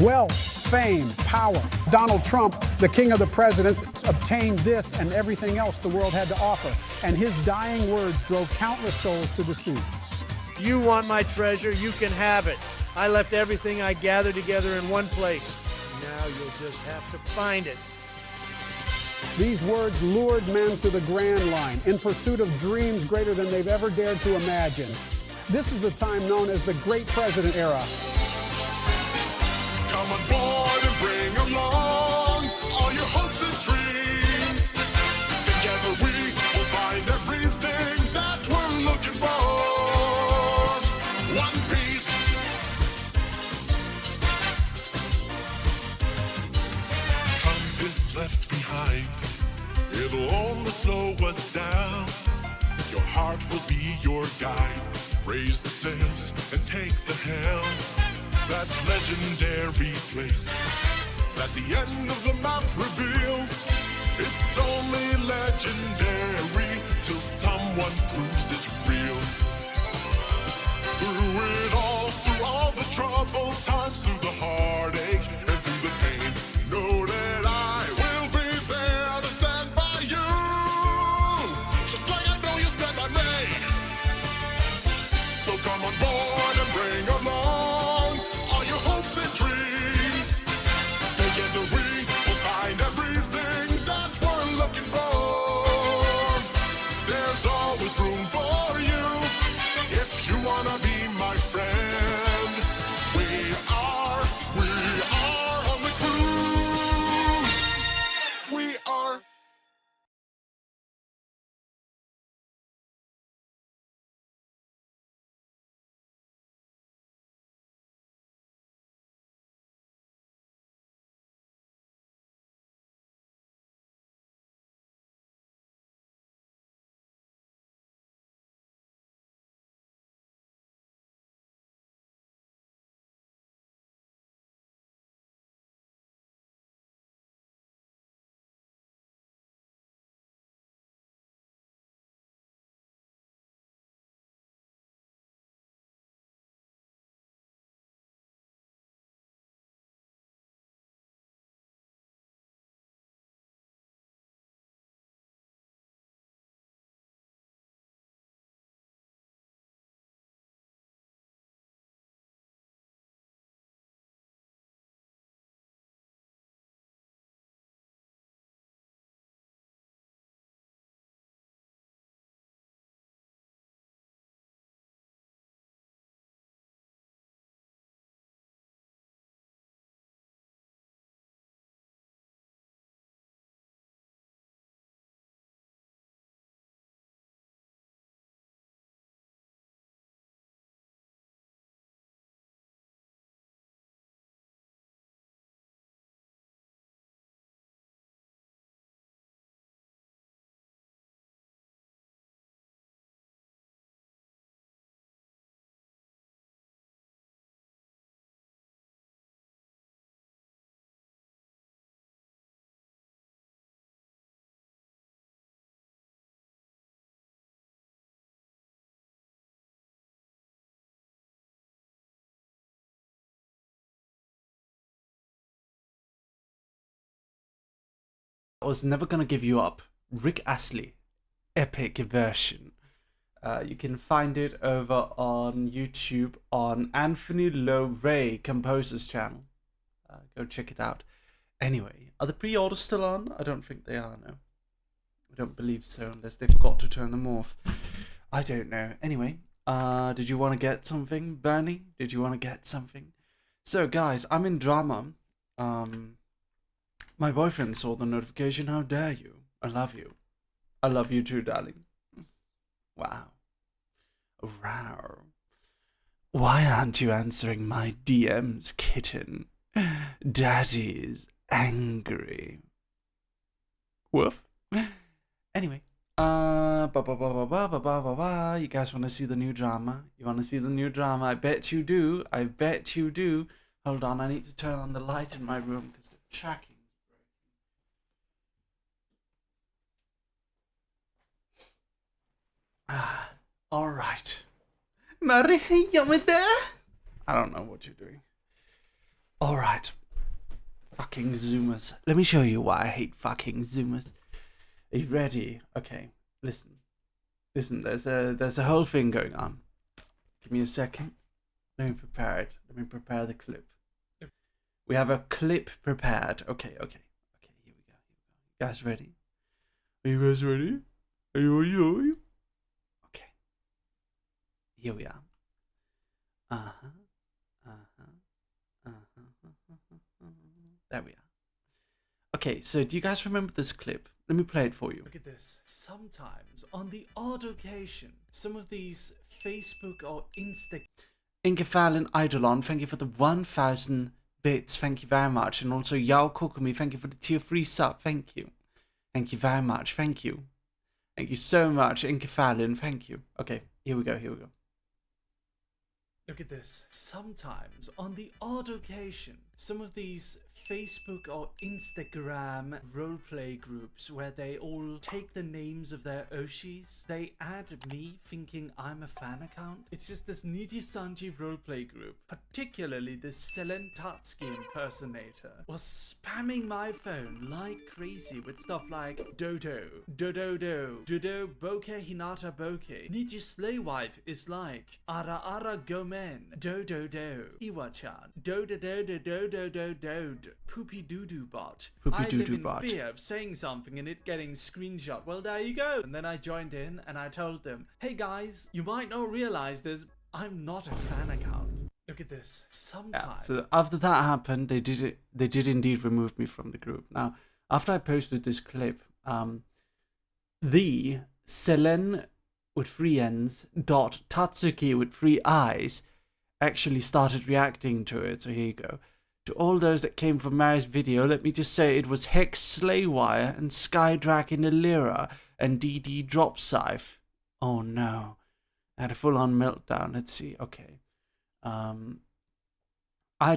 Wealth, fame, power. Donald Trump, the king of the presidents, obtained this and everything else the world had to offer. And his dying words drove countless souls to the seas. You want my treasure, you can have it. I left everything I gathered together in one place. Now you'll just have to find it. These words lured men to the Grand Line in pursuit of dreams greater than they've ever dared to imagine. This is the time known as the Great President Era. Come on board and bring along all your hopes and dreams. Together we will find everything that we're looking for. One piece. Compass left behind. It'll only slow us down. Your heart will be your guide. Raise the sails and take the helm. That legendary place that the end of the map reveals. It's only legendary till someone proves it real. Through it all, through all the troubled times, through the heartache and through the pain, know that I will be there to stand by you, just like I know you stand by me. So come on board and bring along all your hopes and dreams. Together we will find everything that we're looking for. There's always room for you if you wanna be my friend. We are on the cruise. We are. I was never gonna give you up. Rick Astley, epic version. You can find it over on YouTube on Anthony Lowe Ray Composer's channel. Go check it out. Anyway, are the pre-orders still on? I don't think they are, no. I don't believe so, unless they forgot to turn them off. I don't know. Anyway, did you want to get something, Bernie? Did you want to get something? So, guys, I'm in drama. My boyfriend saw the notification. How dare you? I love you. I love you too, darling. Wow. Wow. Why aren't you answering my DMs, kitten? Daddy's angry. Woof. Anyway. You guys want to see the new drama? You want to see the new drama? I bet you do. I bet you do. Hold on, I need to turn on the light in my room because the tracking. All right. Merryweather. I don't know what you're doing. Alright. Fucking Zoomers. Let me show you why I hate fucking Zoomers. Are you ready? Okay, listen. Listen, there's a whole thing going on. Give me a second. Let me prepare it. Let me prepare the clip. We have a clip prepared. Okay, here we go. You guys ready? Are you guys ready? Are you? Okay. Here we are. There we are. Okay, so do you guys remember this clip? Let me play it for you. Look at this. Sometimes, on the odd occasion, some of these Facebook or Insta... Inkefallen Eidolon, thank you for the 1,000 bits. Thank you very much. And also Yao Kokumi, thank you for the tier 3 sub. Thank you. Thank you very much. Thank you. Thank you so much, Inkefallen. Thank you. Okay, here we go. Look at this. Sometimes, on the odd occasion, some of these Facebook or Instagram roleplay groups where they all take the names of their Oshis, they add me thinking I'm a fan account. It's just this Niji Sanji roleplay group, particularly this Selentatsky impersonator, was spamming my phone like crazy with stuff like Dodo, Boke Hinata Boke, Niji Slay Wife is like Ara Ara Gomen, Dodo, Iwa-chan, Dodo, Poopy Doo-Doo Bot. I live in fear of saying something and it getting screenshot. Well, there you go. And then I joined in and I told them, hey guys, you might not realize this. I'm not a fan account. Look at this. Sometimes. Yeah, so after that happened, they did indeed remove me from the group. Now, after I posted this clip, the Selen with 3 N's dot Tatsuki with 3 I's actually started reacting to it. So here you go. To all those that came from Mary's video, let me just say it was Hex Slaywire and Skydraken Illyra and DD Drop Scythe. Oh no. I had a full-on meltdown. Let's see. Okay. I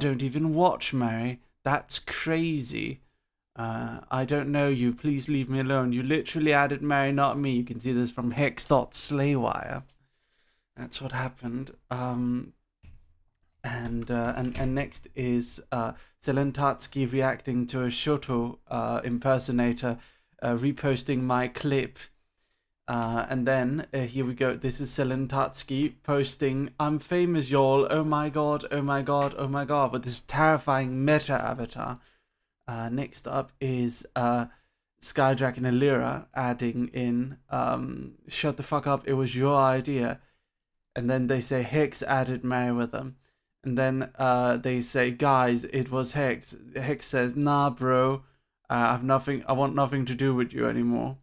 don't even watch Mary. That's crazy. I don't know you. Please leave me alone. You literally added Mary, not me. You can see this from Hex.Slaywire. That's what happened. And next is Zelentatsky reacting to a Shoto impersonator reposting my clip. And then here we go. This is Zelentatsky posting, I'm famous, y'all. Oh my god, with this terrifying meta avatar. Next up is Skydraken Illyra adding in, shut the fuck up, it was your idea. And then they say Hex added Merryweather. And then they say, guys, it was Hex. Hex says, nah, bro, I want nothing to do with you anymore.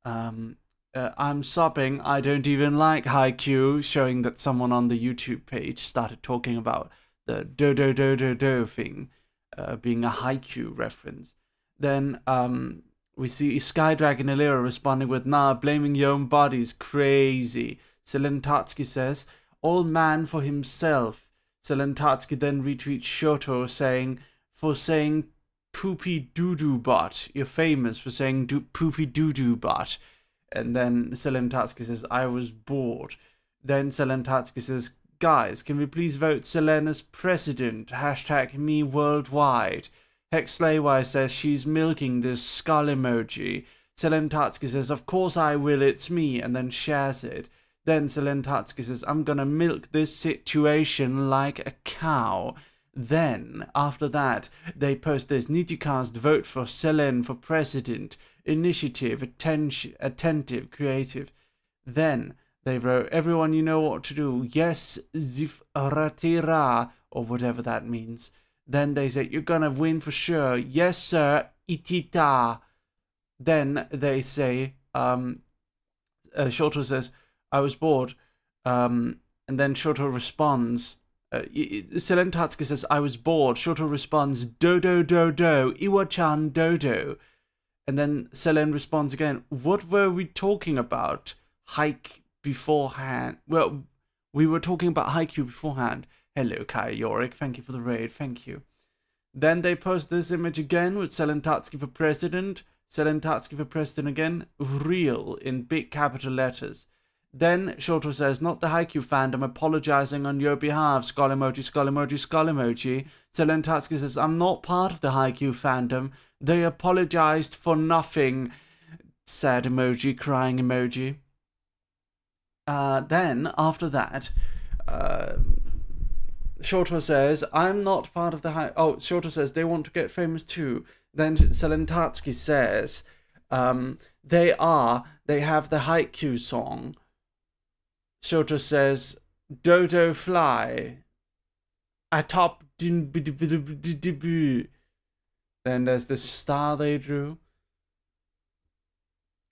I'm sobbing. I don't even like Haikyuu, showing that someone on the YouTube page started talking about the do thing being a Haikyuu reference. Then we see Skydraken Illyra responding with, nah, blaming your own body's crazy. Zelentatsky says, all man for himself. Zelentatsky then retweets Shoto saying poopy doo-doo bot. You're famous for saying poopy doo-doo bot. And then Zelentatsky says, I was bored. Then Zelentatsky says, guys, can we please vote Selene as president? Hashtag me worldwide. Hex Slaywire says she's milking this skull emoji. Zelentatsky says, of course I will, it's me, and then shares it. Then Zelentatsky says, I'm gonna milk this situation like a cow. Then, after that, they post this Nijicast vote for Selene for president, initiative, attentive, creative. Then, they wrote, everyone you know what to do, yes, zifratira, or whatever that means. Then they say, you're gonna win for sure, yes sir, itita. Then they say, Shoto says, I was bored. And then Shoto responds, Zelentatsky says, I was bored. Shoto responds, dodo, Iwa-chan, dodo. And then Selene responds again, what were we talking about? Hike beforehand. Well, we were talking about Haikyuu beforehand. Hello, Kai Yorick. Thank you for the raid. Thank you. Then they post this image again with Zelentatsky for president. Zelentatsky for president again. Real in big capital letters. Then Shoto says, not the Haikyuu fandom apologizing on your behalf, skull emoji, skull emoji, skull emoji. Zelentatsuki says, I'm not part of the Haikyuu fandom. They apologized for nothing. Sad emoji, crying emoji. Then, after that, Shoto says, I'm not part of the Shoto says, they want to get famous too. Then Zelentatsuki says, they have the Haikyuu song. Shoto says, Dodo fly. Atop. Then there's this star they drew.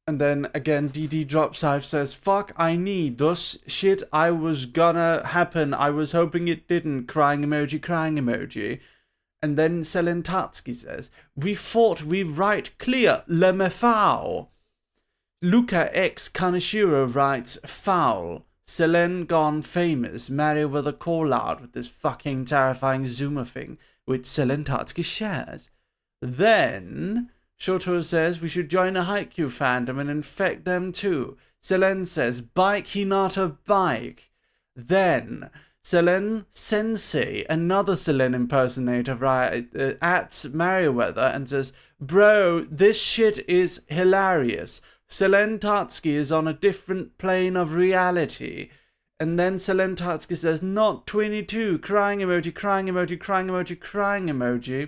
And then again, DD drops out, says, fuck, I need this shit I was gonna happen. I was hoping it didn't. Crying emoji, crying emoji. And then Zelentatsuki says, we fought, we write clear, le me foul. Luca X Kaneshiro writes, foul. Selen gone famous, Merryweather call out with this fucking terrifying zoomer thing, which Zelentatsuki shares. Then Shoto says we should join a Haikyuu fandom and infect them too. Selen says, bike Hinata bike. Then Selen Sensei, another Selen impersonator, at Merryweather and says, bro, this shit is hilarious. Zelentatsuki is on a different plane of reality. And then Zelentatsuki says, not 22, crying emoji, crying emoji, crying emoji, crying emoji.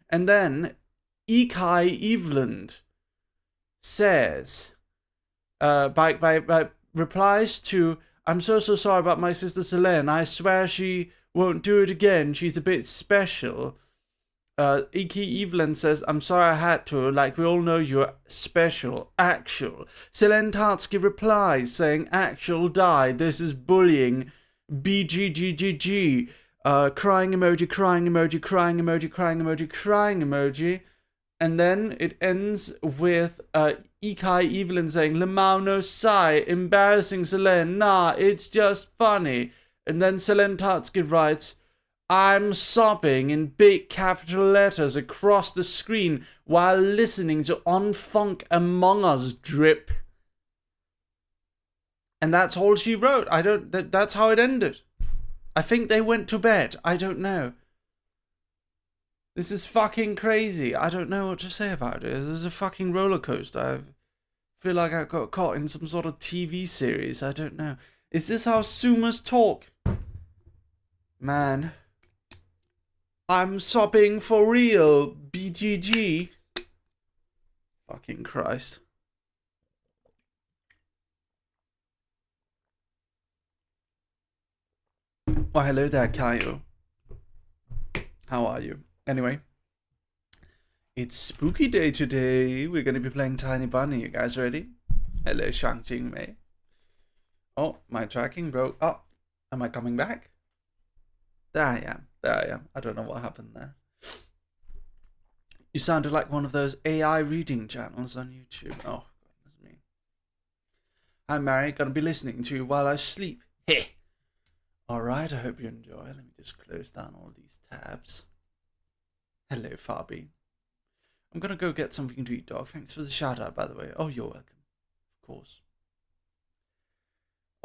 And then Ikai Eveland says, replies to, I'm so sorry about my sister Selen. I swear she won't do it again. She's a bit special. Iki Evelyn says, I'm sorry I had to, like we all know you're special, actual. Zelentatsuki replies, saying, actual died, this is bullying, BGGGG, crying emoji, crying emoji, crying emoji, crying emoji, crying emoji. And then it ends with Ikai Evelyn saying, Lemao no sai, embarrassing Selen, nah, it's just funny. And then Zelentatsuki writes, I'm sobbing in big capital letters across the screen while listening to On Funk Among Us drip. And that's all she wrote. That's how it ended. I think they went to bed. I don't know. This is fucking crazy. I don't know what to say about it. This is a fucking roller coaster. I feel like I got caught in some sort of TV series. I don't know. Is this how Sumas talk? Man. I'm sobbing for real, BGG. Fucking Christ. Well, hello there, Kyle. How are you? Anyway, it's spooky day today. We're going to be playing Tiny Bunny. You guys ready? Hello, Shang Jing Mei. Oh, my tracking broke. Oh, am I coming back? There I am. There I am. I don't know what happened there. You sounded like one of those AI reading channels on YouTube. Oh, goodness me. I'm Mary. Gonna be listening to you while I sleep. Hey. Alright, I hope you enjoy. Let me just close down all these tabs. Hello, Fabi. I'm gonna go get something to eat, dog. Thanks for the shout out, by the way. Oh, you're welcome. Of course.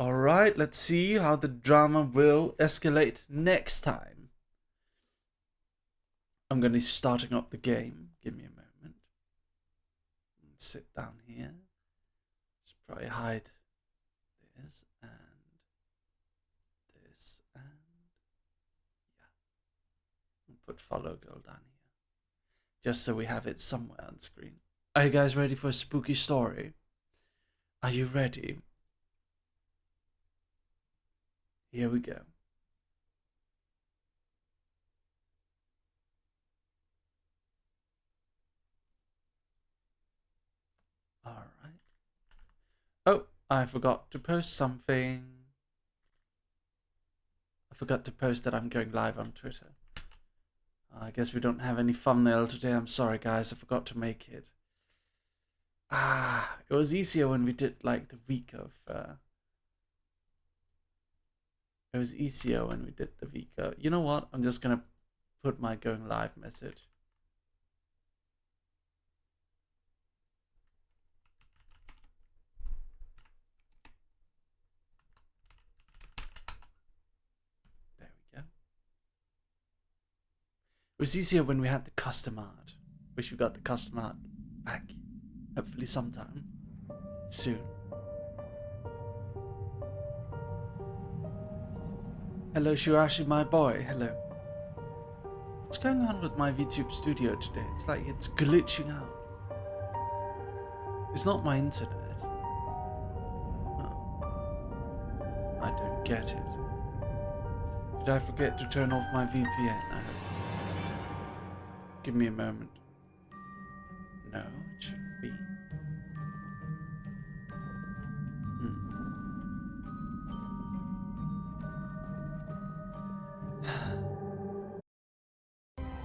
Alright, let's see how the drama will escalate next time. I'm going to be starting up the game. Give me a moment. Sit down here. Just probably hide this and this and yeah. And put follow girl down here. Just so we have it somewhere on screen. Are you guys ready for a spooky story? Are you ready? Here we go. Alright. Oh, I forgot to post something. I forgot to post that I'm going live on Twitter. I guess we don't have any thumbnail today. I'm sorry, guys. I forgot to make it. It was easier when we did like the week of... It was easier when we did the week of... You know what? I'm just going to put my going live message. was easier when we had the custom art. Wish we got the custom art back. Hopefully sometime. Soon. Hello Shirashi, my boy. Hello. What's going on with my VTube studio today? It's like it's glitching out. It's not my internet. Oh. I don't get it. Did I forget to turn off my VPN? I don't know. Give me a moment. No, it shouldn't be.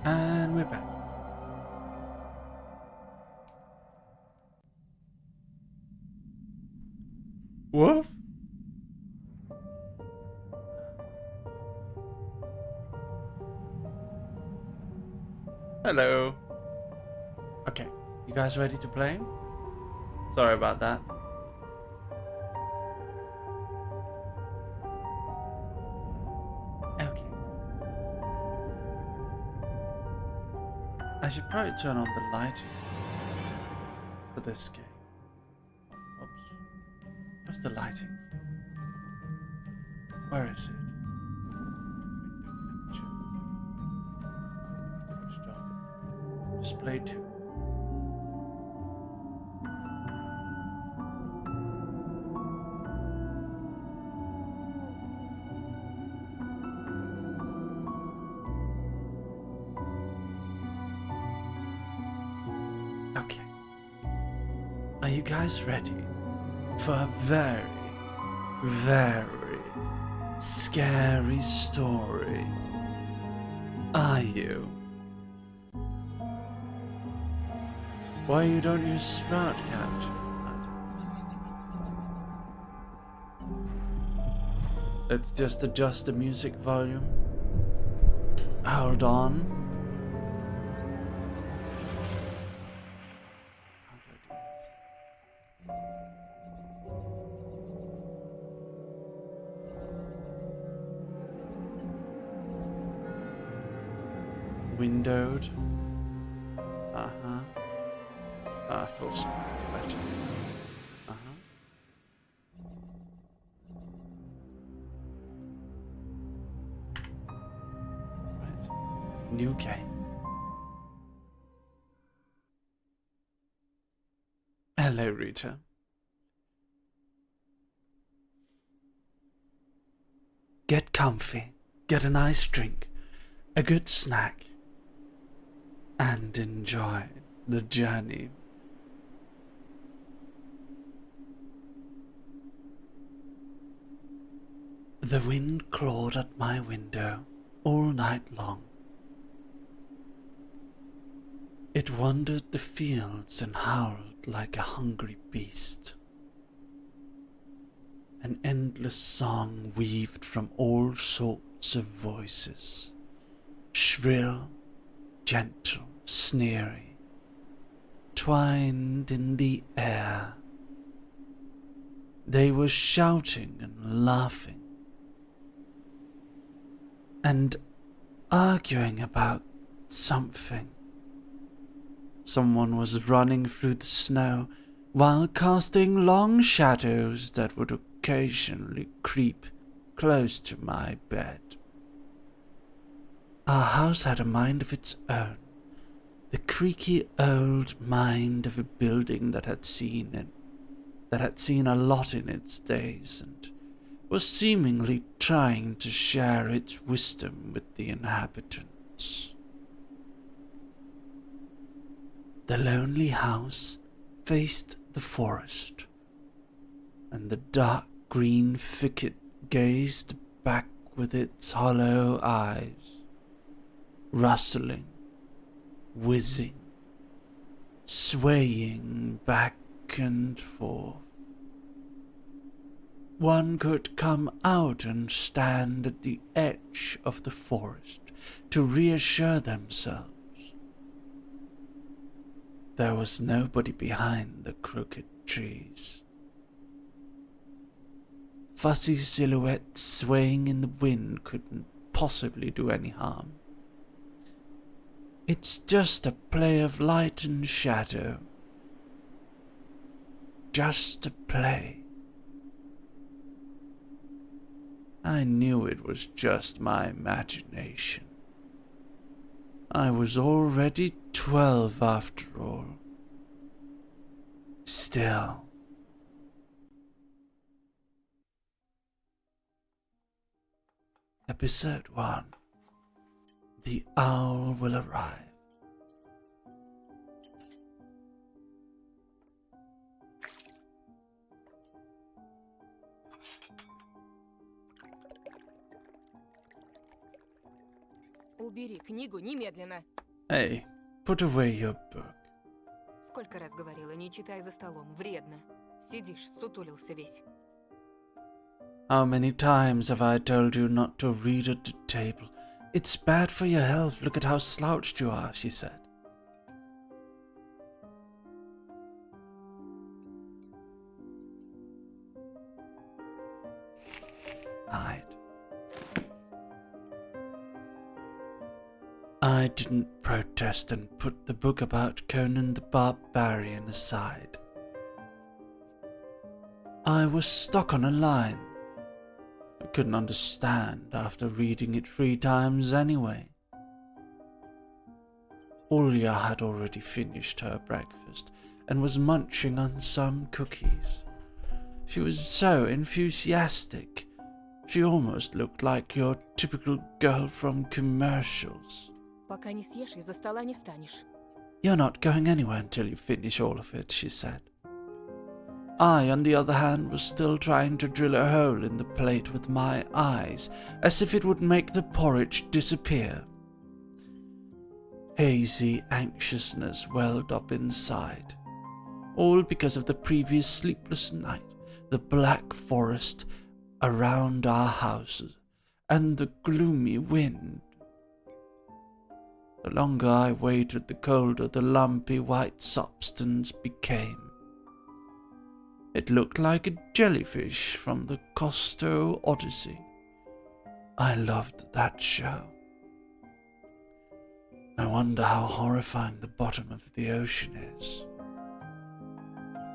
And we're back. Woof. Hello. Okay, you guys ready to play? Sorry about that. Okay. I should probably turn on the lighting for this game. Oops. What's the lighting? Where is it? Display 2. Okay. Are you guys ready for a very, very scary story? Are you? Why you don't use smart capture? Let's just adjust the music volume. Hold on. How do I do this? Windowed. Full screen is better. Right. New game. Hello, Rita. Get comfy, get a nice drink, a good snack, and enjoy the journey. The wind clawed at my window all night long. It wandered the fields and howled like a hungry beast. An endless song weaved from all sorts of voices, shrill, gentle, sneery, twined in the air. They were shouting and laughing, and arguing about something. Someone was running through the snow while casting long shadows that would occasionally creep close to my bed. Our house had a mind of its own, the creaky old mind of a building that had seen a lot in its days, and was seemingly trying to share its wisdom with the inhabitants. The lonely house faced the forest, and the dark green thicket gazed back with its hollow eyes, rustling, whizzing, swaying back and forth. One could come out and stand at the edge of the forest to reassure themselves. There was nobody behind the crooked trees. Fussy silhouettes swaying in the wind couldn't possibly do any harm. It's just a play of light and shadow. Just a play. I knew it was just my imagination. I was already 12 after all. Still. Episode 1. The Owl Will Arrive. Убери книгу немедленно. Hey, put away your book. Сколько раз говорила, не читай за столом, вредно. Сидишь, сутулился весь. How many times have I told you not to read at the table? It's bad for your health. Look at how slouched you are, she said. I didn't protest and put the book about Conan the Barbarian aside. I was stuck on a line. I couldn't understand after reading it 3 times anyway. Olya had already finished her breakfast and was munching on some cookies. She was so enthusiastic. She almost looked like your typical girl from commercials. Пока не съешь, из-за стола не встанешь. You're not going anywhere until you finish all of it, she said. I, on the other hand, was still trying to drill a hole in the plate with my eyes, as if it would make the porridge disappear. Hazy anxiousness welled up inside, all because of the previous sleepless night, the black forest around our houses, and the gloomy wind. The longer I waited, the colder the lumpy white substance became. It looked like a jellyfish from the Cousteau Odyssey. I loved that show. I wonder how horrifying the bottom of the ocean is.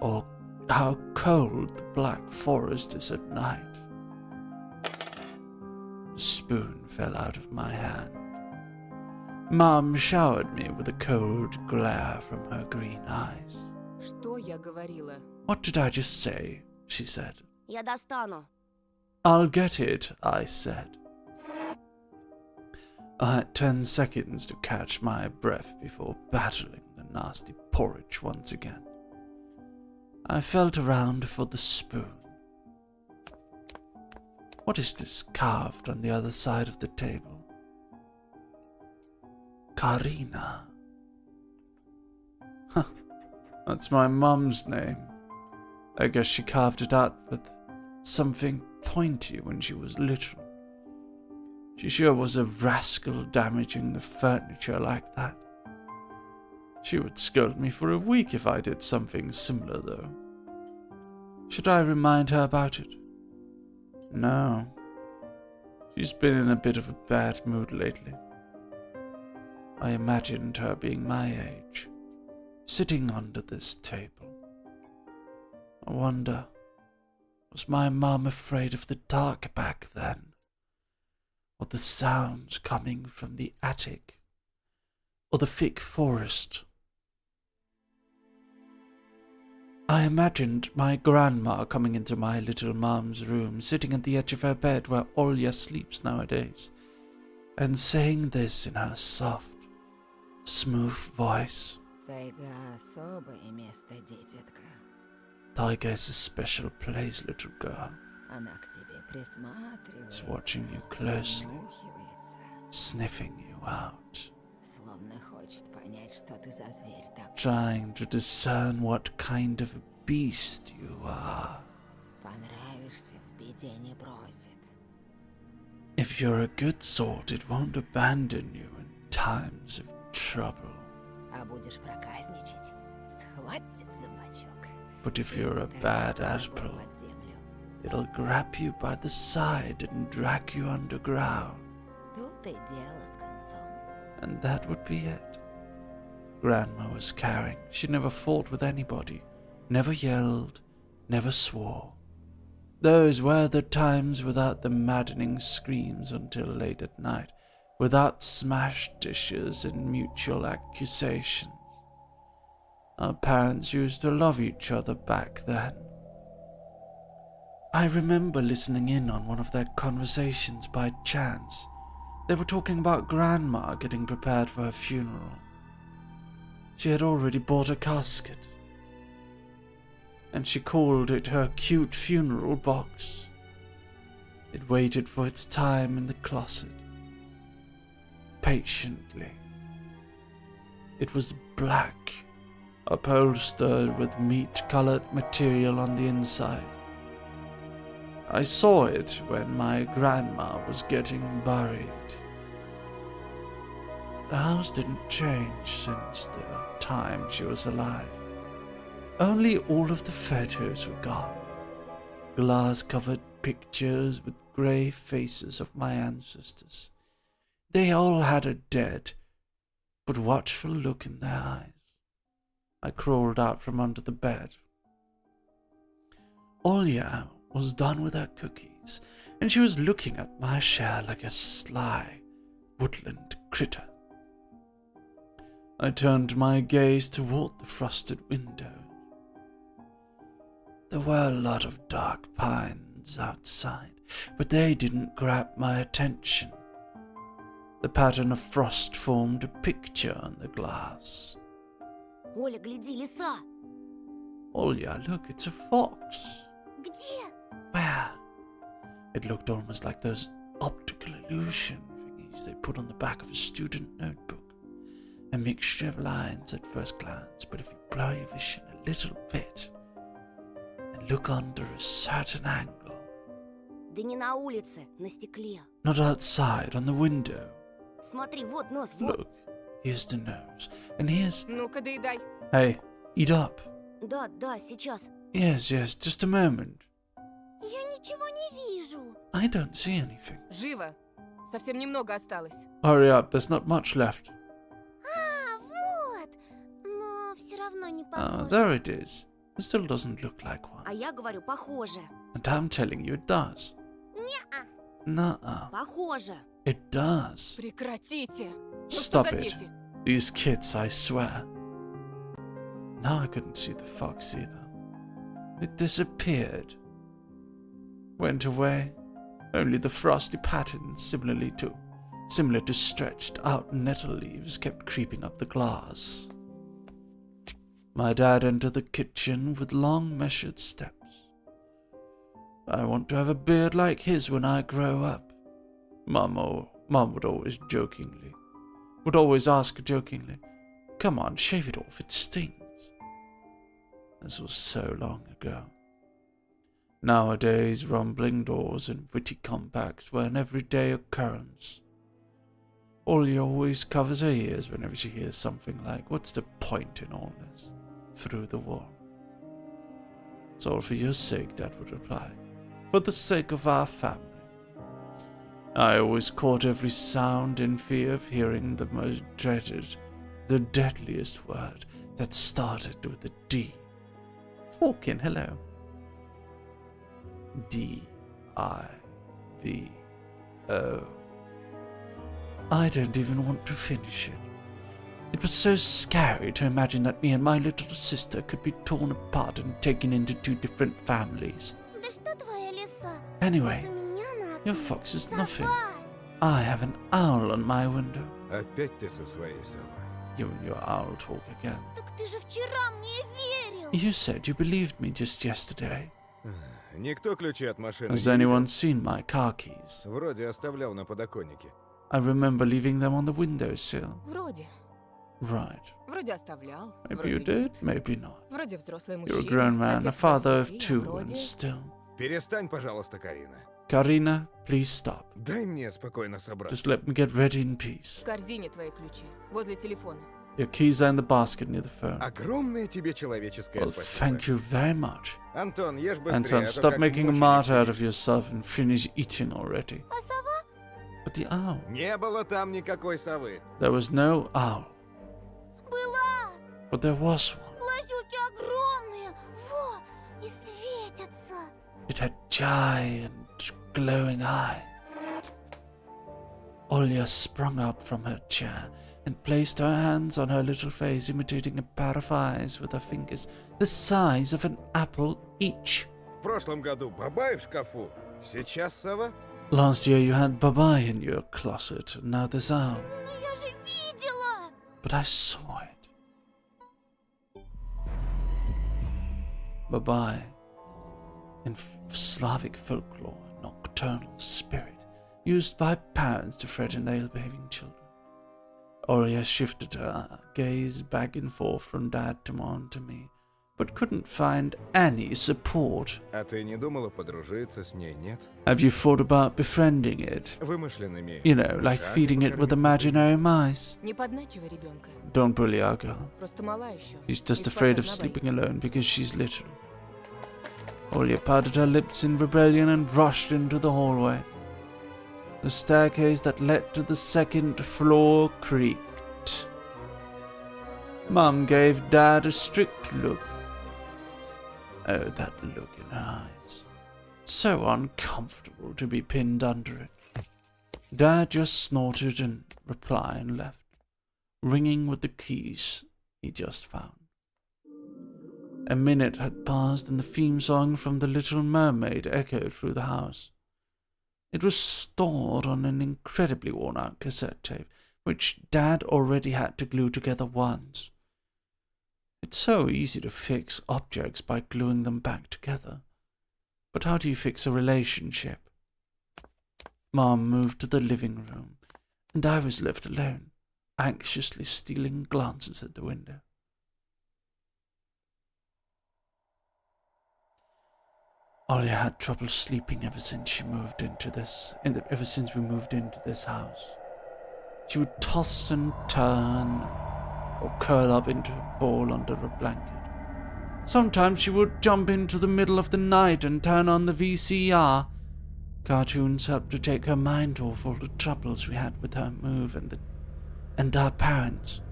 Or how cold the Black Forest is at night. The spoon fell out of my hand. Mom showered me with a cold glare from her green eyes. Что я говорила? What did I just say? She said. Я достану. I'll get it, I said. I had 10 seconds to catch my breath before battling the nasty porridge once again. I felt around for the spoon. What is this carved on the other side of the table? Karina. Huh, that's my mum's name. I guess she carved it out with something pointy when she was little. She sure was a rascal damaging the furniture like that. She would scold me for a week if I did something similar, though. Should I remind her about it? No. She's been in a bit of a bad mood lately. I imagined her being my age, sitting under this table. I wonder, was my mum afraid of the dark back then? Or the sounds coming from the attic? Or the thick forest? I imagined my grandma coming into my little mum's room, sitting at the edge of her bed where Olya sleeps nowadays, and saying this in her soft, smooth voice. Тайга особое место, дитятка. Taiga is a special place, little girl. Она к тебе присматривается. It's watching you closely, принюхивается, sniffing you out, словно хочет понять, что ты за зверь такой. trying to discern what kind of a beast you are. Понравишься, в беде не бросит. If you're a good sort, it won't abandon you in times of trouble. А будешь проказничать, схватит за бочок. But if you're a bad apple, Под землю. it'll grab you by the side and drag you underground. Тут и дело с концом. And that would be it. Grandma was carrying. She never fought with anybody, never yelled, never swore. Those were the times without the maddening screams until late at night, without smashed dishes and mutual accusations. Our parents used to love each other back then. I remember listening in on one of their conversations by chance. They were talking about Grandma getting prepared for her funeral. She had already bought a casket, and she called it her cute funeral box. It waited for its time in the closet, patiently. It was black, upholstered with meat-colored material on the inside. I saw it when my grandma was getting buried. The house didn't change since the time she was alive. Only all of the photos were gone. Glass-covered pictures with grey faces of my ancestors. They all had a dead, but watchful look in their eyes. I crawled out from under the bed. Olya was done with her cookies, and she was looking at my share like a sly woodland critter. I turned my gaze toward the frosted window. There were a lot of dark pines outside, but they didn't grab my attention. The pattern of frost formed a picture on the glass. Оля, гляди, лиса! Olya, look, it's a fox. Где? Where? It looked almost like those optical illusion thingies they put on the back of a student notebook. A mixture of lines at first glance, but if you blur your vision a little bit and look under a certain angle. Да не на улице, на стекле. Not outside, on the window. Смотри, вот нос, вот. Look, here's the nose, and here's... Ну-ка, доедай. Hey, eat up. Да, да, сейчас. Yes, just a moment. Я ничего не вижу. I don't see anything. Живо. Совсем немного осталось. Hurry up, there's not much left. А, вот. Но все равно не Oh, похоже. there it is. It still doesn't look like one. А я говорю, похоже. And I'm telling you it does. Не-а. Nuh-uh. Pохоже. It does. Прекратите. Ну Stop что за it. дети? These kids, I swear. Now I couldn't see the fox either. It disappeared. Went away. Only the frosty pattern, similar to stretched out nettle leaves, kept creeping up the glass. My dad entered the kitchen with long measured steps. I want to have a beard like his when I grow up. Mum would always ask jokingly, "Come on, shave it off, it stings." This was so long ago. Nowadays, rumbling doors and witty compacts were an everyday occurrence. Ollie always covers her ears whenever she hears something like, "What's the point in all this?" through the wall. "It's all for your sake," Dad would reply. "For the sake of our family." I always caught every sound in fear of hearing the most dreaded, the deadliest word that started with a D. Falcon, hello. D-I-V-O. I don't even want to finish it. It was so scary to imagine that me and my little sister could be torn apart and taken into two different families. Да что твоя лиса? Anyway, Вот у меня на окне your fox is nothing. сова. I have an owl on my window. Опять ты со своей совой. You and your owl talk again. Так ты же вчера мне верил. You said you believed me just yesterday. Никто ключи от машины Has не anyone видел? seen my car keys? Вроде оставлял на подоконнике. I remember leaving them on the windowsill. Вроде. Right. Вроде оставлял. Maybe you вроде did, maybe not. Вроде взрослый You're a мужчина. grown man, a отец father of двоих two, детей, а and вроде... still. Перестань, пожалуйста, Карина. Karina, please stop. Дай мне спокойно собраться. Just let me get ready in peace. В корзине твои ключи. Возле телефона. Your keys are in the basket near the phone. Огромное тебе человеческое Well, спасибо. thank you very much. Антон, ешь быстрее, Anton, а то stop как making a мученик martyr out of сидишь. yourself and finish eating already. А сова? But the owl. Не было там никакой совы. There was no owl. Была. but there was one. Глазюки огромные, во, и светятся. It had giant, glowing eyes. Olya sprung up from her chair and placed her hands on her little face, imitating a pair of eyes with her fingers the size of an apple each. В прошлом году бабай в шкафу, сейчас сова. Last year you had Babai in your closet, and now there's owl. Но я же видела. But I saw it. Babai, in Slavic folklore, a nocturnal spirit used by parents to threaten their ill-behaving children. Olya shifted her gaze back and forth from Dad to Mom to me, but couldn't find any support. А ты не думала подружиться с ней, нет? Have you thought about befriending it? Вымышленными. You know, like feeding it with imaginary mice. Не подначивай ребенка. Don't bully our girl. Просто мала еще. She's just И afraid of спать одна sleeping боится. alone because she's little. Olya parted her lips in rebellion and rushed into the hallway. The staircase that led to the second floor creaked. Mum gave Dad a strict look. Oh, that look in her eyes. So uncomfortable to be pinned under it. Dad just snorted in reply and left, ringing with the keys he just found. A minute had passed and the theme song from The Little Mermaid echoed through the house. It was stored on an incredibly worn-out cassette tape, which Dad already had to glue together once. It's so easy to fix objects by gluing them back together. But how do you fix a relationship? Mom moved to the living room, and I was left alone, anxiously stealing glances at the window. Olya had trouble sleeping ever since we moved into this house. She would toss and turn, or curl up into a ball under a blanket. Sometimes she would jump into the middle of the night and turn on the VCR. Cartoons helped to take her mind off all the troubles we had with her move and our parents.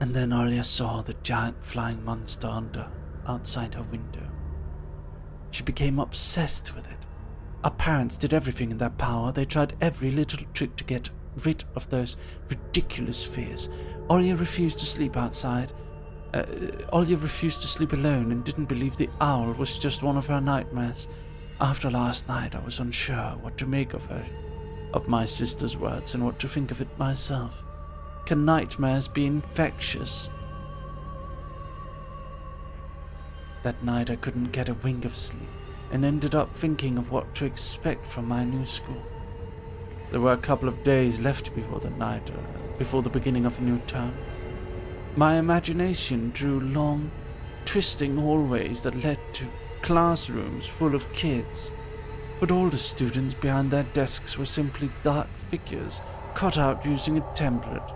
And then Olya saw the giant flying monster outside her window. She became obsessed with it. Our parents did everything in their power. They tried every little trick to get rid of those ridiculous fears. Olya refused to sleep outside. Olya refused to sleep alone and didn't believe the owl was just one of her nightmares. After last night, I was unsure what to make of my sister's words and what to think of it myself. Can nightmares be infectious? That night I couldn't get a wink of sleep and ended up thinking of what to expect from my new school. There were a couple of days left before the beginning of a new term. My imagination drew long, twisting hallways that led to classrooms full of kids, but all the students behind their desks were simply dark figures cut out using a template.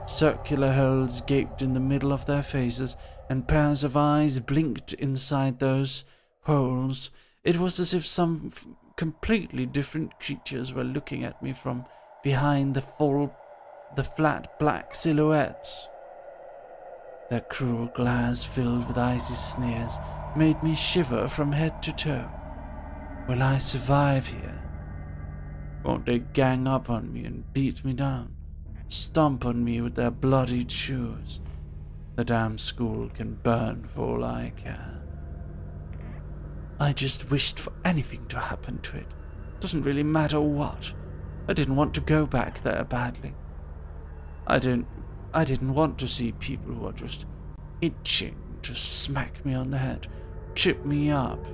Circular holes gaped in the middle of their faces, and pairs of eyes blinked inside those holes. It was as if some completely different creatures were looking at me from behind the flat black silhouettes. Their cruel glares, filled with icy sneers, made me shiver from head to toe. Will I survive here? Won't they gang up on me and beat me down, stomp on me with their bloodied shoes? The damn school can burn for all I care. I just wished for anything to happen to it. Doesn't really matter what. I didn't want to go back there badly. I didn't want to see people who are just itching to smack me on the head, trip me up.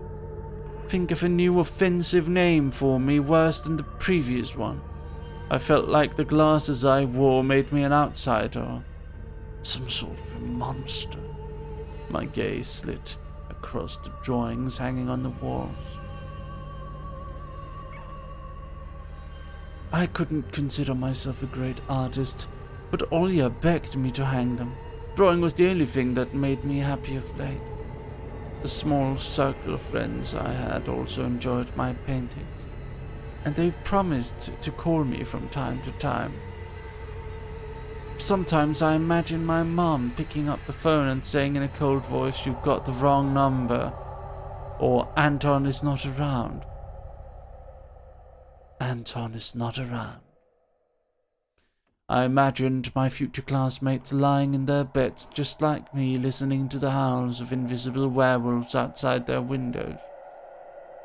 Think of a new offensive name for me worse than the previous one. I felt like the glasses I wore made me an outsider, some sort of a monster. My gaze slid across the drawings hanging on the walls. I couldn't consider myself a great artist, but Olya begged me to hang them. Drawing was the only thing that made me happy of late. The small circle of friends I had also enjoyed my paintings, and they promised to call me from time to time. Sometimes I imagine my mom picking up the phone and saying in a cold voice, "You've got the wrong number," or "Anton is not around." Anton is not around. I imagined my future classmates lying in their beds just like me, listening to the howls of invisible werewolves outside their windows.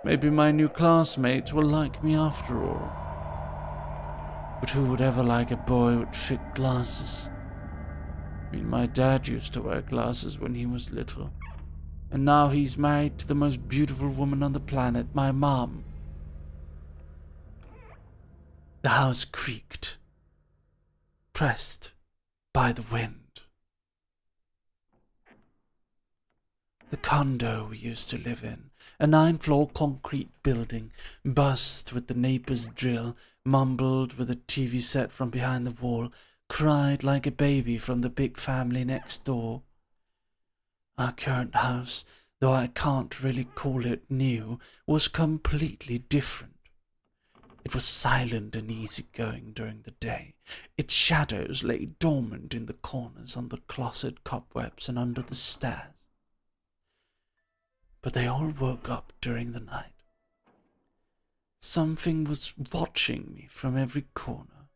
Maybe my new classmates will like me after all. But who would ever like a boy with thick glasses? I mean, my dad used to wear glasses when he was little. And now he's married to the most beautiful woman on the planet, my mom. The house creaked, pressed by the wind. The condo we used to live in, a 9-floor concrete building, buzzed with the neighbor's drill, mumbled with a TV set from behind the wall, cried like a baby from the big family next door. Our current house, though I can't really call it new, was completely different. It was silent and easygoing during the day. Its shadows lay dormant in the corners, on the closet cobwebs, and under the stairs. But they all woke up during the night. Something was watching me from every corner,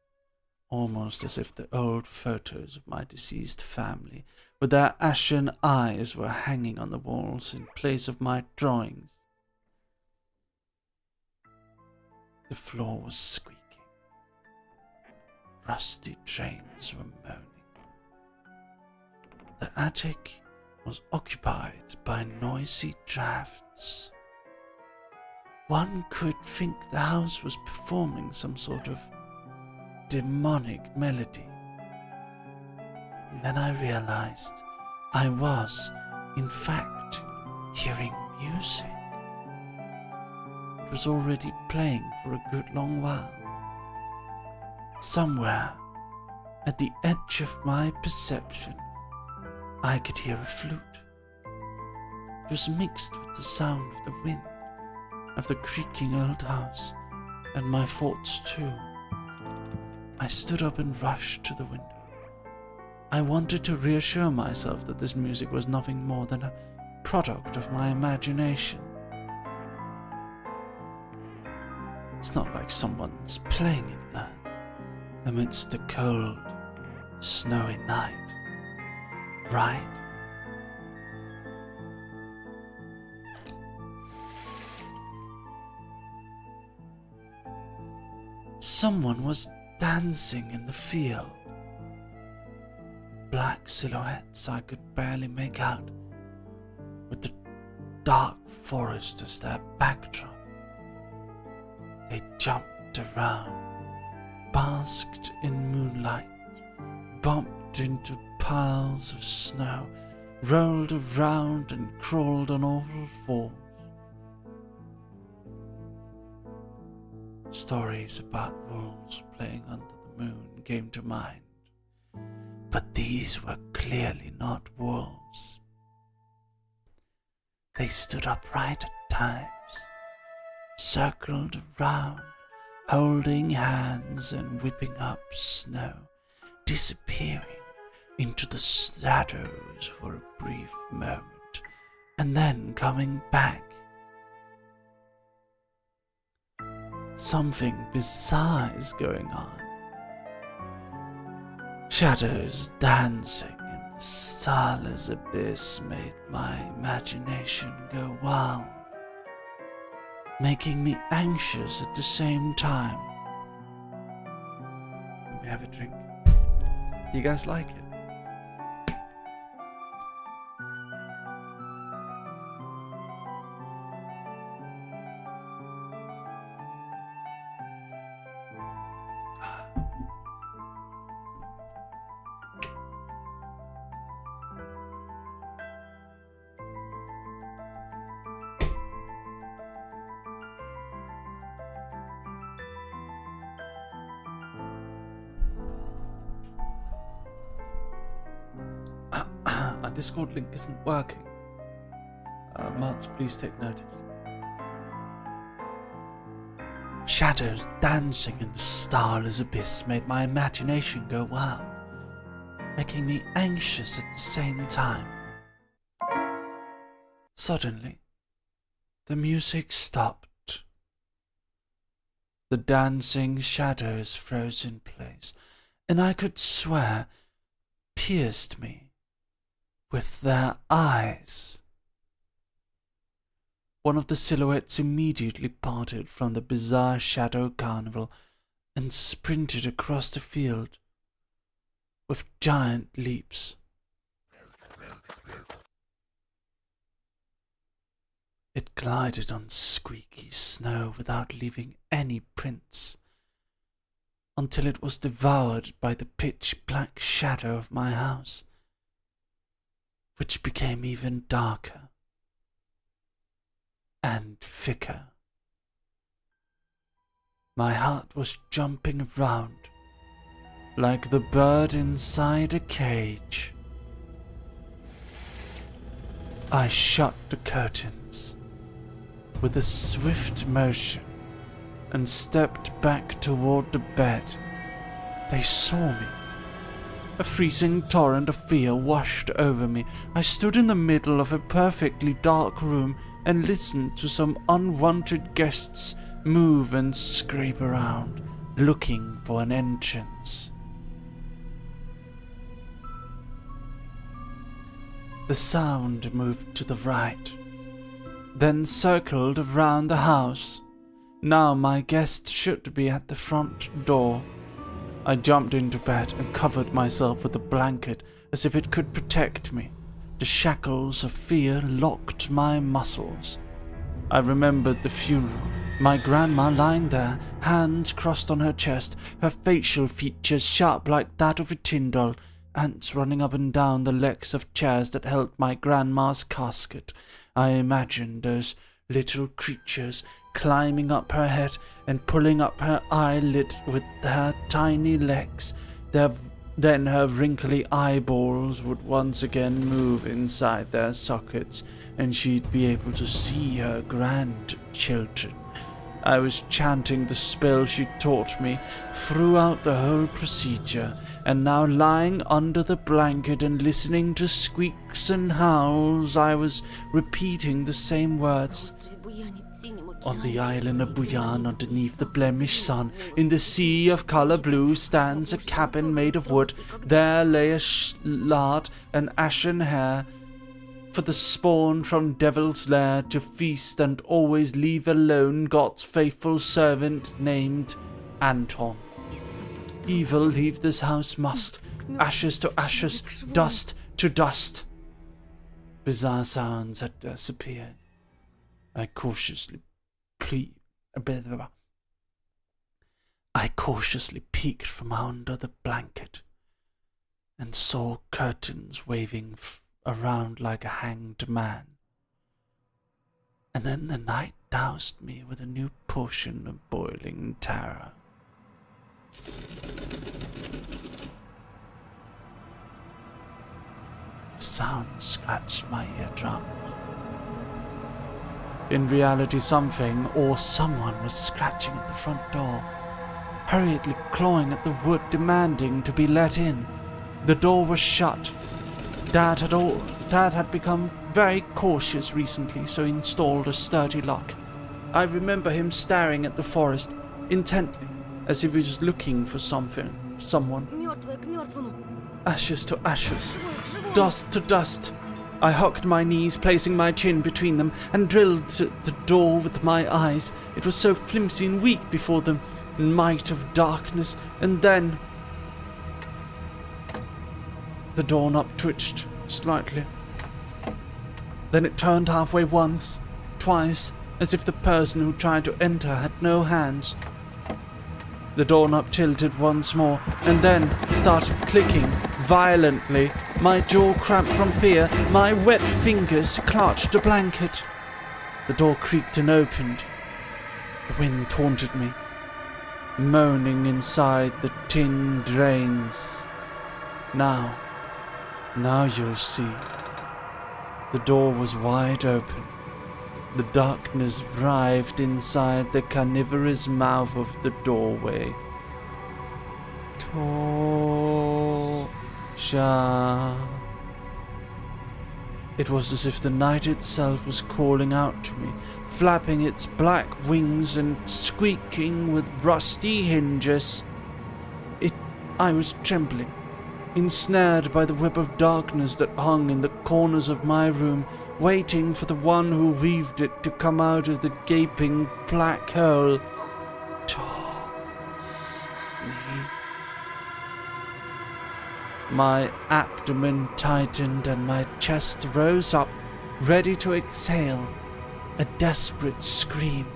almost as if the old photos of my deceased family, with their ashen eyes, were hanging on the walls in place of my drawings. The floor was squeaking. Rusty drains were moaning. The attic was occupied by noisy drafts. One could think the house was performing some sort of demonic melody. And then I realized I was, in fact, hearing music. It was already playing for a good long while. Somewhere, at the edge of my perception, I could hear a flute. It was mixed with the sound of the wind, of the creaking old house, and my thoughts too. I stood up and rushed to the window. I wanted to reassure myself that this music was nothing more than a product of my imagination. It's not like someone's playing it there, amidst the cold, snowy night, right? Someone was dancing in the field. Black silhouettes I could barely make out, with the dark forest as their backdrop. They jumped around, basked in moonlight, bumped into piles of snow, rolled around and crawled on all fours. Stories about wolves playing under the moon came to mind, but these were clearly not wolves. They stood upright at times, circled around, holding hands and whipping up snow, disappearing into the shadows for a brief moment, and then coming back. Something bizarre is going on. Shadows dancing in the starless abyss made my imagination go wild, making me anxious at the same time. Let me have a drink. Do you guys like it? Our Discord link isn't working. Mats, please take notice. Shadows dancing in the starless abyss made my imagination go wild, making me anxious at the same time. Suddenly, the music stopped. The dancing shadows froze in place, and I could swear pierced me with their eyes. One of the silhouettes immediately parted from the bizarre shadow carnival and sprinted across the field with giant leaps. It glided on squeaky snow without leaving any prints, until it was devoured by the pitch-black shadow of my house, which became even darker and thicker. My heart was jumping around like the bird inside a cage. I shut the curtains with a swift motion and stepped back toward the bed. They saw me. A freezing torrent of fear washed over me. I stood in the middle of a perfectly dark room and listened to some unwanted guests move and scrape around, looking for an entrance. The sound moved to the right, then circled around the house. Now my guest should be at the front door. I jumped into bed and covered myself with a blanket as if it could protect me. The shackles of fear locked my muscles. I remembered the funeral, my grandma lying there, hands crossed on her chest, her facial features sharp like that of a Tyndall, ants running up and down the legs of chairs that held my grandma's casket. I imagined those little creatures climbing up her head and pulling up her eyelid with their tiny legs. Then her wrinkly eyeballs would once again move inside their sockets, and she'd be able to see her grandchildren. I was chanting the spell she taught me throughout the whole procedure, and now lying under the blanket and listening to squeaks and howls, I was repeating the same words. On the island of Buyan, underneath the blemished sun, in the sea of color blue, stands a cabin made of wood. There lay a lard and ashen hair, for the spawn from devil's lair, to feast and always leave alone God's faithful servant named Anton. Evil leave this house must, ashes to ashes, dust to dust. Bizarre sounds had disappeared. I cautiously peeked from under the blanket and saw curtains waving around like a hanged man. And then the night doused me with a new portion of boiling terror. The sound scratched my eardrums. In reality, something or someone was scratching at the front door, hurriedly clawing at the wood, demanding to be let in. The door was shut. Dad had become very cautious recently, so he installed a sturdy lock. I remember him staring at the forest intently, as if he was looking for someone. Ashes to ashes, dust to dust. I hooked my knees, placing my chin between them, and drilled the door with my eyes. It was so flimsy and weak before the might of darkness, and then the doorknob twitched slightly. Then it turned halfway once, twice, as if the person who tried to enter had no hands. The doorknob tilted once more, and then started clicking violently. My jaw cramped from fear. My wet fingers clutched the blanket. The door creaked and opened. The wind taunted me, moaning inside the tin drains. Now you'll see. The door was wide open. The darkness writhed inside the carnivorous mouth of the doorway. Tall Tosha. It was as if the night itself was calling out to me, flapping its black wings and squeaking with rusty hinges. I was trembling, ensnared by the web of darkness that hung in the corners of my room, waiting for the one who weaved it to come out of the gaping black hole. My abdomen tightened and my chest rose up, ready to exhale a desperate scream.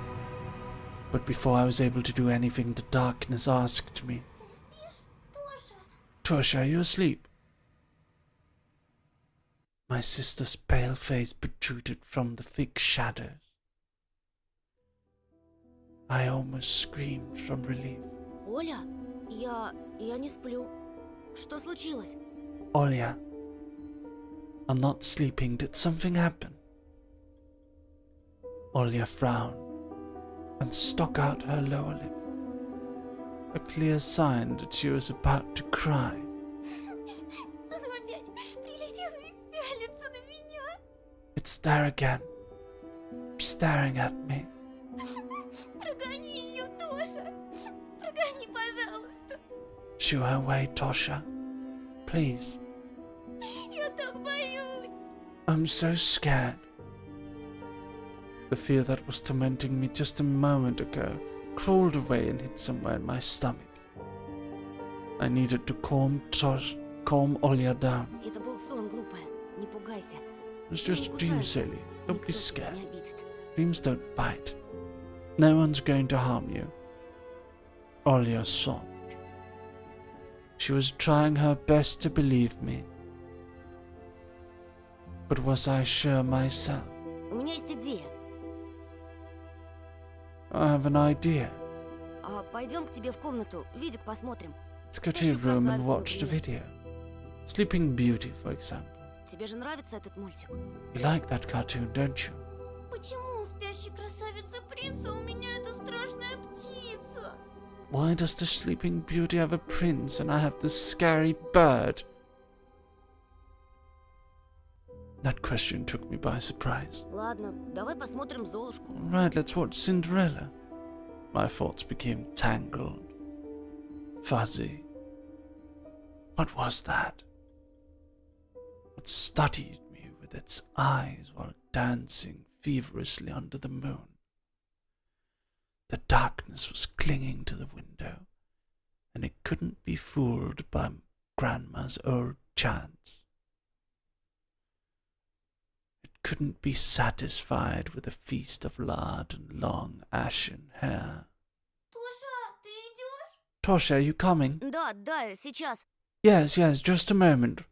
But before I was able to do anything, the darkness asked me, Tosha, are you asleep? My sister's pale face protruded from the thick shadows. I almost screamed from relief. Оля, я не сплю. Что случилось? Olia, I'm not sleeping. Did something happen? Olia frowned and stuck out her lower lip, a clear sign that she was about to cry. Оно опять прилетело и пялится на меня. It's there again, staring at me. Прогони ее, Тоша. Прогони, пожалуйста. Shoo her away, Tosha. Please. Я так боюсь. I'm so scared. The fear that was tormenting me just a moment ago crawled away and hid somewhere in my stomach. I needed to calm Olia down. Это был сон, глупая. Не пугайся. It was just a dream, silly. Don't be Никто тебя scared. не обидит. Dreams don't bite. No one's going to harm you. Olia sobbed. She was trying her best to believe me. But was I sure myself? У меня есть идея. I have an idea. Пойдем к тебе в комнату, видик посмотрим. Let's go to your room and watch the video. Sleeping Beauty, for example. Тебе же нравится этот мультик? You like that cartoon, don't you? Почему у спящей красавицы принца у меня эта страшная птица? Why does the Sleeping Beauty have a prince and I have this scary bird? That question took me by surprise. Ладно, давай посмотрим Золушку. Right, let's watch Cinderella. My thoughts became tangled, fuzzy. What was that? What studied me with its eyes while dancing feverishly under the moon? The darkness was clinging to the window, and it couldn't be fooled by Grandma's old chants. It couldn't be satisfied with a feast of lard and long ashen hair. Тоша, ты идешь? Tosha, are you coming? Да, сейчас. Yes, just a moment.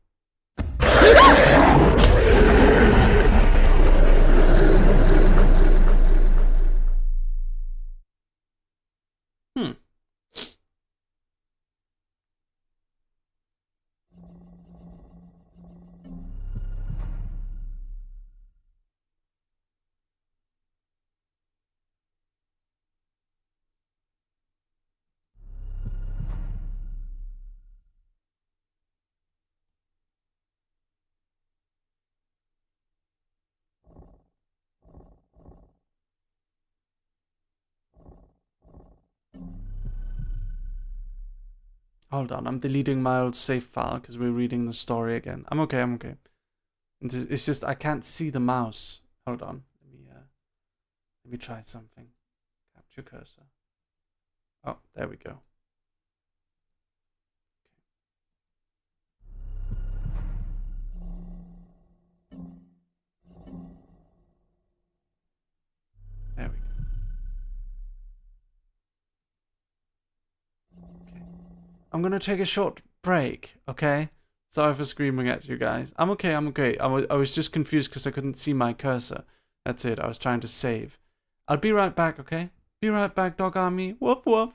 Hold on, I'm deleting my old save file because we're reading the story again. I'm okay. It's just I can't see the mouse. Hold on. Let me try something. Capture cursor. Oh, there we go. There we go. Okay. I'm gonna take a short break, okay? Sorry for screaming at you guys. I'm okay. I was just confused because I couldn't see my cursor. That's it. I was trying to save. I'll be right back, okay? Be right back, dog army. Woof woof.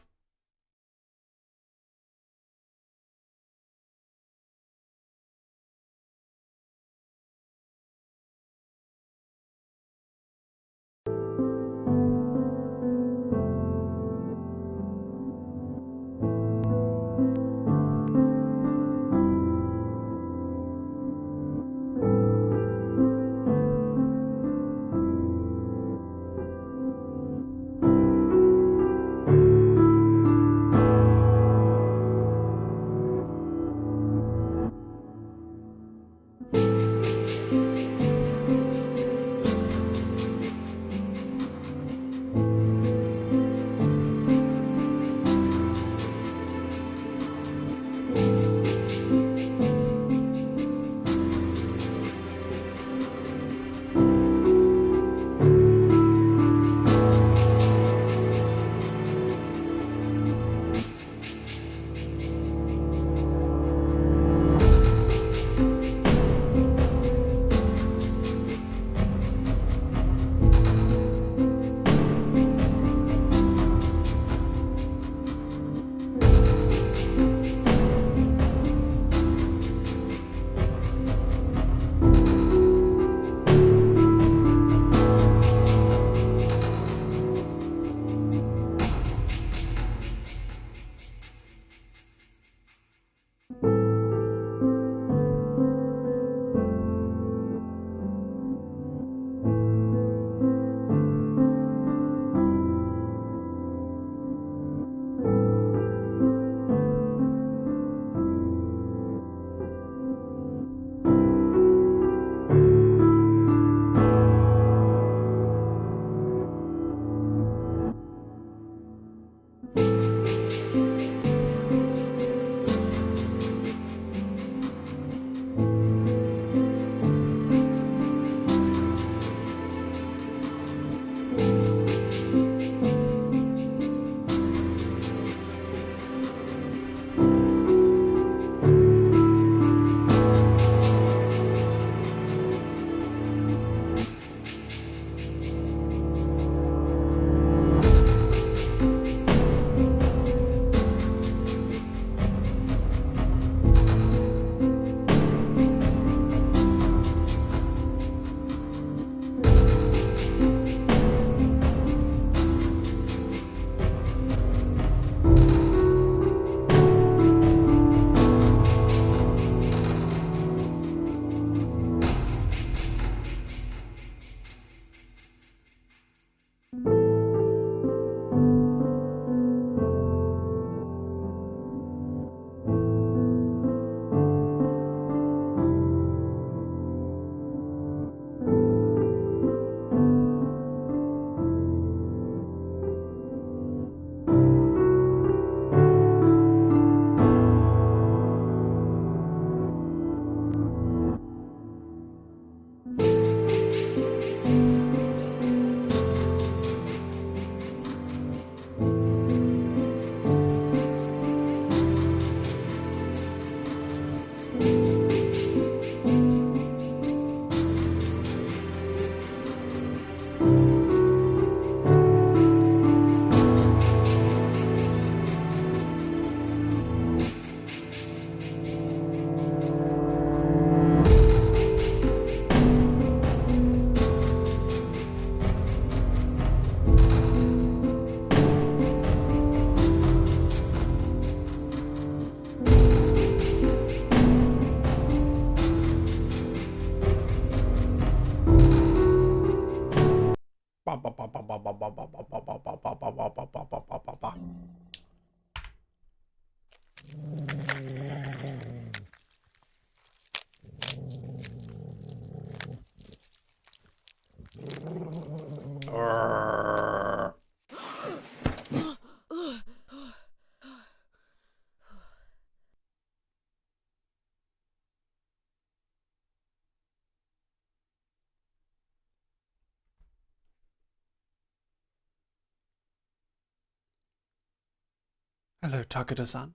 Hello, Takeda-san.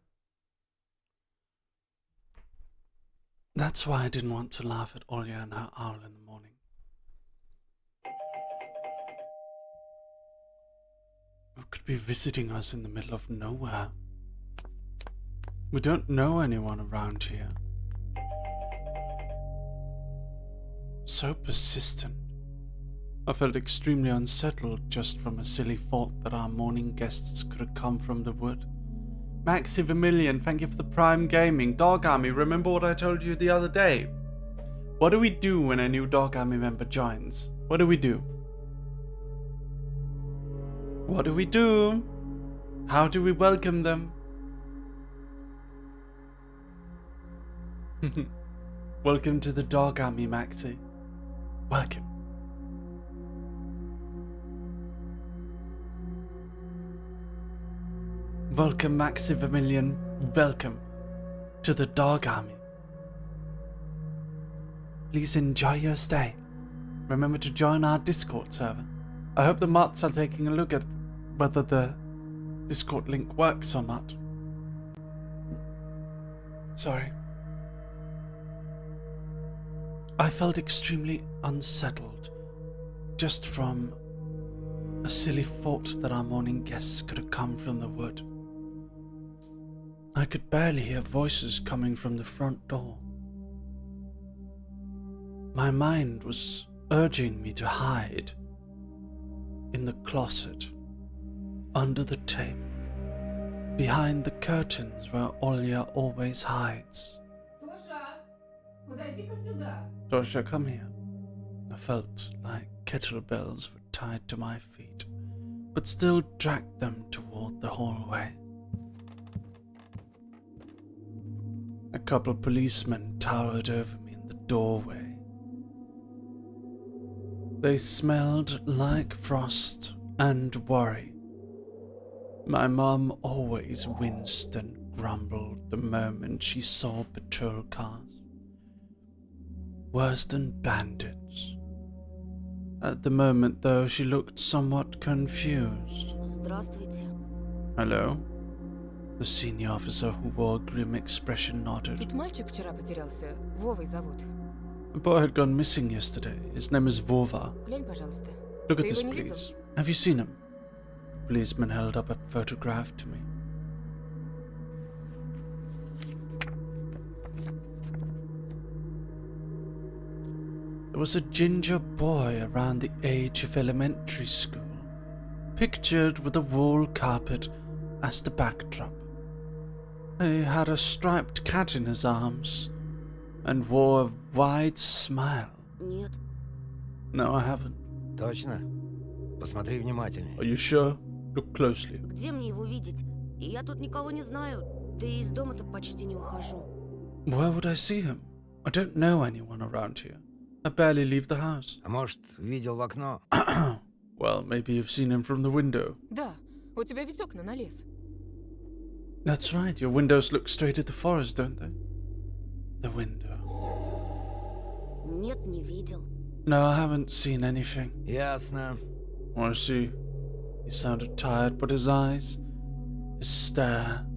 That's why I didn't want to laugh at Olya and her owl in the morning. Who could be visiting us in the middle of nowhere? We don't know anyone around here. So persistent. I felt extremely unsettled just from a silly thought that our morning guests could have come from the wood. Maxi Vermilion, thank you for the Prime Gaming. Dog Army, remember what I told you the other day? What do we do when a new Dog Army member joins? What do we do? What do we do? How do we welcome them? Welcome to the Dog Army, Maxi. Welcome. Welcome, Maxi Vermilion. Welcome to the Dog Army. Please enjoy your stay. Remember to join our Discord server. I hope the mods are taking a look at whether the Discord link works or not. Sorry. I felt extremely unsettled just from a silly thought that our morning guests could have come from the wood. I could barely hear voices coming from the front door. My mind was urging me to hide in the closet, under the table, behind the curtains where Olya always hides. Tosha, come here. I felt like kettlebells were tied to my feet, but still dragged them toward the hallway. A couple policemen towered over me in the doorway. They smelled like frost and worry. My mum always winced and grumbled the moment she saw patrol cars. Worse than bandits. At the moment, though, she looked somewhat confused. Здравствуйте. Hello? The senior officer who wore a grim expression nodded. Тут мальчик вчера потерялся. Вовой зовут. A boy had gone missing yesterday. His name is Vova. Глянь, пожалуйста. Look at Ты this, его не please. видел? Have you seen him? The policeman held up a photograph to me. There was a ginger boy around the age of elementary school, pictured with a wool carpet as the backdrop. He had a striped cat in his arms and wore a wide smile. Нет. No, I haven't. Точно? Посмотри внимательнее. Are you sure? Look closely. Где мне его видеть? Я тут никого не знаю. Да и из дома-то почти не выхожу. Where would I see him? I don't know anyone around here. I barely leave the house. А может, видел в окно? Well, maybe you've seen him from the window. Да, у тебя ведь окна на лес. That's right, your windows look straight at the forest, don't they? The window. Нет, не видел. No, I haven't seen anything. Ясно. I see. He sounded tired, but his eyes, his stare,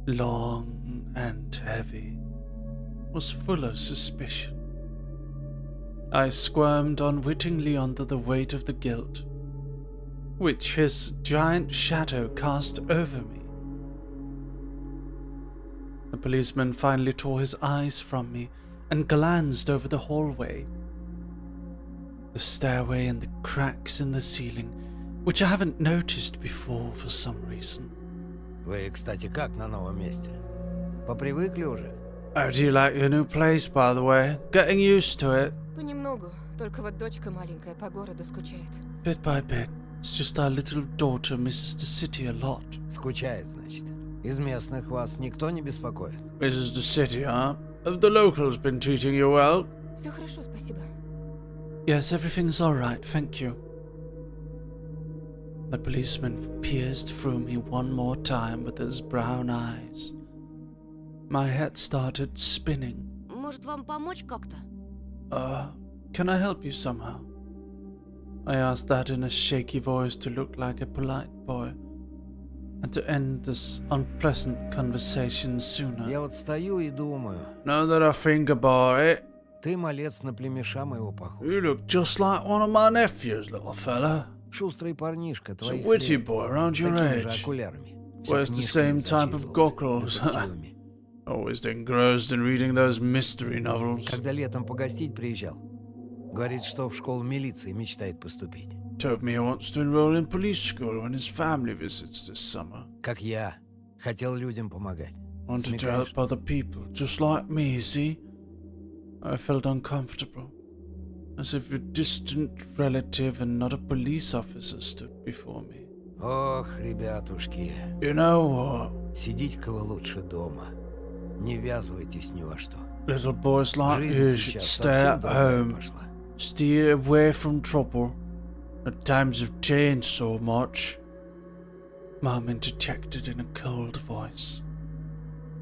long and heavy, was full of suspicion. I squirmed unwittingly under the weight of the guilt, which his giant shadow cast over me. The policeman finally tore his eyes from me and glanced over the hallway. The stairway and the cracks in the ceiling, which I haven't noticed before for some reason. Вы, кстати, как на новом месте? Попривыкли уже? Oh, do you like your new place, by the way? Getting used to it? Понемногу. Только вот дочка маленькая по городу скучает. Bit by bit, it's just our little daughter misses the city a lot. Скучает, значит. Из местных вас никто не беспокоит? Misses the city, huh? Have the locals been treating you well? Все хорошо, спасибо. Yes, everything's all right, thank you. The policeman pierced through me one more time with his brown eyes. My head started spinning. Может, вам помочь как-то? Can I help you somehow? I asked that in a shaky voice to look like a polite boy, and to end this unpleasant conversation sooner. Я вот стою и думаю. Now that I think about it, Ты, малец, на племеша моего похож. you look just like one of my nephews, little fella. Шустрый парнишка, It's a твоих witty лет. boy around your Такими же age. окулярами. Wears the same type of goggles. Always engrossed in reading those mystery novels. Когда летом погостить приезжал, говорит, что в школу милиции мечтает поступить. Told me he wants to enroll in police school when his family visits this summer. Как я. Хотел людям помогать. Wanted to Смекаешь? help other people, just like me, see? I felt uncomfortable, as if a distant relative and not a police officer stood before me. Ох, ребятушки, You know what? сидите-ка вы лучше дома. Не ввязывайтесь ни во что. Little boys like Жизнь you should сейчас stay совсем at другая home. пошла. Steer away from trouble. The times have changed so much. Mom interjected in a cold voice.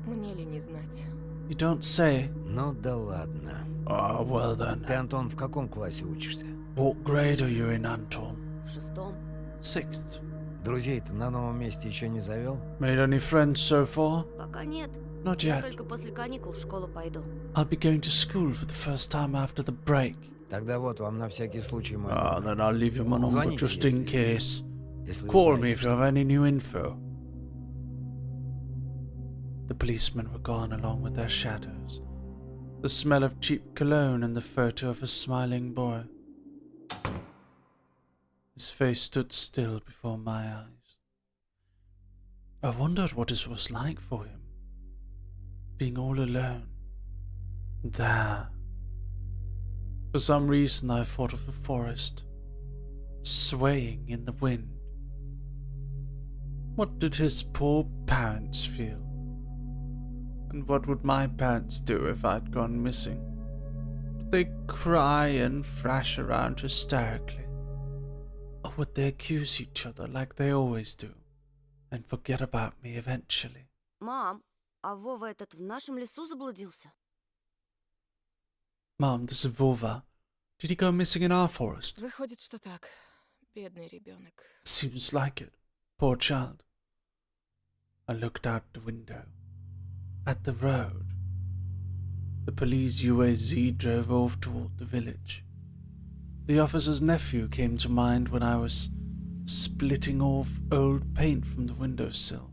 Мне ли не знать? You don't say. Ну да ладно. Oh, well then. Ты, Антон, в каком классе учишься? What grade are you in, Anton? В 6-м. 6th. Друзей-то на новом месте еще не завел? Made any friends so far? Пока нет. Not Я yet. только после каникул в школу пойду. I'll be going to school for the first time after the break. Тогда вот вам на всякий случай мой Ah, номер. then I'll leave you my number Звоните, just in если- case. Если Call me узнаете if you have что-то. any new info. The policemen were gone along with their shadows. The smell of cheap cologne and the photo of a smiling boy. His face stood still before my eyes. I wondered what it was like for him, being all alone, there. For some reason I thought of the forest, swaying in the wind. What did his poor parents feel? And what would my parents do if I'd gone missing? Would they cry and thrash around hysterically? Or would they accuse each other like they always do, and forget about me eventually? Мам, а Вова этот в нашем лесу заблудился? Mom, this is Vova. Did he go missing in our forest? Выходит, что так. Бедный ребенок. Seems like it. Poor child. I looked out the window. At the road. The police UAZ drove off toward the village. The officer's nephew came to mind when I was splitting off old paint from the windowsill.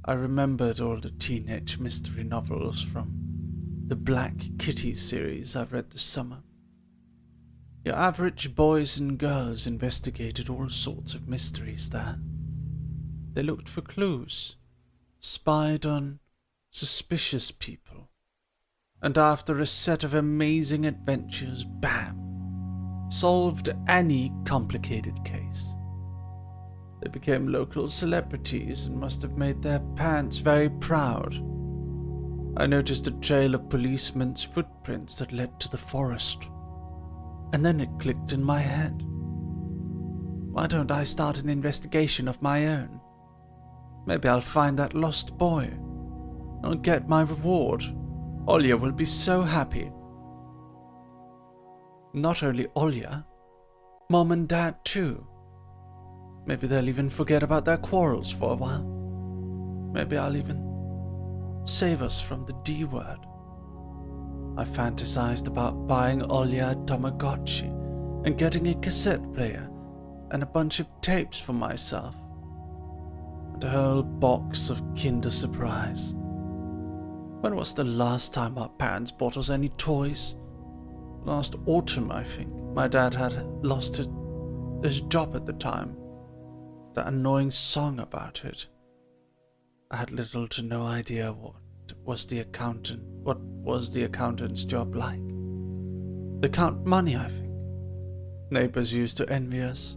I remembered all the teenage mystery novels from the Black Kitty series I've read this summer. Your average boys and girls investigated all sorts of mysteries there. They looked for clues, spied on suspicious people, and after a set of amazing adventures, bam, solved any complicated case. They became local celebrities and must have made their parents very proud. I noticed a trail of policemen's footprints that led to the forest. And then it clicked in my head. Why don't I start an investigation of my own? Maybe I'll find that lost boy. I'll get my reward. Olya will be so happy. Not only Olya, Mom and Dad too. Maybe they'll even forget about their quarrels for a while. Maybe I'll even save us from the D word. I fantasized about buying Olya a Tamagotchi and getting a cassette player and a bunch of tapes for myself. And a whole box of Kinder Surprise. When was the last time our parents bought us any toys? Last autumn, I think. My dad had lost his job at the time. That annoying song about it. I had little to no idea what was the accountant's job like. They count money, I think. Neighbors used to envy us.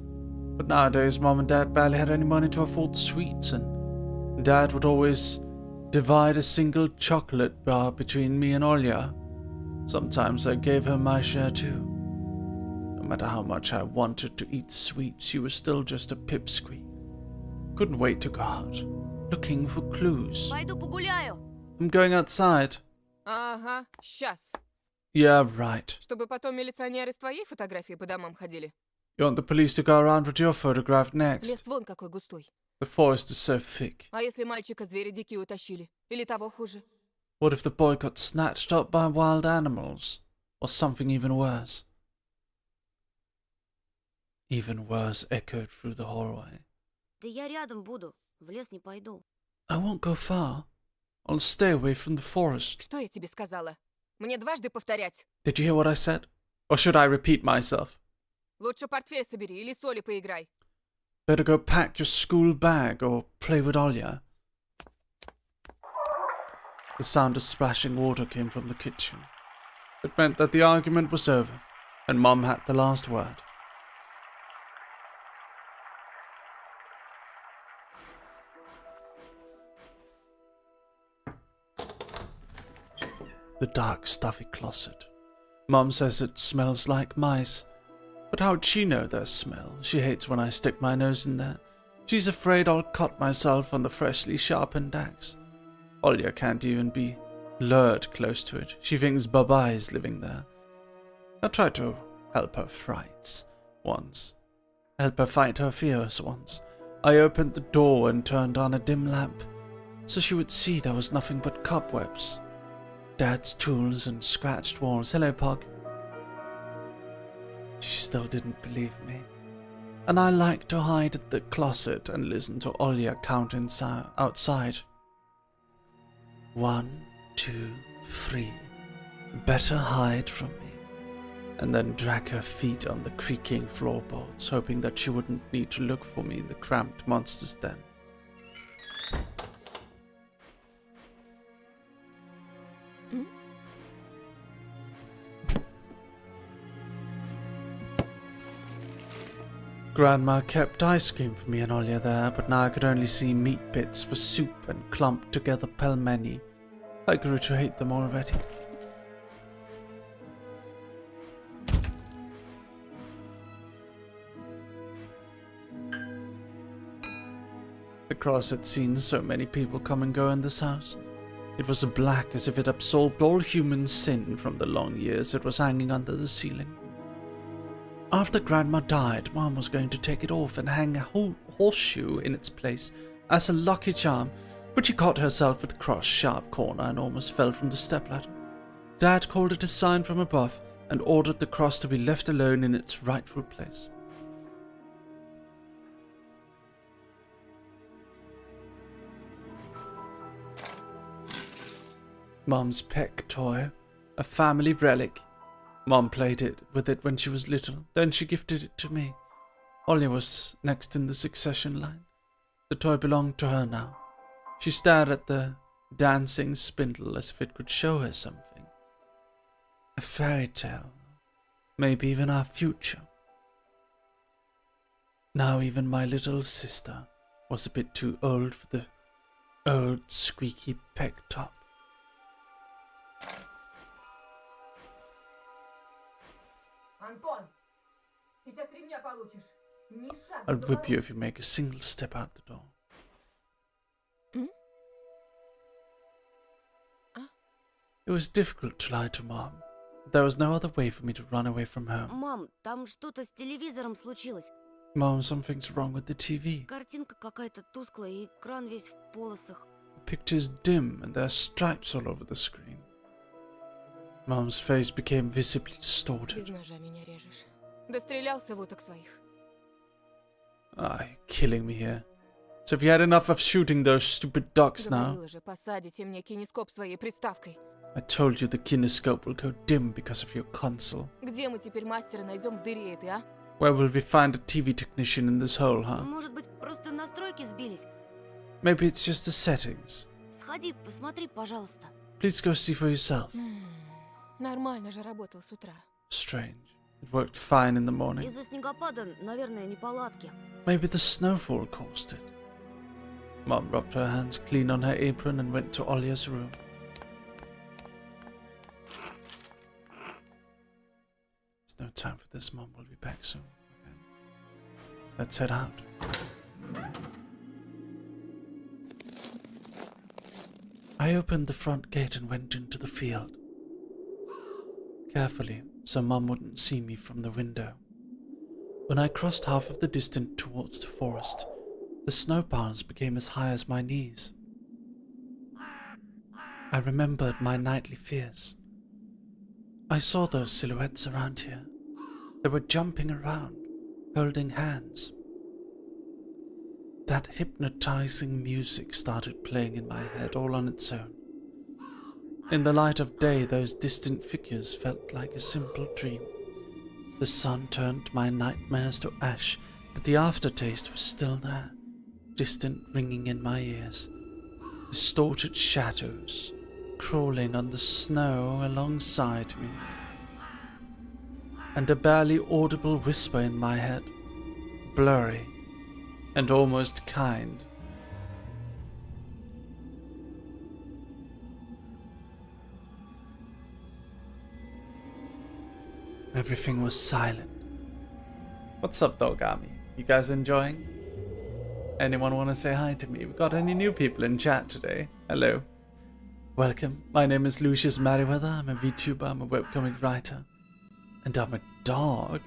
But nowadays, Mom and Dad barely had any money to afford sweets, and Dad would always divide a single chocolate bar between me and Olya. Sometimes I gave her my share too. No matter how much I wanted to eat sweets, she was still just a pipsqueak. Couldn't wait to go out, looking for clues. Пойду погуляю. I'm going outside. Ага, сейчас. Yeah, right. Чтобы потом милиционеры с твоей фотографией по домам ходили. You want the police to go around with your photograph next? Лес вон какой густой. The forest is so thick. А если мальчика звери дикие утащили? Или того хуже? What if the boy got snatched up by wild animals? Or something even worse? Even worse echoed through the hallway. Да я рядом буду. В лес не пойду. I won't go far. I'll stay away from the forest. Что я тебе сказала? Мне дважды повторять. Did you hear what I said? Or should I repeat myself? Лучше портфель собери или соли поиграй. Better go pack your school bag or play with Olya. The sound of splashing water came from the kitchen. It meant that the argument was over, and Mom had the last word. The dark, stuffy closet. Mom says it smells like mice. But how'd she know their smell? She hates when I stick my nose in there. She's afraid I'll cut myself on the freshly sharpened axe. Olya can't even be lured close to it. She thinks Baba is living there. I tried to help her frights once. Help her fight her fears once. I opened the door and turned on a dim lamp, so she would see there was nothing but cobwebs. Dad's tools and scratched walls. Hello, Pog. She still didn't believe me. And I liked to hide at the closet and listen to Olya count outside. 1, 2, 3. Better hide from me. And then drag her feet on the creaking floorboards, hoping that she wouldn't need to look for me in the cramped monster's den. Grandma kept ice cream for me and Olya there, but now I could only see meat bits for soup and clumped together pelmeni. I grew to hate them already. The cross had seen so many people come and go in this house. It was black as if it absorbed all human sin from the long years it was hanging under the ceiling. After Grandma died, Mom was going to take it off and hang a horseshoe in its place as a lucky charm, but she caught herself at the cross sharp corner and almost fell from the stepladder. Dad called it a sign from above and ordered the cross to be left alone in its rightful place. Mom's peck toy, a family relic. Mom played with it when she was little, then she gifted it to me. Olya was next in the succession line. The toy belonged to her now. She stared at the dancing spindle as if it could show her something. A fairy tale, maybe even our future. Now even my little sister was a bit too old for the old squeaky peg top. Антон, сейчас ремня получишь. Ни шага. I'll whip you if you make a single step out the door. It was difficult to lie to Mom. There was no other way for me to run away from home. Мам, там что-то с телевизором случилось. Mom, something's wrong with the TV. Картинка какая-то тусклая, и экран весь в полосах. The picture's dim and there are stripes all over the screen. Mom's face became visibly Без distorted. ножа меня режешь. Дострелялся в уток своих. Ah, you're killing me here. So have you had enough of shooting those stupid ducks now? Говорила же, посадите мне кинескоп своей приставкой. I told you the kinescope will go dim because of your console. Где мы теперь мастера найдем в дыре этой, а? Where will we find a TV technician in this hole, huh? Может быть, просто настройки сбились? Maybe it's just the settings. Сходи, посмотри, пожалуйста. Please go see for yourself. Нормально же работал с утра. Strange. It worked fine in the morning. Из-за снегопада, наверное, неполадки. Maybe the snowfall caused it. Mom rubbed her hands clean on her apron and went to Olya's room. There's no time for this. Mom will be back soon. Okay. Let's head out. I opened the front gate and went into the field. Carefully, so Mum wouldn't see me from the window. When I crossed half of the distance towards the forest, the snow piles became as high as my knees. I remembered my nightly fears. I saw those silhouettes around here. They were jumping around, holding hands. That hypnotizing music started playing in my head all on its own. In the light of day, those distant figures felt like a simple dream. The sun turned my nightmares to ash, but the aftertaste was still there, distant ringing in my ears. Distorted shadows crawling on the snow alongside me. And a barely audible whisper in my head, blurry and almost kind. Everything was silent. What's up, Dog Army? You guys enjoying? Anyone want to say hi to me? We got any new people in chat today? Hello. Welcome. My name is Lucius Merryweather. I'm a VTuber. I'm a webcomic writer. And I'm a dog.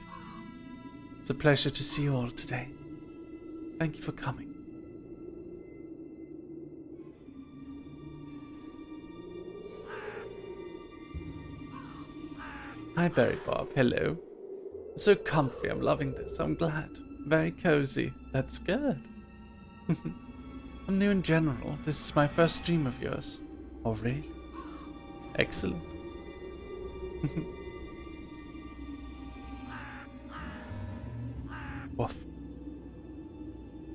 It's a pleasure to see you all today. Thank you for coming. Hi, Berry Bob. Hello. I'm so comfy. I'm loving this. I'm glad. Very cozy. That's good. I'm new in general. This is my first stream of yours. Oh, really? Excellent. Woof.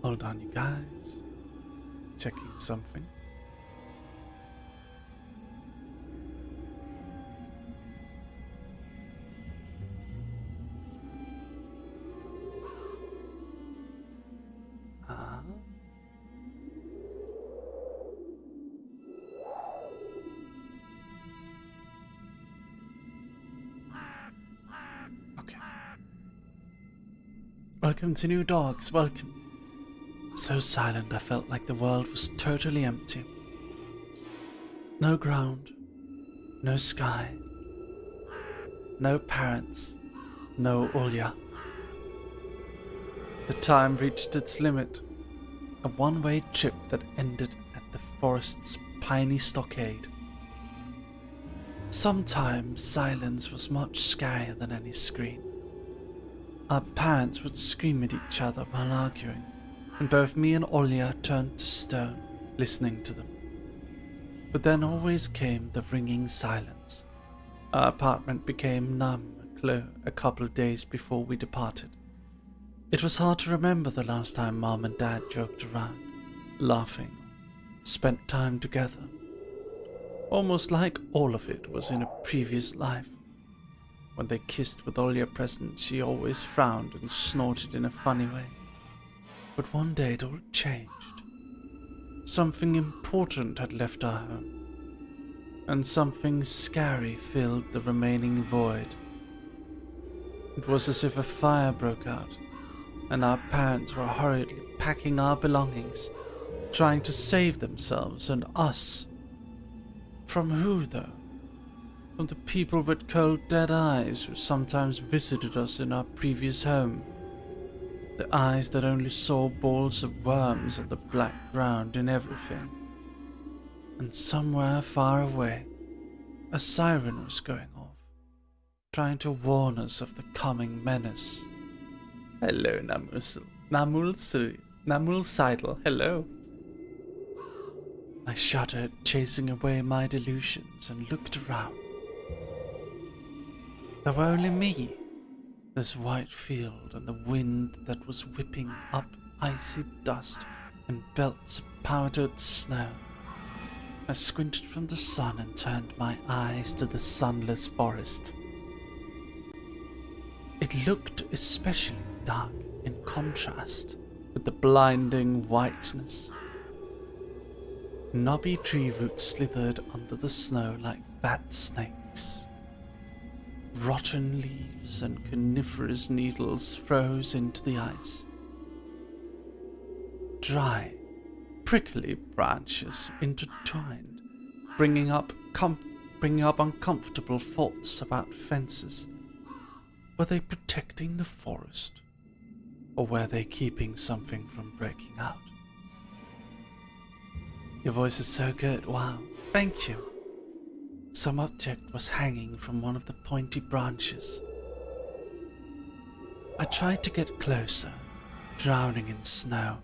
Hold on, you guys. Checking something. Okay. Welcome to new dogs. Welcome. So silent, I felt like the world was totally empty. No ground, no sky, no parents, no Olya. The time reached its limit, a one-way trip that ended at the forest's piney stockade. Sometimes silence was much scarier than any scream. Our parents would scream at each other while arguing, and both me and Olya turned to stone, listening to them. But then always came the ringing silence. Our apartment became numb a couple of days before we departed. It was hard to remember the last time Mom and Dad joked around, laughing, spent time together. Almost like all of it was in a previous life. When they kissed with Olya present, she always frowned and snorted in a funny way. But one day it all changed. Something important had left our home, and something scary filled the remaining void. It was as if a fire broke out, and our parents were hurriedly packing our belongings, trying to save themselves and us. From who, though? From the people with cold dead eyes who sometimes visited us in our previous home. The eyes that only saw balls of worms on the black ground in everything. And somewhere far away, a siren was going off, trying to warn us of the coming menace. Hello, Namul Seidel, hello. I shuddered, chasing away my delusions, and looked around. There were only me, this white field, and the wind that was whipping up icy dust and belts of powdered snow. I squinted from the sun and turned my eyes to the sunless forest. It looked especially dark in contrast with the blinding whiteness. Knobby tree roots slithered under the snow like fat snakes. Rotten leaves and coniferous needles froze into the ice. Dry, prickly branches intertwined, bringing up uncomfortable thoughts about fences. Were they protecting the forest? Or were they keeping something from breaking out? Your voice is so good. Wow. Thank you. Some object was hanging from one of the pointy branches. I tried to get closer, drowning in snow,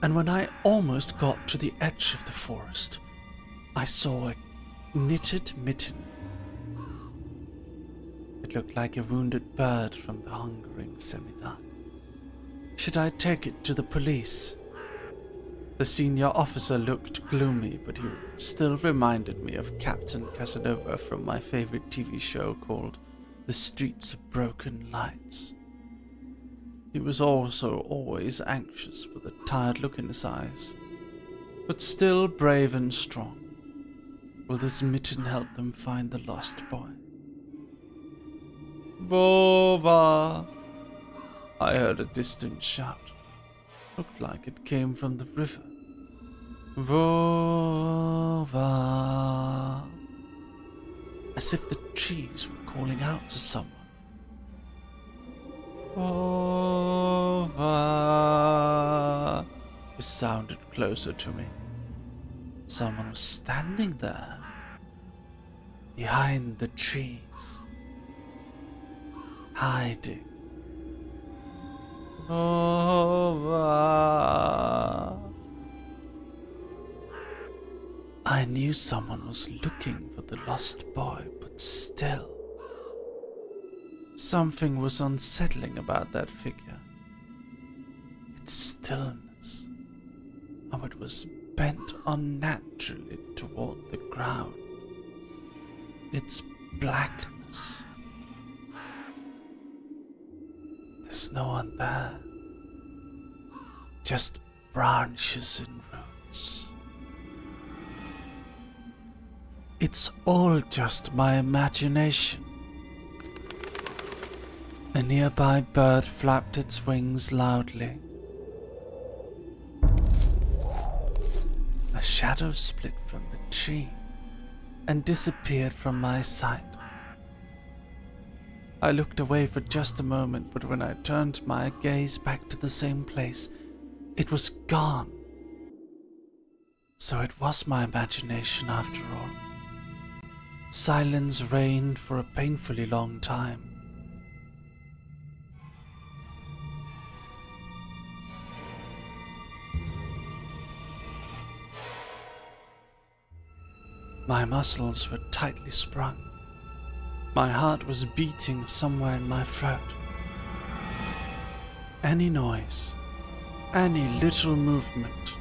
and when I almost got to the edge of the forest, I saw a knitted mitten. It looked like a wounded bird from the hungering semi-dark. Should I take it to the police? The senior officer looked gloomy, but he still reminded me of Captain Casanova from my favorite TV show called The Streets of Broken Lights. He was also always anxious with a tired look in his eyes, but still brave and strong. Will this mitten help them find the lost boy? Vova! I heard a distant shout. Looked like it came from the river. Vova! As if the trees were calling out to someone. Vova! It sounded closer to me. Someone was standing there, behind the trees, hiding. Vova! I knew someone was looking for the lost boy, but still, something was unsettling about that figure. Its stillness, how it was bent unnaturally toward the ground. Its blackness. There's no one there. Just branches and roots. It's all just my imagination. A nearby bird flapped its wings loudly. A shadow split from the tree and disappeared from my sight. I looked away for just a moment, but when I turned my gaze back to the same place, it was gone. So it was my imagination after all. Silence reigned for a painfully long time. My muscles were tightly sprung. My heart was beating somewhere in my throat. Any noise, any little movement,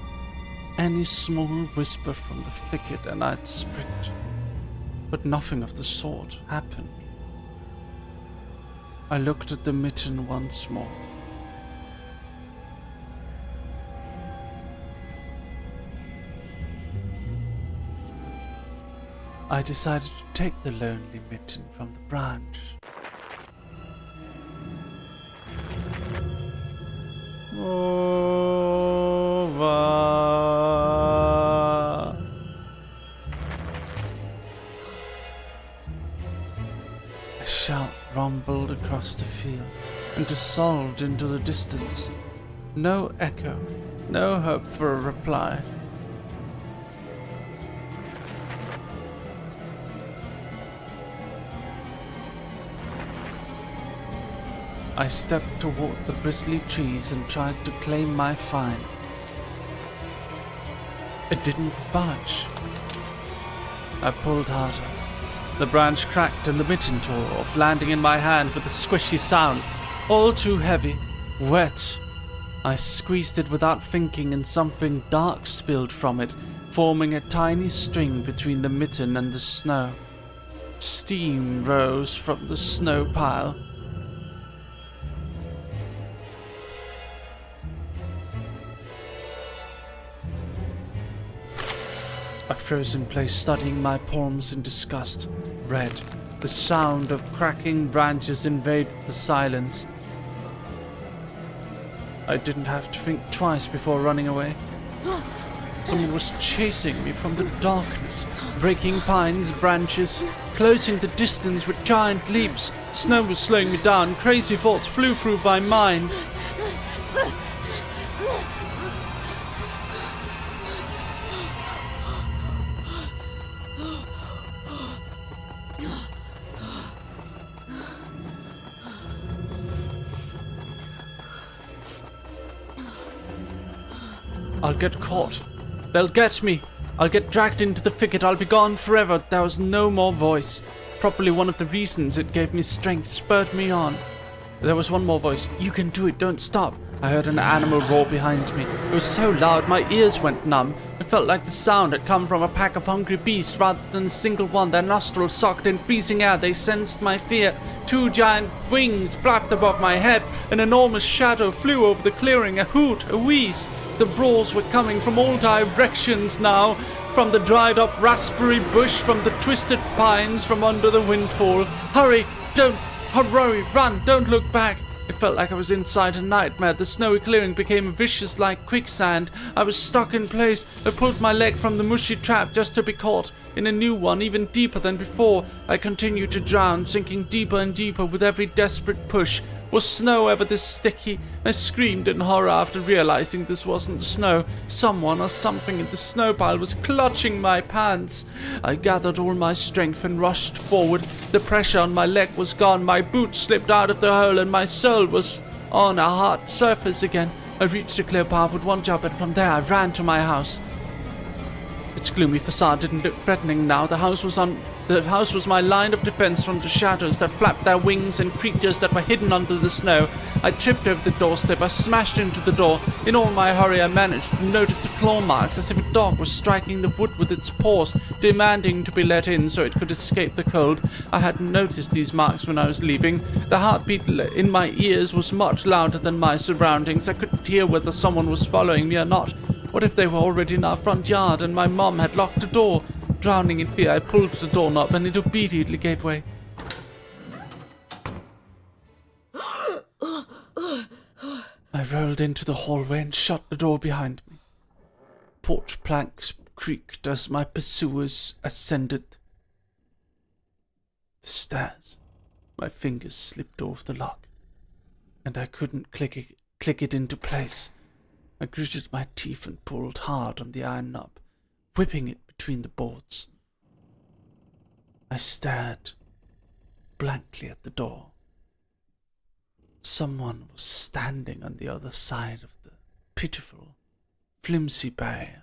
any small whisper from the thicket and I'd sprint. But nothing of the sort happened. I looked at the mitten once more. I decided to take the lonely mitten from the branch. Over. A shout rumbled across the field and dissolved into the distance. No echo, no hope for a reply. I stepped toward the bristly trees and tried to claim my find. It didn't budge. I pulled harder. The branch cracked and the mitten tore off, landing in my hand with a squishy sound. All too heavy, wet. I squeezed it without thinking and something dark spilled from it, forming a tiny string between the mitten and the snow. Steam rose from the snow pile. I froze in place, studying my palms in disgust. Read. The sound of cracking branches invaded the silence. I didn't have to think twice before running away. Someone was chasing me from the darkness, breaking pines, branches, closing the distance with giant leaps. Snow was slowing me down. Crazy thoughts flew through my mind. I'll get caught. They'll get me. I'll get dragged into the thicket. I'll be gone forever. There was no more voice. Probably one of the reasons it gave me strength, spurred me on. There was one more voice. You can do it. Don't stop. I heard an animal roar behind me. It was so loud my ears went numb. It felt like the sound had come from a pack of hungry beasts rather than a single one. Their nostrils socked in freezing air. They sensed my fear. 2 giant wings flapped above my head. An enormous shadow flew over the clearing. A hoot, a wheeze. The roars were coming from all directions now. From the dried up raspberry bush, from the twisted pines, from under the windfall. Hurry! Don't! Hurry! Run! Don't look back! It felt like I was inside a nightmare. The snowy clearing became vicious like quicksand. I was stuck in place. I pulled my leg from the mushy trap just to be caught in a new one, even deeper than before. I continued to drown, sinking deeper and deeper with every desperate push. Was snow ever this sticky? I screamed in horror after realizing this wasn't snow. Someone or something in the snow pile was clutching my pants. I gathered all my strength and rushed forward. The pressure on my leg was gone. My boot slipped out of the hole and my sole was on a hard surface again. I reached a clear path with one jump, and from there I ran to my house. Its gloomy facade didn't look threatening now. The house was my line of defense from the shadows that flapped their wings and creatures that were hidden under the snow. I tripped over the doorstep. I smashed into the door. In all my hurry, I managed to notice the claw marks, as if a dog was striking the wood with its paws, demanding to be let in so it could escape the cold. I hadn't noticed these marks when I was leaving. The heartbeat in my ears was much louder than my surroundings. I couldn't hear whether someone was following me or not. What if they were already in our front yard and my mom had locked the door? Drowning in fear, I pulled the doorknob and it obediently gave way. I rolled into the hallway and shut the door behind me. Porch planks creaked as my pursuers ascended the stairs. My fingers slipped off the lock, and I couldn't click it into place. I gritted my teeth and pulled hard on the iron knob, whipping it between the boards. I stared blankly at the door. Someone was standing on the other side of the pitiful, flimsy barrier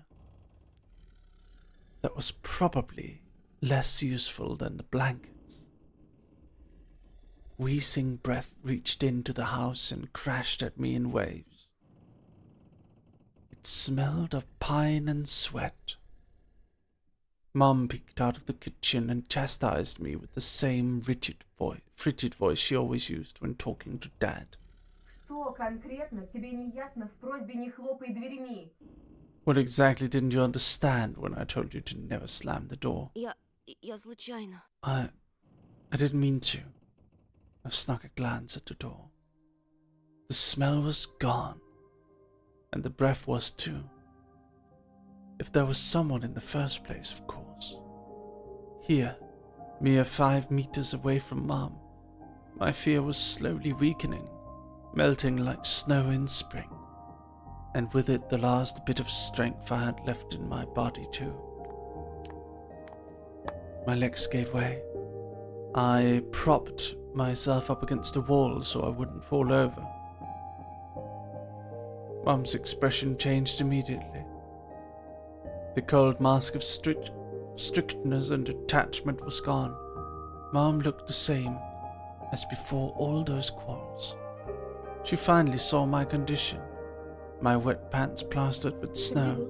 that was probably less useful than the blankets. Wheezing breath reached into the house and crashed at me in waves. It smelled of pine and sweat. Mom peeked out of the kitchen and chastised me with the same frigid voice she always used when talking to Dad. What exactly didn't you understand when I told you to never slam the door? Я случайно. I didn't mean to. I snuck a glance at the door. The smell was gone, and the breath was too. If there was someone in the first place, of course. Here, mere 5 meters away from Mom, my fear was slowly weakening, melting like snow in spring, and with it the last bit of strength I had left in my body too. My legs gave way. I propped myself up against a wall so I wouldn't fall over. Mom's expression changed immediately. The cold mask of strictness and attachment was gone. Mom looked the same as before all those quarrels. She finally saw my condition, my wet pants plastered with snow.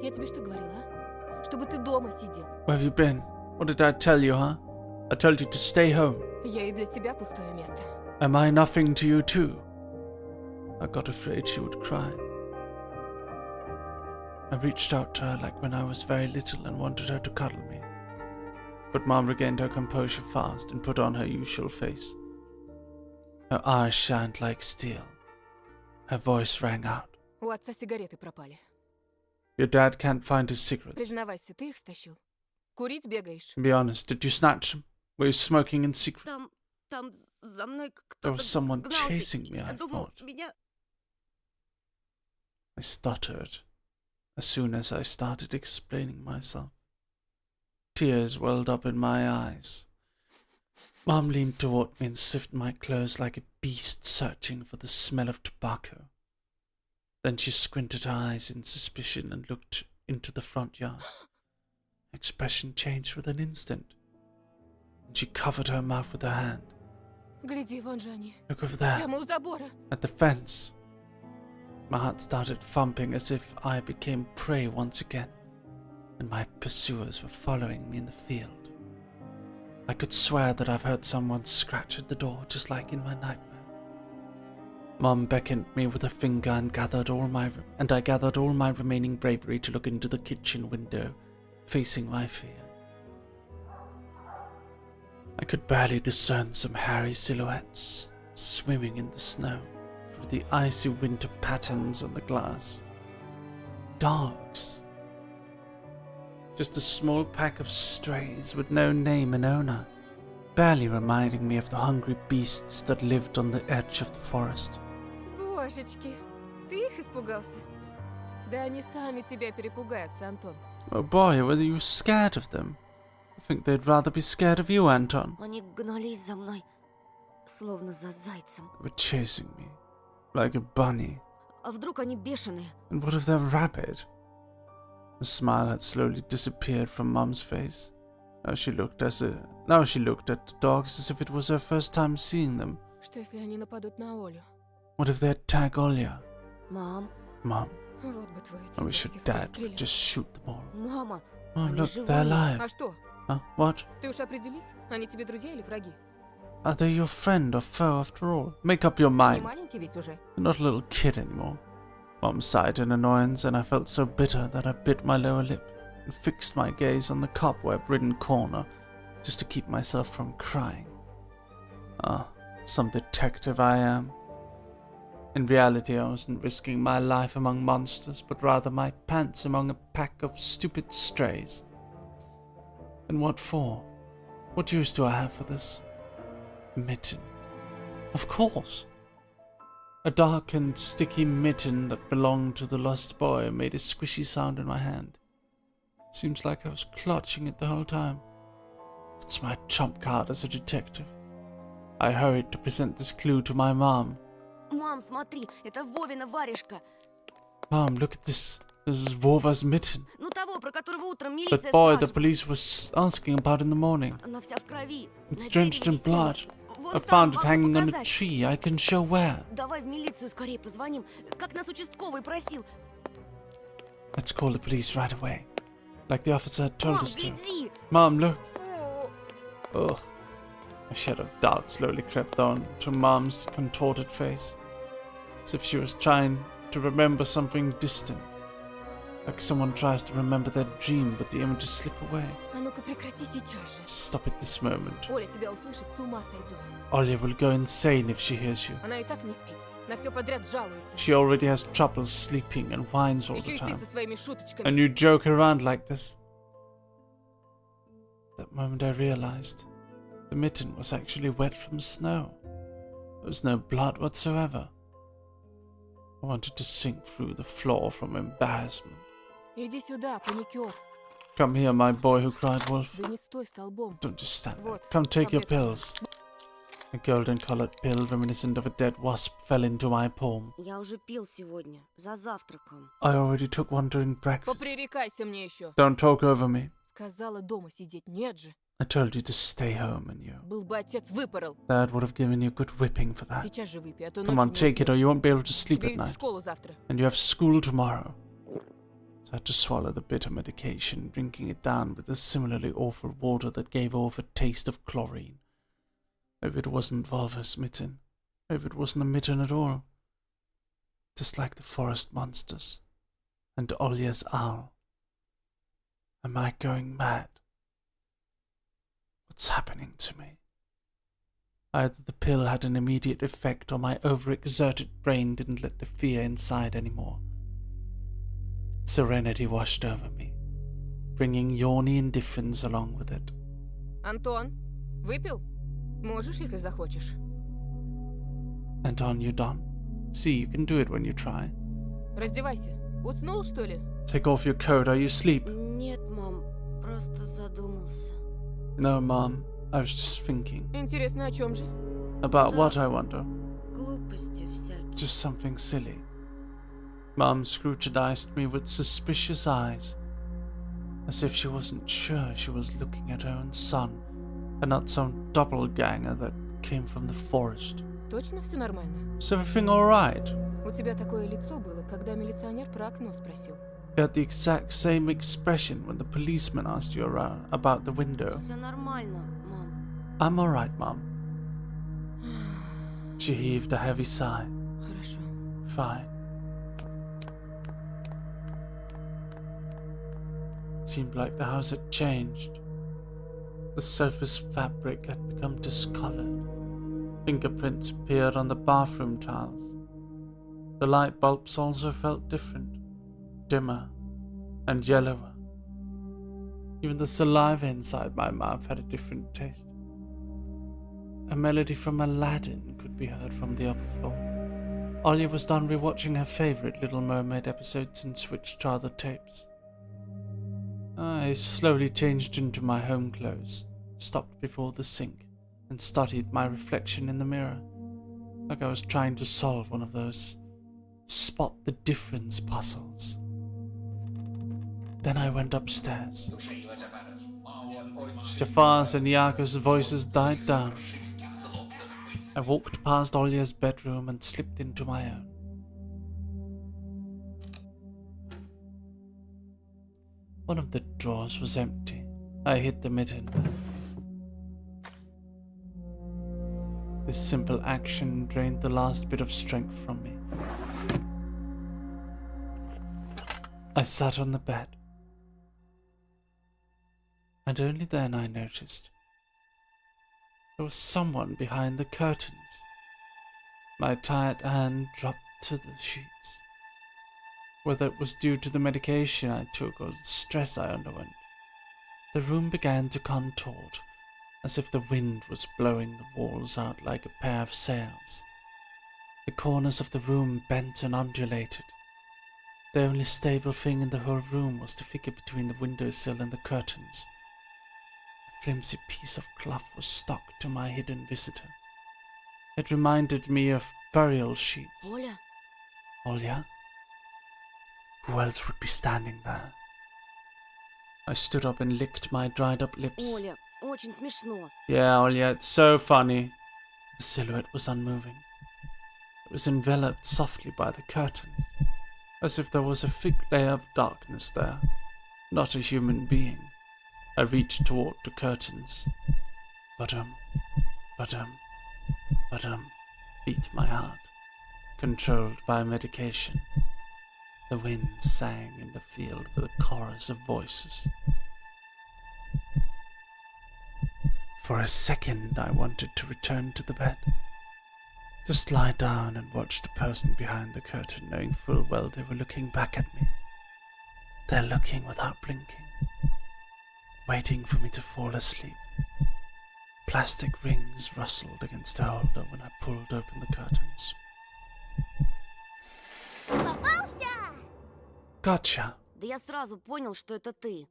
Я тебе что говорила, а? Чтобы ты дома сидел. Where have you been? What did I tell you, huh? I told you to stay home. Я и для тебя пустое место. Am I nothing to you too? I got afraid she would cry. I reached out to her like when I was very little and wanted her to cuddle me. But Mom regained her composure fast and put on her usual face. Her eyes shined like steel. Her voice rang out. У отца сигареты пропали. Your dad can't find his cigarettes. Признавайся, ты их стащил? Курить бегаешь? Be honest, did you snatch them? Were you smoking in secret? Там за мной кто-то There was someone гнался. chasing me, I Я думал, thought. меня... I stuttered as soon as I started explaining myself. Tears welled up in my eyes. Mom leaned toward me and sniffed my clothes like a beast searching for the smell of tobacco. Then she squinted her eyes in suspicion and looked into the front yard. Her expression changed with an instant, and she covered her mouth with her hand. Гляди, вон же они. Look over there, Прямо у забора. at the fence. My heart started thumping as if I became prey once again, and my pursuers were following me in the field. I could swear that I've heard someone scratch at the door, just like in my nightmare. Mom beckoned me with her finger and I gathered all my remaining bravery to look into the kitchen window, facing my fear. I could barely discern some hairy silhouettes swimming in the snow through the icy winter patterns on the glass. Dogs. Just a small pack of strays with no name and owner, barely reminding me of the hungry beasts that lived on the edge of the forest. Божечки, ты их испугался? Да они сами тебя перепугаются, Антон. Oh boy, were you scared of them? I think they'd rather be scared of you, Anton. Они гнались за мной, словно за зайцем. They were chasing me, like a bunny. А вдруг они бешеные? And what if they're rabid? The smile had slowly disappeared from Mum's face. Now she looked at the dogs as if it was her first time seeing them. Что если они нападут на Олю? What if they attack Olya? Мам, Mom, Вот бы твои I wish всех your dad пристрелил. would just shoot them all. мама, Oh, Они look, живые. they're alive. А что? Huh? What? Ты уж определись? Они тебе друзья или враги? Are they your friend or foe after all? Make up your Не mind. маленький ведь уже. You're not a little kid anymore. Mom sighed in annoyance, and I felt so bitter that I bit my lower lip and fixed my gaze on the cobweb-ridden corner just to keep myself from crying. Ah, some detective I am. In reality, I wasn't risking my life among monsters, but rather my pants among a pack of stupid strays. And what for? What use do I have for this? Mitten. Of course. A dark and sticky mitten that belonged to the lost boy made a squishy sound in my hand. Seems like I was clutching it the whole time. It's my trump card as a detective. I hurried to present this clue to my mom. Мам, смотри, это Вовина варежка. Mom, look at this. This is Vova's mitten. Ну того, про которого утром That милиция boy the спрашивала. police was asking about in the morning. Она вся в крови. It's На drenched in дереве blood. висела. Вот I там, found it могу hanging on a показать. tree. I can show where. Давай в милицию скорее позвоним, как нас участковый просил. Let's call the police right away. Like the officer had told Мам, us to. гляди! Mom, look. Фу! Oh. A shadow of doubt slowly crept on to Mom's contorted face, as if she was trying to remember something distant. Like someone tries to remember their dream, but the images slip away. А ну-ка прекрати сейчас же. Stop it this moment. Оля тебя услышит, с ума сойдет. Olya will go insane if she hears you. Она и так не спит. На все подряд жалуется. She already has trouble sleeping and whines all Еще the и ты time. со своими шуточками. And you joke around like this. That moment I realized the mitten was actually wet from snow. There was no blood whatsoever. I wanted to sink through the floor from embarrassment. Иди сюда, паникер. Come here, my boy, who cried Wolf. Да не стой столбом. Don't just stand there. Вот, Come take your таблетки. pills. A golden-colored pill reminiscent of a dead wasp fell into my palm. Я уже пил сегодня, за завтраком. I already took one during breakfast. Попререкайся мне еще. Don't talk over me. Сказала дома сидеть. Нет же. I told you to stay home, and you. Был бы отец, выпорол. Dad would have given you a good whipping for that. Сейчас же выпей, а то Come ночью on, не take it, or уснешь. you won't be able to sleep Тебе at ведь в night. школу завтра. And you have school tomorrow. So I had to swallow the bitter medication, drinking it down with the similarly awful water that gave off a taste of chlorine. Maybe it wasn't Volva's mitten. Maybe it wasn't a mitten at all. Just like the forest monsters. and Olya's owl. Am I going mad? What's happening to me? Either the pill had an immediate effect or my overexerted brain didn't let the fear inside anymore. Serenity washed over me, bringing yawny indifference along with it. Антон, выпил? Можешь, если захочешь. Anton, you done? See, you can do it when you try. Раздевайся. Уснул, что ли? Take off your coat, are you asleep? Нет, мам, просто задумался. No, Mom, I was just thinking. Интересно, о чем же? About what, I wonder? Глупости всякие. Just something silly. Mom scrutinized me with suspicious eyes, as if she wasn't sure she was looking at her own son, and not some doppelganger that came from the forest. Точно все нормально? Is everything alright? У тебя такое лицо было, когда милиционер про окно спросил. You had the exact same expression when the policeman asked you around about the window. Все нормально, мам. I'm alright, Mom. She heaved a heavy sigh. Хорошо. Fine. It seemed like the house had changed. The surface fabric had become discolored. Fingerprints appeared on the bathroom tiles. The light bulbs also felt different, dimmer and yellower. Even the saliva inside my mouth had a different taste. A melody from Aladdin could be heard from the upper floor. Olya was done rewatching her favorite Little Mermaid episodes and switched to other tapes. I slowly changed into my home clothes, stopped before the sink, and studied my reflection in the mirror, like I was trying to solve one of those spot the difference puzzles. Then I went upstairs. Jafar's and Yako's voices died down. I walked past Olya's bedroom and slipped into my own. One of the drawers was empty. I hid the mitten. This simple action drained the last bit of strength from me. I sat on the bed. And only then I noticed there was someone behind the curtains. My tired hand dropped to the sheets. Whether it was due to the medication I took or the stress I underwent, the room began to contort, as if the wind was blowing the walls out like a pair of sails. The corners of the room bent and undulated. The only stable thing in the whole room was the figure between the windowsill and the curtains. A flimsy piece of cloth was stuck to my hidden visitor. It reminded me of burial sheets. Оля? Olya? Who else would be standing there? I stood up and licked my dried-up lips. Оля, очень смешно. Yeah, Olya, it's so funny. The silhouette was unmoving. It was enveloped softly by the curtains, as if there was a thick layer of darkness there, not a human being. I reached toward the curtains. Ba-dum, ba-dum, ba-dum, beat my heart, controlled by medication. The wind sang in the field with a chorus of voices. For a second I wanted to return to the bed. Just lie down and watch the person behind the curtain, knowing full well they were looking back at me. They're looking without blinking, waiting for me to fall asleep. Plastic rings rustled against the holder when I pulled open the curtains. Попался! Gotcha! Да я сразу понял, что это ты.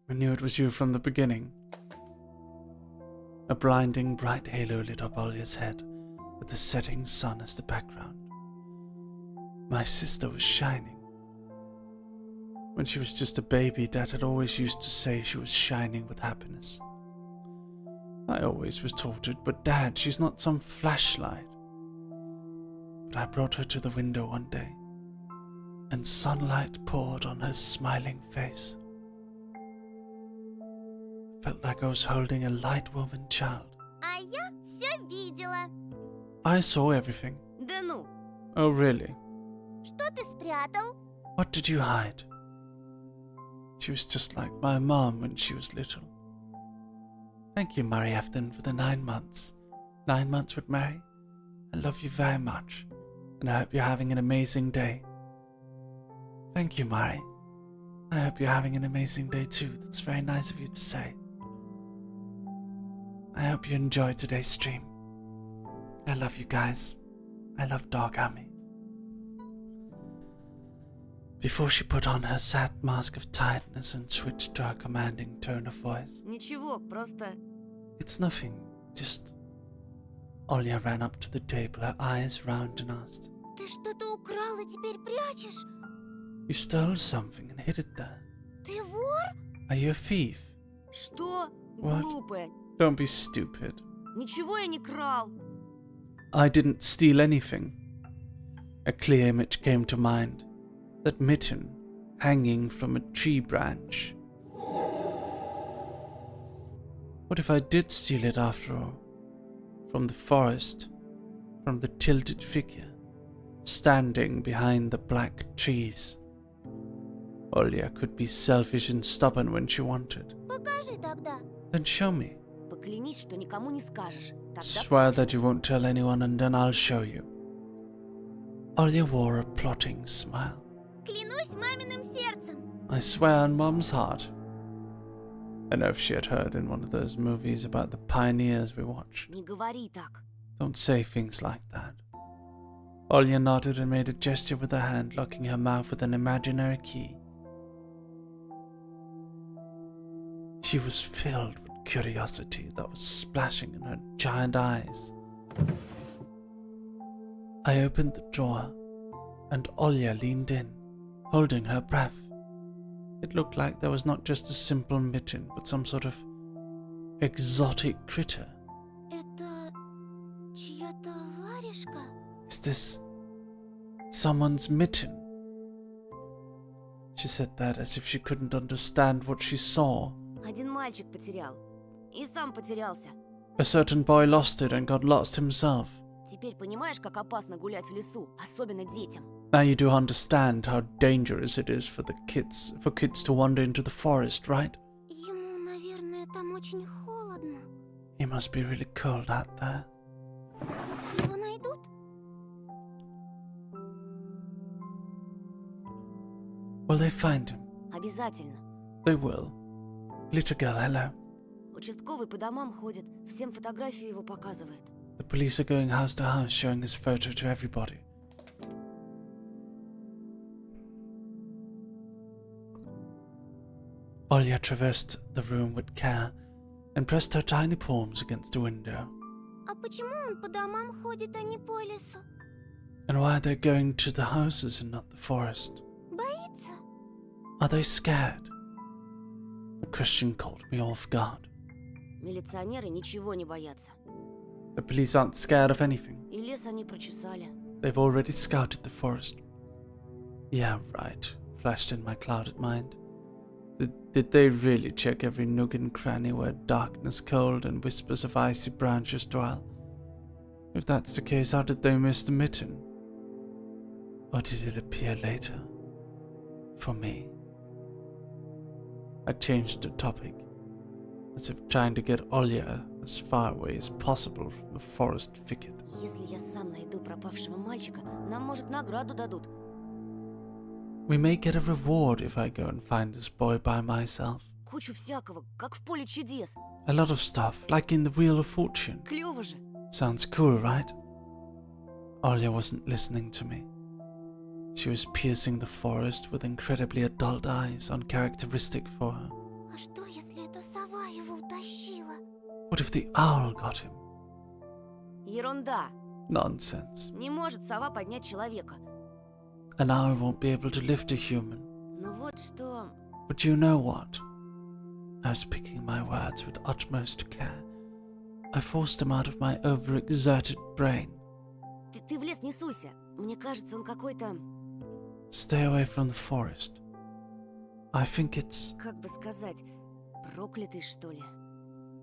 I knew it was you from the beginning. A blinding bright halo lit up Olya's head, with the setting sun as the background. My sister was shining. When she was just a baby, Dad had always used to say she was shining with happiness. I always retorted, but Dad, she's not some flashlight. But I brought her to the window one day, and sunlight poured on her smiling face. I felt like I was holding a light woman child. А я все видела. I saw everything. Да ну, Oh, really? Что ты спрятал? What did you hide? She was just like my mom when she was little. Thank you, Mary Afton, for the 9 months. 9 months with Mary. I love you very much, and I hope you're having an amazing day. Thank you, Mary. I hope you're having an amazing day too. That's very nice of you to say. I hope you enjoyed today's stream. I love you guys. I love Dog Army. Before she put on her sad mask of tiredness and switched to her commanding tone of voice. Ничего, просто... It's nothing, just... Olya ran up to the table, her eyes round, and asked, Ты что-то украл и теперь прячешь? You stole something and hid it there. Ты вор? Are you a thief? Что? What? Глупая. Don't be stupid. Ничего я не крал. I didn't steal anything. A clear image came to mind. That mitten hanging from a tree branch. What if I did steal it after all? From the forest, from the tilted figure, standing behind the black trees. Olya could be selfish and stubborn when she wanted. Покажи тогда. Then show me. Поклянись, что никому не скажешь. Тогда Swear that you won't tell anyone and then I'll show you. Olya wore a plotting smile. Клянусь маминым сердцем. I swear on Mom's heart. I know if she had heard in one of those movies about the pioneers we watched. Не говори так. Don't say things like that. Olya nodded and made a gesture with her hand, locking her mouth with an imaginary key. She was filled with curiosity that was splashing in her giant eyes. I opened the drawer, and Olya leaned in, holding her breath. It looked like there was not just a simple mitten, but some sort of exotic critter. Это чья-то варежка? Is this someone's mitten? She said that as if she couldn't understand what she saw. Один мальчик потерял. И сам потерялся. A certain boy lost it and got lost himself. Теперь понимаешь, как опасно гулять в лесу, особенно детям. Now you do understand how dangerous it is for kids to wander into the forest, right? Ему, наверное, там очень холодно. He must be really cold out there. Его найдут? Will they find him? Обязательно. They will. Little girl, hello. Участковый по домам ходит, всем фотографию его показывает. The police are going house to house showing his photo to everybody. Olya traversed the room with care and pressed her tiny palms against the window. А почему он по домам ходит, а не по лесу? And why are they going to the houses and not the forest? Боится? Are they scared? The question caught me off guard. Милиционеры ничего не боятся. The police aren't scared of anything. И лес они прочесали. They've already scouted the forest. Yeah, right, flashed in my clouded mind. Did they really check every nook and cranny where darkness, cold, and whispers of icy branches dwell? If that's the case, how did they miss the mitten? Or did it appear later? For me? I changed the topic, as if trying to get Olya as far away as possible from the forest thicket. Если я сам найду пропавшего мальчика, нам, может, награду дадут. We may get a reward if I go and find this boy by myself. Кучу всякого, как в поле чудес. A lot of stuff, like in the Wheel of Fortune. Клево же. Sounds cool, right? Olya wasn't listening to me. She was piercing the forest with incredibly adult eyes, uncharacteristic for her. А что, если эта сова его утащила? What if the owl got him? Ерунда. Nonsense. Не может сова поднять человека. An owl won't be able to lift a human. Ну вот что... But you know what? I was picking my words with utmost care. I forced them out of my overexerted brain. Ты в лес не суйся. Мне кажется, он какой-то... Stay away from the forest. I think it's... Как бы сказать... Проклятый, что ли?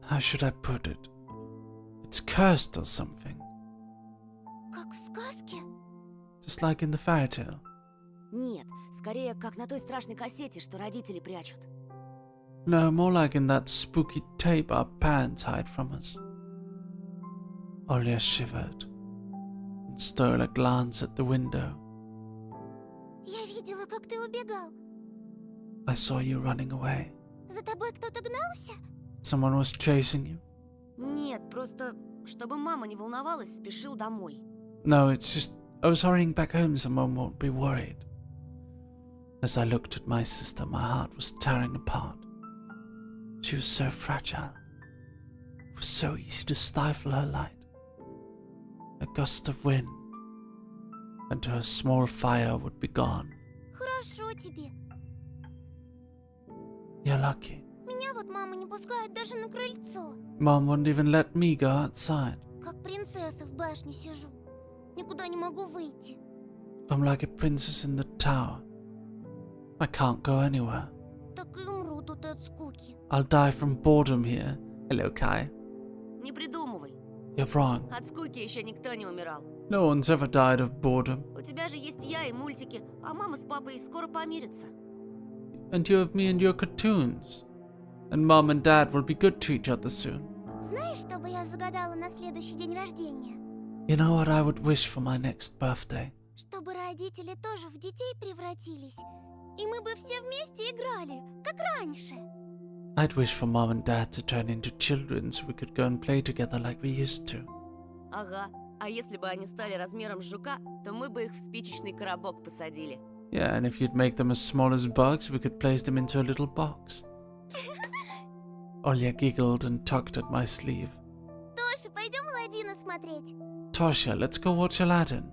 How should I put it? It's cursed or something. Как в сказке? Just like in the fairy tale. Нет, скорее, как на той страшной кассете, что родители прячут. No, more like in that spooky tape our parents hide from us. Olya shivered and stole a glance at the window. Я видела, как ты убегал. I saw you running away. За тобой кто-то гнался? Someone was chasing you? Нет, просто, чтобы мама не волновалась, спешил домой. No, it's just I was hurrying back home so Mom won't be worried. As I looked at my sister, my heart was tearing apart. She was so fragile. It was so easy to stifle her light. A gust of wind, and her small fire would be gone. Хорошо тебе. You're lucky. Меня вот мама не пускает даже на крыльцо. Mom wouldn't even let me go outside. Как принцесса в башне сижу. Никуда не могу выйти. I'm like a princess in the tower. I can't go anywhere. Так и умру тут от скуки. I'll die from boredom here. Hello, Kai. Не придумывай. You're wrong. От скуки еще никто не умирал. No one's ever died of boredom. У тебя же есть я и мультики, а мама с папой скоро помирятся. And you have me and your cartoons. And Mom and Dad will be good to each other soon. Знаешь, что бы я загадала на следующий день рождения? You know what I would wish for my next birthday? Чтобы родители тоже в детей превратились. И мы бы все вместе играли, как раньше. I'd wish for Mom and Dad to turn into children so we could go and play together like we used to. Ага, а если бы они стали размером с жука, то мы бы их в спичечный коробок посадили. Yeah, and if you'd make them as small as bugs, we could place them into a little box. Olya giggled and tugged at my sleeve. Тоша, пойдем Аладдина смотреть. Tosha, let's go watch Aladdin.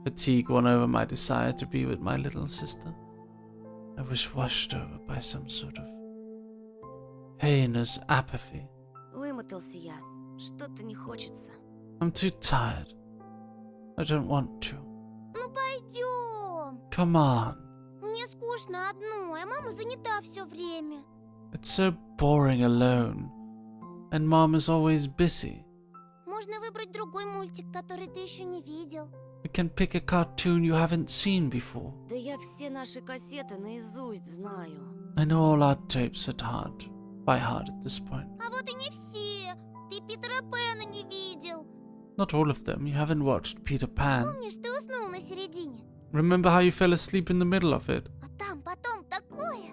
Fatigue won over my desire to be with my little sister. I was washed over by some sort of heinous apathy. Вымотался я. Что-то не хочется. I'm too tired. I don't want to. Ну пойдем. Come on. Мне скучно одной, а мама занята все время. It's so boring alone. And Mom is always busy. Можно выбрать другой мультик, который ты еще не видел. We can pick a cartoon you haven't seen before. Да я все наши кассеты наизусть знаю. I know all our tapes by heart at this point. А вот и не все. Ты Питера Пэна не видел. Not all of them. You haven't watched Peter Pan. Помнишь, ты уснул на середине? Remember how you fell asleep in the middle of it? А там потом такое.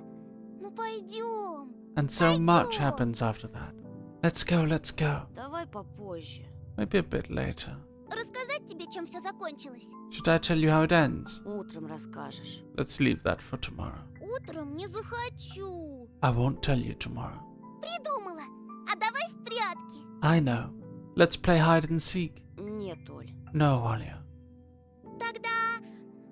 Ну пойдем. And so much happens after that. Let's go, let's go. Давай попозже. Maybe a bit later. Рассказать тебе, чем все закончилось? Should I tell you how it ends? Утром расскажешь. Let's leave that for tomorrow. Утром не захочу. I won't tell you tomorrow. Придумала. А давай в прятки. I know. Let's play hide and seek. Нет, Оль. No, Olya. Тогда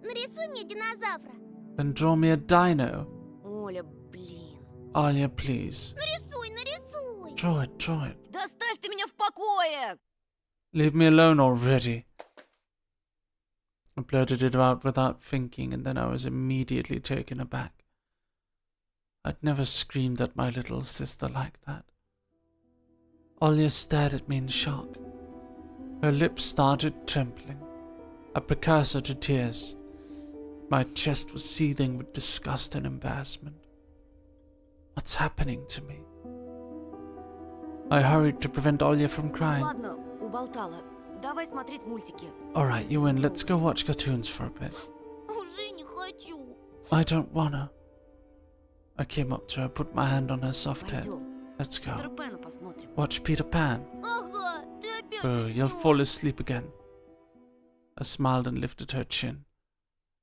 нарисуй мне динозавра. Then draw me a dino. Оля, блин. Olya, please. Нарисуй, нарисуй. Draw it, draw it. Да оставь ты меня в покое! Leave me alone already. I blurted it out without thinking, and then I was immediately taken aback. I'd never screamed at my little sister like that. Olya stared at me in shock. Her lips started trembling, a precursor to tears. My chest was seething with disgust and embarrassment. What's happening to me? I hurried to prevent Olya from crying. Ладно, уболтала. Давай смотреть мультики. Alright, you win. Let's go watch cartoons for a bit. Уже не хочу. I don't wanna. I came up to her, put my hand on her soft head. Пойдем. Let's go. Питера Пэна посмотрим. Watch Peter Pan. Ага, ты опять Oh, you'll уснешь. fall asleep again. I smiled and lifted her chin.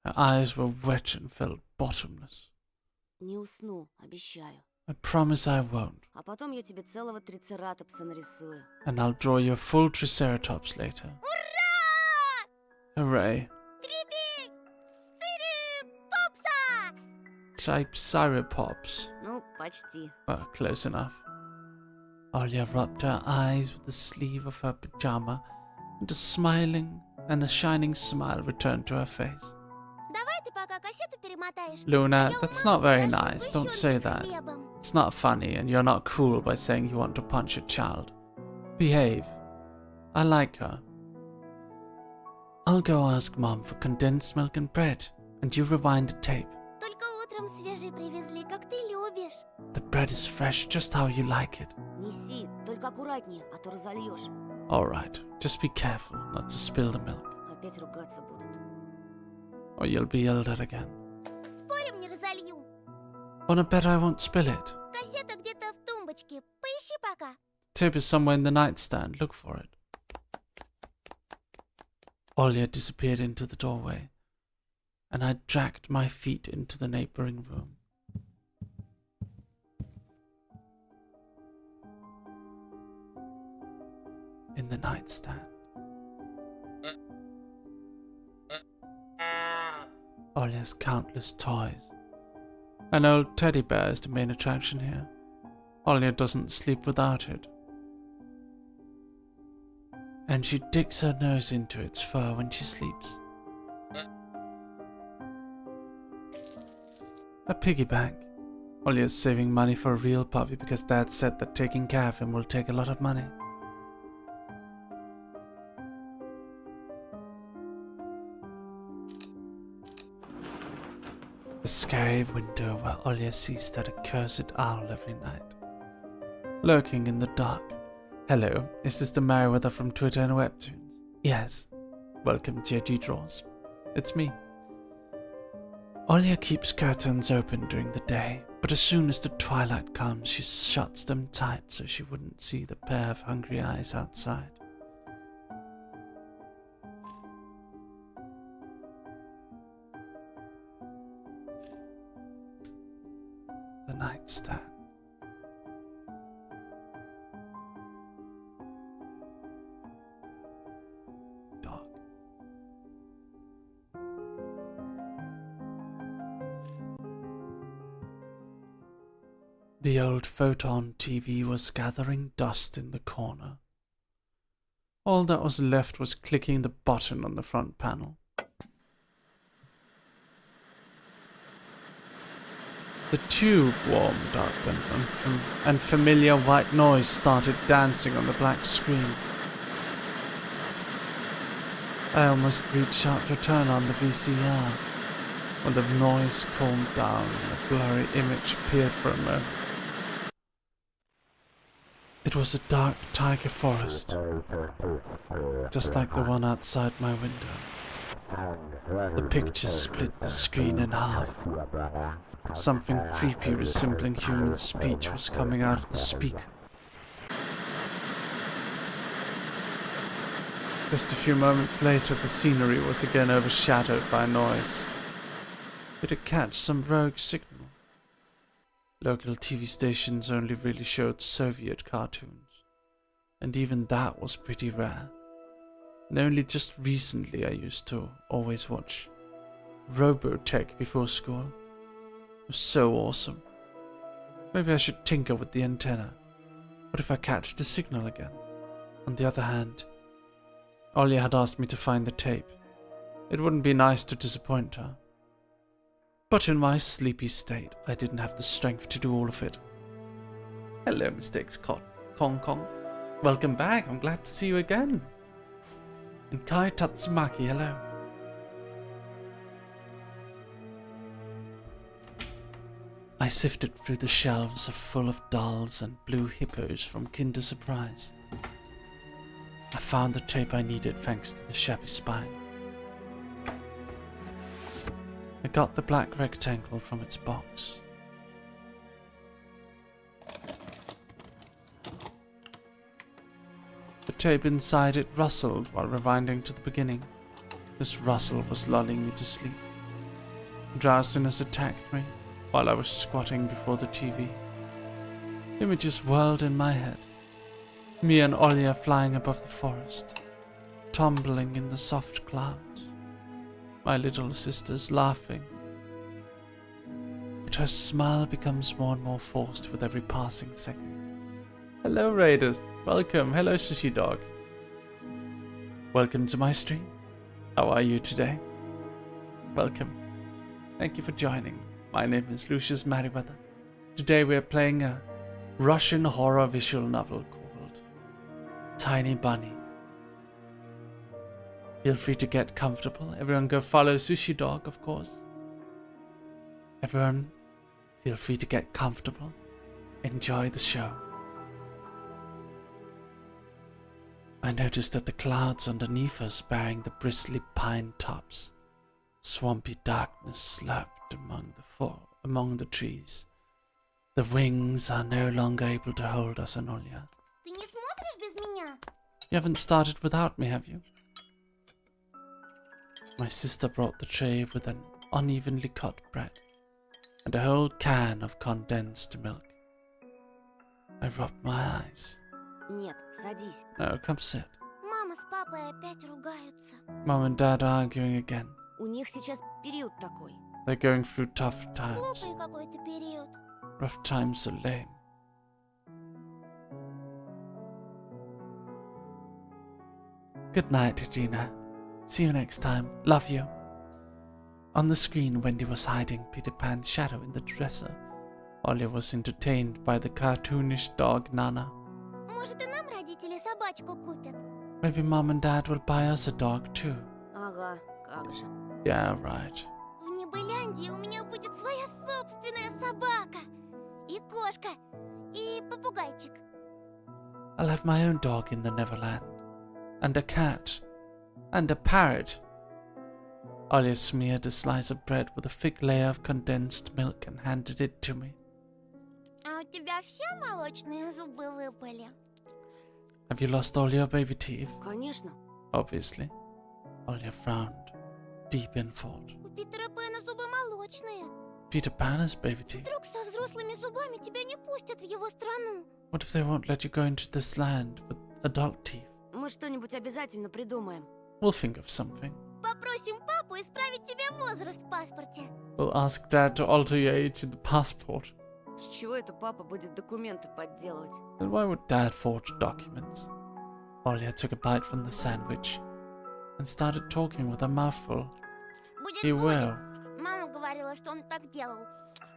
Her eyes were wet and felt bottomless. Не усну, обещаю. I promise I won't. А потом я тебе целого трицератопса нарисую. And I'll draw you a full Triceratops later. Ура! Hooray. Трипик-сири-попса! Triceratops. Ну, почти. Well, close enough. Olya rubbed her eyes with the sleeve of her pyjama, and a shining smile returned to her face. Давай ты пока кассету перемотаешь. Luna, Я that's умою not very хорошо nice. Don't say сгущенку с that. хлебом. It's not funny, and you're not cool by saying you want to punch a child. Behave. I like her. I'll go ask Mom for condensed milk and bread. and you rewind the tape. Только утром свежий привезли, как ты любишь. The bread is fresh, just how you like it. Неси, только аккуратнее, а то разольешь. Alright, just be careful not to spill the milk, Опять ругаться будут. or you'll be yelled at again. Спорим, не разолью. Wanna bet I won't spill it? Кассета где-то в тумбочке. Поищи пока. Tape is somewhere in the nightstand, look for it. Olya disappeared into the doorway, and I dragged my feet into the neighboring room. In the nightstand. Olya's countless toys. An old teddy bear is the main attraction here. Olya doesn't sleep without it. And she digs her nose into its fur when she sleeps. A piggy bank. Olya's saving money for a real puppy because Dad said that taking care of him will take a lot of money. The scary window where Olya sees that accursed owl every night, lurking in the dark. Hello, is this the Merryweather from Twitter and Webtoons? Yes. Welcome to your G-Draws. It's me. Olya keeps curtains open during the day, but as soon as the twilight comes, she shuts them tight so she wouldn't see the pair of hungry eyes outside. The nightstand. Dog. The old photon TV was gathering dust in the corner. All that was left was clicking the button on the front panel. The tube warmed up and familiar white noise started dancing on the black screen. I almost reached out to turn on the VCR when the noise calmed down and a blurry image appeared for a moment. It was a dark tiger forest, just like the one outside my window. The picture split the screen in half. Something creepy resembling human speech was coming out of the speaker. Just a few moments later, the scenery was again overshadowed by noise. Did it catch some rogue signal? Local TV stations only really showed Soviet cartoons, and even that was pretty rare. And only just recently I used to always watch Robotech before school. It was so awesome. Maybe I should tinker with the antenna. What if I catch the signal again? On the other hand, Olya had asked me to find the tape. It wouldn't be nice to disappoint her. But in my sleepy state, I didn't have the strength to do all of it. Hello, Mistakes Kong Kong. Welcome back, I'm glad to see you again. And Kai Tatsumaki, hello. I sifted through the shelves full of dolls and blue hippos from Kinder Surprise. I found the tape I needed thanks to the shabby spine. I got the black rectangle from its box. The tape inside it rustled while rewinding to the beginning. This rustle was lulling me to sleep. Drowsiness attacked me while I was squatting before the TV. Images whirled in my head. Me and Olya flying above the forest, tumbling in the soft clouds. My little sister's laughing. But her smile becomes more and more forced with every passing second. Hello Raiders, welcome. Hello Sushi Dog. Welcome to my stream. How are you today? Welcome. Thank you for joining. My name is Lucius Merryweather. Today we are playing a Russian horror visual novel called Tiny Bunny. Feel free to get comfortable. Everyone go follow Sushi Dog, of course. Everyone, feel free to get comfortable. Enjoy the show. I noticed that the clouds underneath us bearing the bristly pine tops, swampy darkness slurped among the trees. The wings are no longer able to hold us, Anolia. Ты не смотришь без меня? You haven't started without me, have you? My sister brought the tray with an unevenly cut bread and a whole can of condensed milk. I rubbed my eyes. Нет, садись. No, come sit. Мама с папой опять ругаются. Mom and Dad are arguing again. У них сейчас период такой. They're going through tough times. Глупый какой-то период. Rough times are lame. Good night, Regina. See you next time. Love you. On the screen, Wendy was hiding Peter Pan's shadow in the dresser. Ollie was entertained by the cartoonish dog Nana. Может, и нам родители собачку купят? Maybe Mom and Dad will buy us a dog too. Ага, как же. Yeah, right. В Небыляндии у меня будет своя собственная собака. И кошка. И попугайчик. I'll have my own dog in the Neverland. And a cat. And a parrot. Ollie smeared a slice of bread with a thick layer of condensed milk and handed it to me. А у тебя все молочные зубы выпали? Have you lost all your baby teeth? Конечно. Obviously. Ollie frowned, deep in thought. У Питера Пэна зубы молочные. Peter Pan has baby teeth. Вдруг со взрослыми зубами тебя не пустят в его страну? What if they won't let you go into this land with adult teeth? Мы что-нибудь обязательно придумаем. We'll think of something. Попросим папу исправить тебе возраст в паспорте. We'll ask Dad to alter your age in the passport. С чего это папа будет документы подделывать? Then why would Dad forge documents? Ollie took a bite from the sandwich and started talking with a mouthful. Будет, He будет. will. Мама говорила, что он так делал.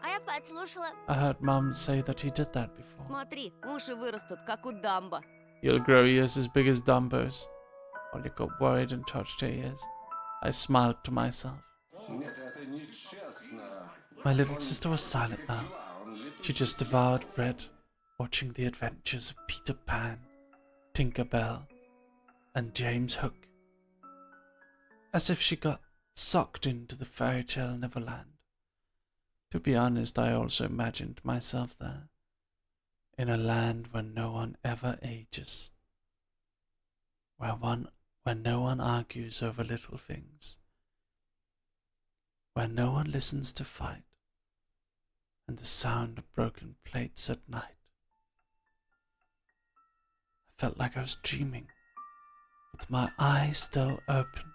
А я подслушала. I heard Mum say that he did that before. Смотри, уши вырастут, как у Дамбо. You'll grow ears as big as Dumbo's. Ollie got worried and touched her ears. I smiled to myself. My little sister was silent now. She just devoured bread, watching the adventures of Peter Pan, Tinker Bell, and James Hook. As if she got sucked into the fairy tale Neverland. To be honest, I also imagined myself there, in a land where no one ever ages, where no one argues over little things, where no one listens to fight, and the sound of broken plates at night. I felt like I was dreaming, with my eyes still open.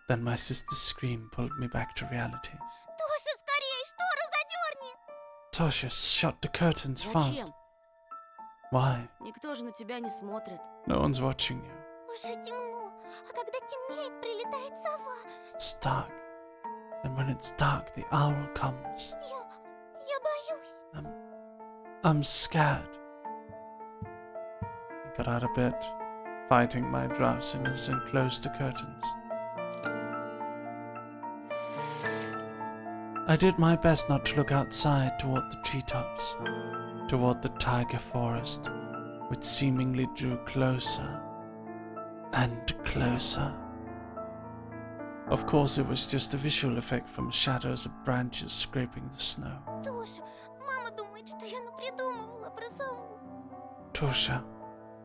Then my sister's scream pulled me back to reality. Тоша, скорее, штору задерни! Tosha, shut the curtains fast. Зачем? Why? Никто же на тебя не смотрит. No one's watching you. Уже темно, а когда темнеет, прилетает сова. It's dark. And when it's dark, the owl comes. Я боюсь. I'm scared. I got out of bed, fighting my drowsiness, and closed the curtains. I did my best not to look outside toward the treetops, toward the tiger forest, which seemingly drew closer and closer. Of course, it was just a visual effect from shadows of branches scraping the snow. Тоша, мама думает, что я напридумывала про сову. Tosha,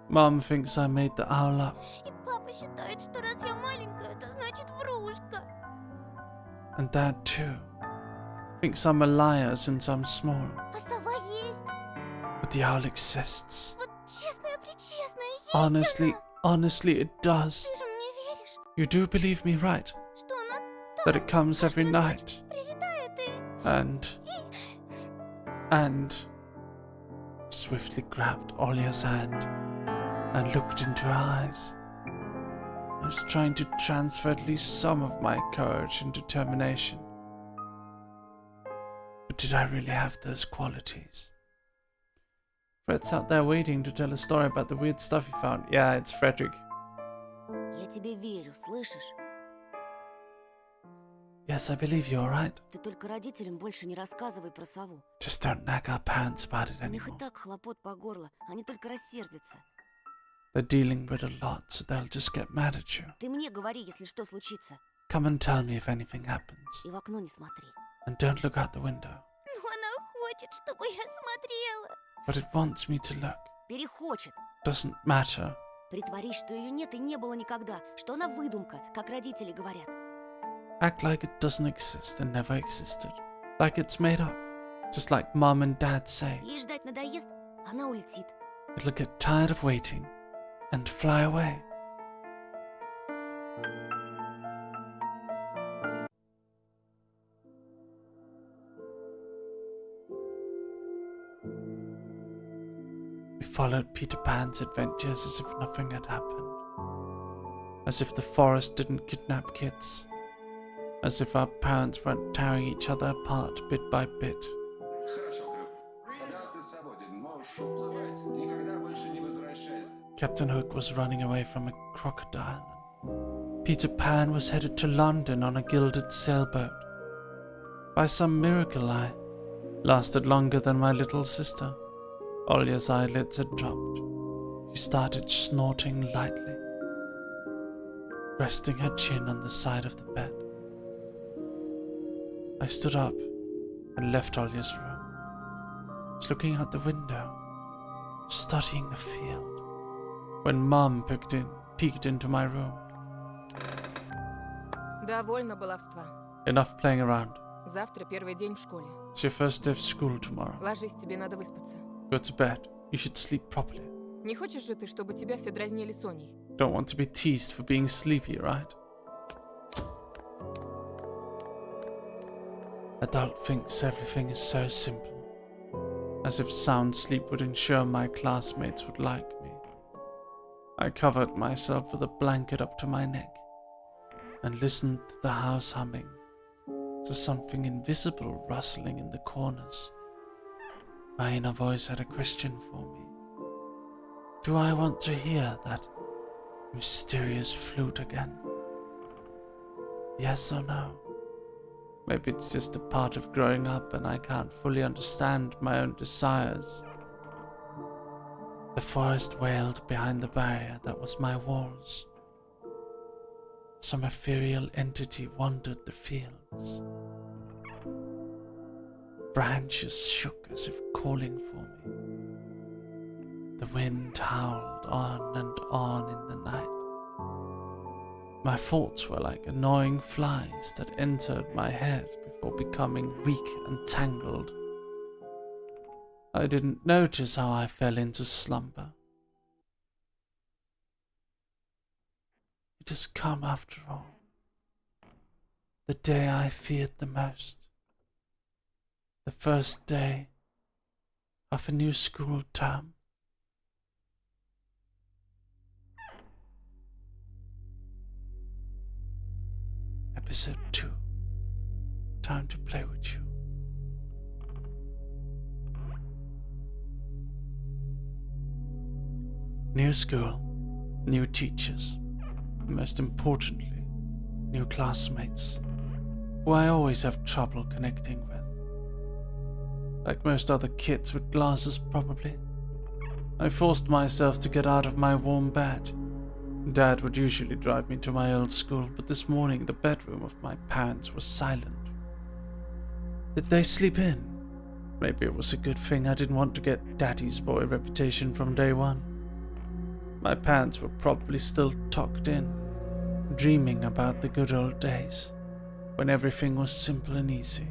Mom thinks I made the owl up, И папа считает, что раз я маленькая, это значит врушка. and Dad too thinks I'm a liar since I'm small. А сова есть. But the owl exists. Вот честная-пречестная, есть Honestly, она. honestly, it does. Ты же мне веришь, You do believe me, right? что она That it comes every каждую night. ночь прилетает и... And swiftly grabbed Olia's hand and looked into her eyes. I was trying to transfer at least some of my courage and determination. But did I really have those qualities? Fred's out there waiting to tell a story about the weird stuff he found. Yeah, it's Frederick. Я тебе верю, слышишь? Yes, I believe you, alright? Ты только родителям больше не рассказывай про сову. Just don't nag our parents about it У них и anymore. так хлопот по горло, они только рассердятся. They're dealing with a lot, so they'll just get mad at you. Ты мне говори, если что случится. Come and tell me if anything happens. И в окно не смотри. And don't look out the window. Но она хочет, чтобы я смотрела. But it wants me to look. Перехочет. Doesn't matter. Притворись, что ее нет и не было никогда, что она выдумка, как родители говорят. Act like it doesn't exist and never existed. Like it's made up. Just like mom and dad say. Ей ждать надоест, она улетит. It'll get tired of waiting and fly away. We followed Peter Pan's adventures as if nothing had happened. As if the forest didn't kidnap kids. As if our parents weren't tearing each other apart bit by bit. Captain Hook was running away from a crocodile. Peter Pan was headed to London on a gilded sailboat. By some miracle, I lasted longer than my little sister. Olya's eyelids had dropped. She started snorting lightly, resting her chin on the side of the bed. I stood up and left Olya's room. I was looking out the window, studying the field, when Mom peeked into my room. Довольно баловства. Enough playing around. Завтра первый день в школе. It's your first day of school tomorrow. Ложись, тебе надо выспаться. Go to bed. You should sleep properly. Не хочешь же ты, чтобы тебя все дразнили Соней? Don't want to be teased for being sleepy, right? Adult thinks everything is so simple. As if sound sleep would ensure my classmates would like me. I covered myself with a blanket up to my neck and listened to the house humming, to something invisible rustling in the corners. My inner voice had a question for me. Do I want to hear that mysterious flute again? Yes or no? Maybe it's just a part of growing up and I can't fully understand my own desires. The forest wailed behind the barrier that was my walls. Some ethereal entity wandered the fields. Branches shook as if calling for me. The wind howled on and on in the night. My thoughts were like annoying flies that entered my head before becoming weak and tangled. I didn't notice how I fell into slumber. It has come after all. The day I feared the most. The first day of a new school term. Episode 2. Time to play with you. New school, new teachers, and most importantly, new classmates, who I always have trouble connecting with. Like most other kids with glasses, probably. I forced myself to get out of my warm bed. Dad would usually drive me to my old school, but this morning the bedroom of my parents was silent. Did they sleep in? Maybe it was a good thing I didn't want to get daddy's boy reputation from day one. My parents were probably still tucked in, dreaming about the good old days, when everything was simple and easy.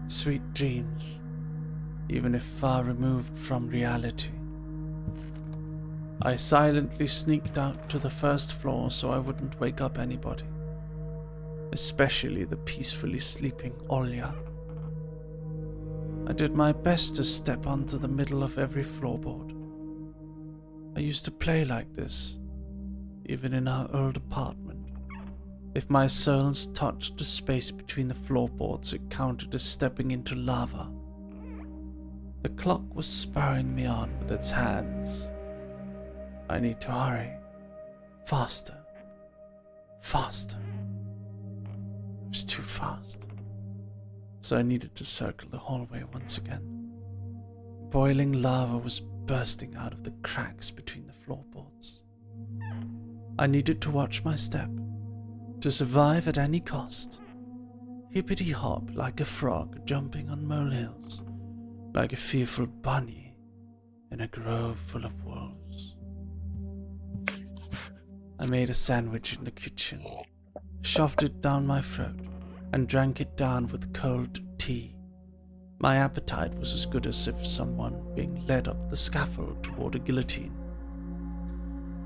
Sweet dreams, even if far removed from reality. I silently sneaked out to the first floor so I wouldn't wake up anybody, especially the peacefully sleeping Olya. I did my best to step onto the middle of every floorboard. I used to play like this, even in our old apartment. If my soles touched the space between the floorboards, it counted as stepping into lava. The clock was spurring me on with its hands. I need to hurry. Faster. Faster. It was too fast. So I needed to circle the hallway once again. Boiling lava was bursting out of the cracks between the floorboards. I needed to watch my step, to survive at any cost. Hippity-hop like a frog jumping on molehills, like a fearful bunny in a grove full of wolves. I made a sandwich in the kitchen, shoved it down my throat, and drank it down with cold tea. My appetite was as good as if someone being led up the scaffold toward a guillotine.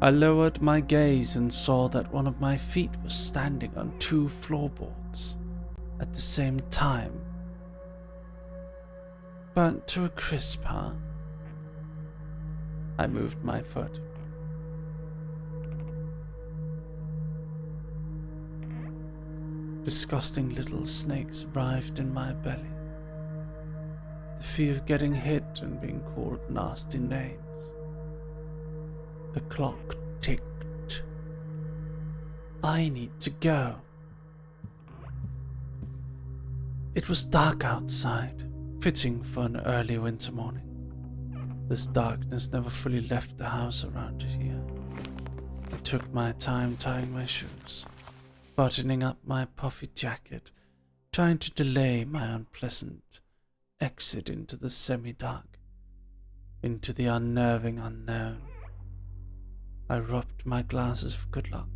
I lowered my gaze and saw that one of my feet was standing on 2 floorboards at the same time. Burnt to a crisp, huh? I moved my foot. Disgusting little snakes writhed in my belly. The fear of getting hit and being called nasty names. The clock ticked. I need to go. It was dark outside, fitting for an early winter morning. This darkness never fully left the house around here. I took my time tying my shoes, buttoning up my puffy jacket, trying to delay my unpleasant exit into the semi-dark, into the unnerving unknown. I rubbed my glasses for good luck,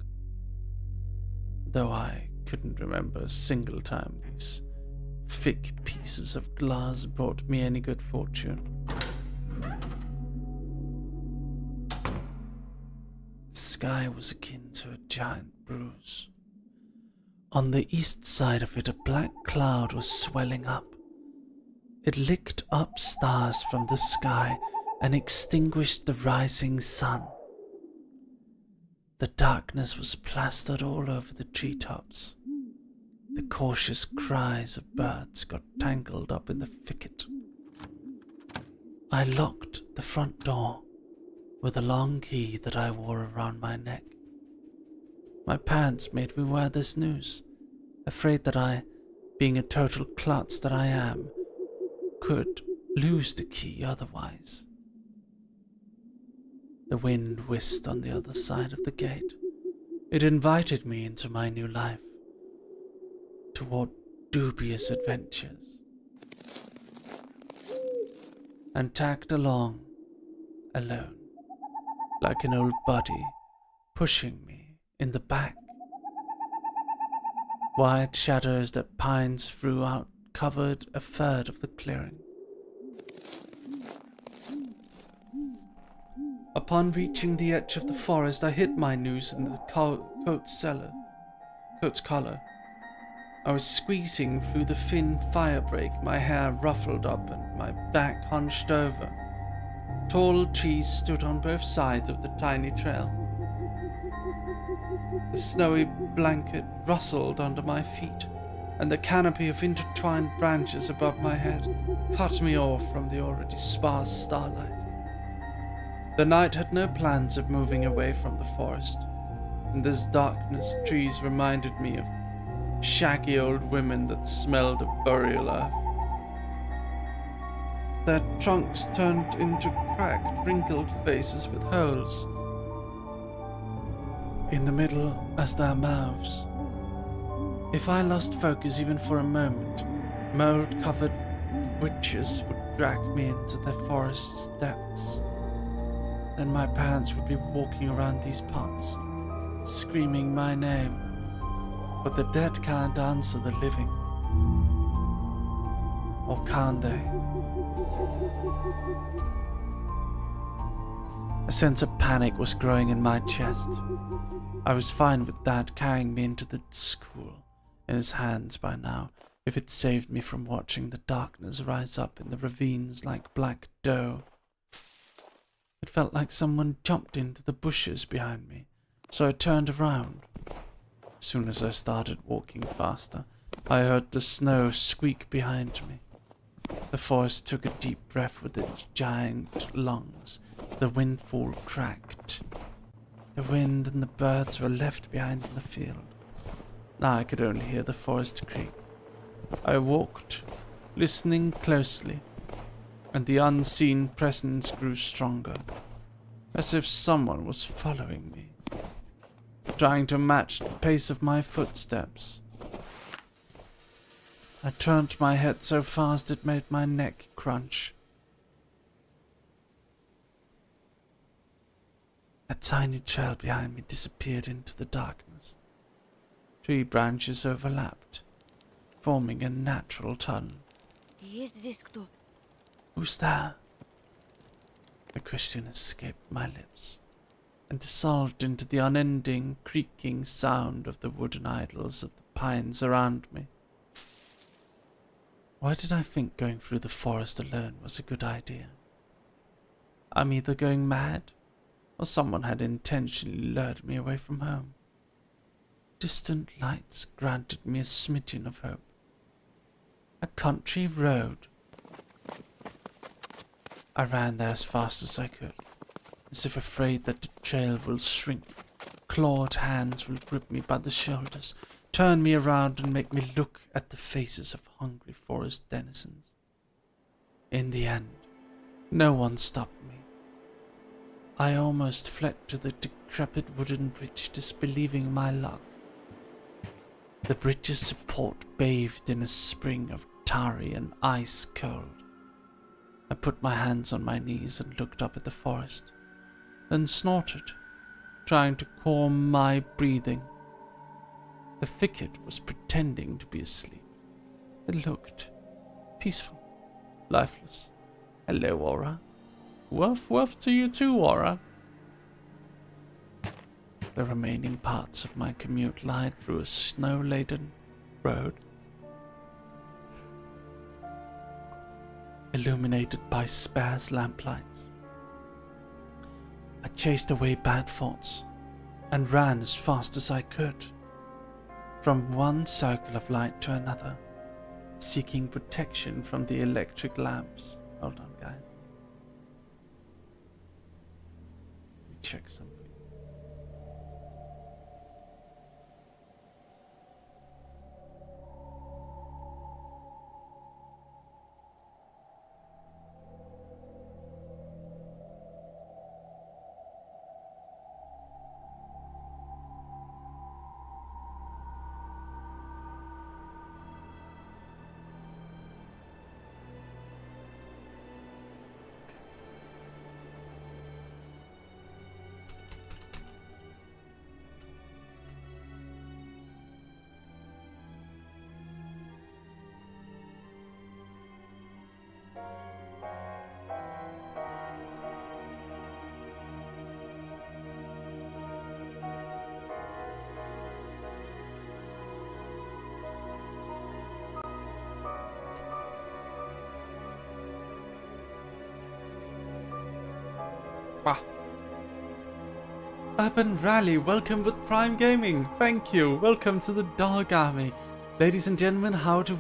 though I couldn't remember a single time these thick pieces of glass brought me any good fortune. The sky was akin to a giant bruise. On the east side of it, a black cloud was swelling up. It licked up stars from the sky and extinguished the rising sun. The darkness was plastered all over the treetops. The cautious cries of birds got tangled up in the thicket. I locked the front door with a long key that I wore around my neck. My parents made me wear this noose, afraid that I, being a total klutz that I am, could lose the key otherwise. The wind whisked on the other side of the gate. It invited me into my new life, toward dubious adventures, and tagged along, alone, like an old buddy, pushing me in the back. Wide shadows that pines threw out covered a third of the clearing. Upon reaching the edge of the forest, I hid my noose in the coat's collar. I was squeezing through the thin firebreak, my hair ruffled up and my back hunched over. Tall trees stood on both sides of the tiny trail. The snowy blanket rustled under my feet, and the canopy of intertwined branches above my head cut me off from the already sparse starlight. The night had no plans of moving away from the forest. In this darkness, trees reminded me of shaggy old women that smelled of burial earth. Their trunks turned into cracked, wrinkled faces with holes in the middle as their mouths. If I lost focus even for a moment, mold-covered witches would drag me into the forest's depths. Then my parents would be walking around these parts, screaming my name. But the dead can't answer the living. Or can they? A sense of panic was growing in my chest. I was fine with Dad carrying me into the school in his hands by now, if it saved me from watching the darkness rise up in the ravines like black dough. It felt like someone jumped into the bushes behind me, so I turned around. As soon as I started walking faster, I heard the snow squeak behind me. The forest took a deep breath with its giant lungs. The windfall cracked. The wind and the birds were left behind in the field. Now I could only hear the forest creak. I walked, listening closely, and the unseen presence grew stronger, as if someone was following me, trying to match the pace of my footsteps. I turned my head so fast it made my neck crunch. A tiny trail behind me disappeared into the darkness. 3 branches overlapped, forming a natural tunnel. Есть здесь кто? Who's there? The question escaped my lips and dissolved into the unending, creaking sound of the wooden idols of the pines around me. Why did I think going through the forest alone was a good idea? I'm either going mad, or someone had intentionally lured me away from home. Distant lights granted me a smidgen of hope. A country road. I ran there as fast as I could, as if afraid that the trail will shrink. Clawed hands will grip me by the shoulders, turn me around and make me look at the faces of hungry forest denizens. In the end, no one stopped me. I almost fled to the decrepit wooden bridge, disbelieving my luck. The bridge's support bathed in a spring of tarry and ice cold. I put my hands on my knees and looked up at the forest, then snorted, trying to calm my breathing. The thicket was pretending to be asleep. It looked peaceful, lifeless. Hello, Aura. Woof woof to you too, Aura. The remaining parts of my commute lied through a snow-laden road, illuminated by sparse lamplights. I chased away bad thoughts and ran as fast as I could, from one circle of light to another, seeking protection from the electric lamps. Hold on, guys. Let me check something. Urban Rally, welcome with Prime Gaming. Thank you. Welcome to the Dog Army. Ladies and gentlemen, how do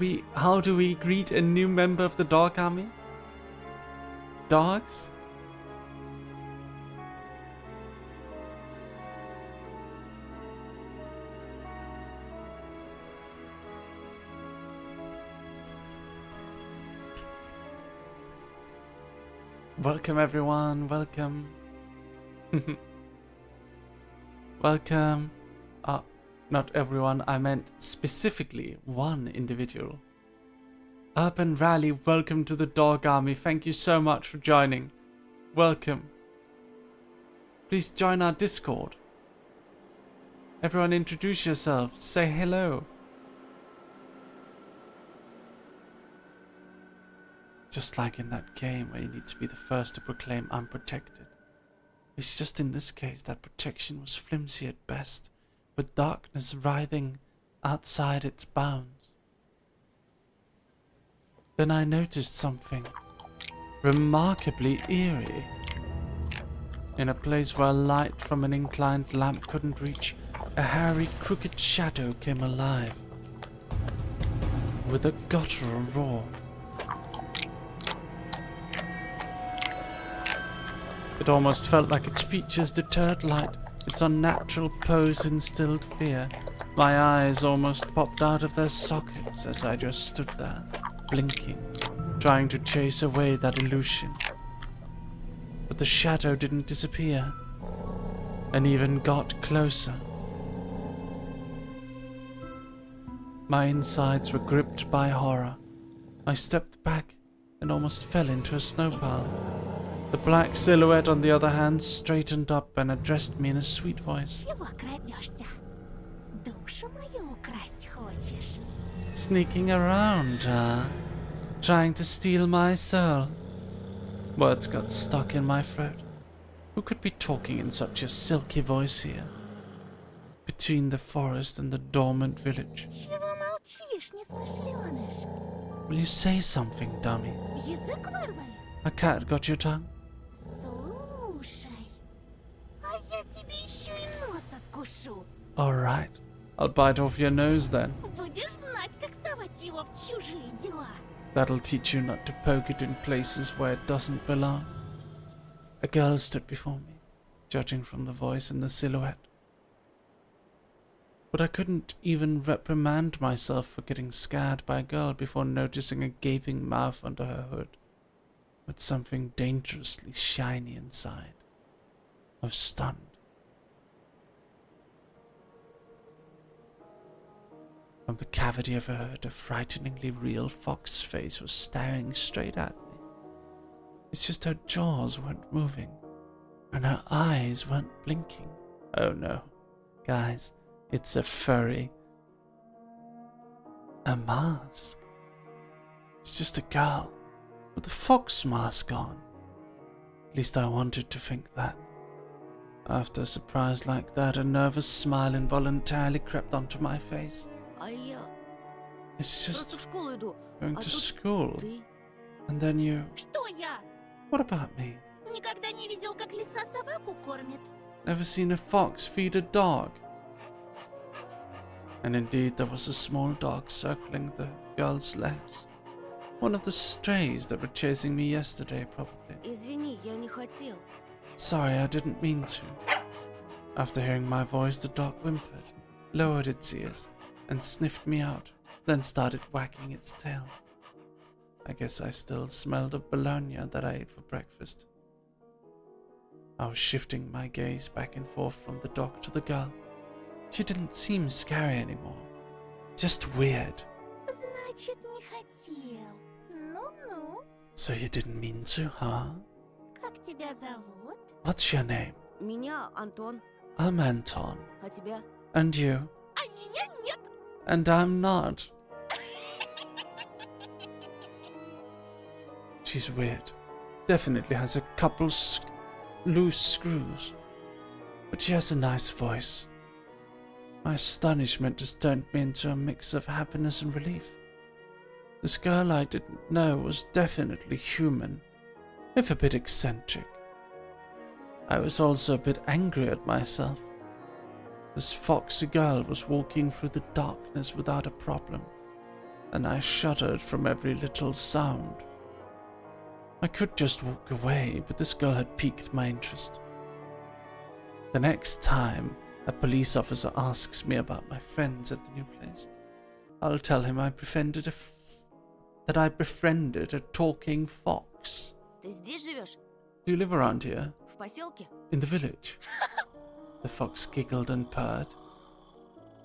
we greet a new member of the Dog Army? Dogs? Welcome everyone, welcome. Welcome. Not everyone, I meant specifically one individual. Urban Rally, welcome to the Dog Army. Thank you so much for joining. Welcome. Please join our Discord. Everyone introduce yourself. Say hello. Just like in that game where you need to be the first to proclaim unprotected. It's just in this case that protection was flimsy at best, with darkness writhing outside its bounds. Then I noticed something remarkably eerie. In a place where light from an inclined lamp couldn't reach, a hairy, crooked shadow came alive. With a guttural roar. It almost felt like its features deterred light, Its unnatural pose instilled fear. My eyes almost popped out of their sockets as I just stood there, blinking, trying to chase away that illusion. But the shadow didn't disappear, and even got closer. My insides were gripped by horror. I stepped back and almost fell into a snow pile. The black silhouette, on the other hand, straightened up and addressed me in a sweet voice. Чего крадешься? Душу мою украсть хочешь? Sneaking around, huh? Trying to steal my soul. Words got stuck in my throat. Who could be talking in such a silky voice here? Between the forest and the dormant village. Чего молчишь, несмышленыш? Will you say something, dummy? Язык вырвали? A cat got your tongue? Слушай, а я тебе еще и нос откушу. Alright, I'll bite off your nose then. Будешь знать, как совать его в чужие дела. That'll teach you not to poke it in places where it doesn't belong. A girl stood before me, judging from the voice and the silhouette. But I couldn't even reprimand myself for getting scared by a girl before noticing a gaping mouth under her hood, with something dangerously shiny inside. I was stunned. From the cavity of her hood, a frighteningly real fox face was staring straight at me. It's just her jaws weren't moving, and her eyes weren't blinking. Oh no, guys, it's a furry. A mask. It's just a girl with a fox mask on. At least I wanted to think that. After a surprise like that, a nervous smile involuntarily crept onto my face. А я It's просто в just школу иду. going А to тут school, ты. and then you... Что я? What about me? Никогда не видел, как лиса собаку кормит. Never seen a fox feed a dog? And indeed, there was a small dog circling the girl's legs. One of the strays that were chasing me yesterday, probably. Извини, я не хотел. Sorry, I didn't mean to. After hearing my voice, the dog whimpered, lowered its ears, and sniffed me out, then started wagging its tail. I guess I still smelled of bologna that I ate for breakfast. I was shifting my gaze back and forth from the dog to the girl. She didn't seem scary anymore. Just weird. Значит, не хотел. Ну-ну. So you didn't mean to, huh? Как тебя зовут? What's your name? Меня Антон, I'm Anton. а тебя? And you? А меня нет. And I'm not. She's weird. Definitely has a couple loose screws. But she has a nice voice. My astonishment just turned me into a mix of happiness and relief. This girl I didn't know was definitely human, if a bit eccentric. I was also a bit angry at myself. This foxy girl was walking through the darkness without a problem, and I shuddered from every little sound. I could just walk away, but this girl had piqued my interest. The next time a police officer asks me about my friends at the new place, I'll tell him I befriended a talking fox. Ты здесь живешь? Do you live around here? В поселке? In the village? The fox giggled and purred.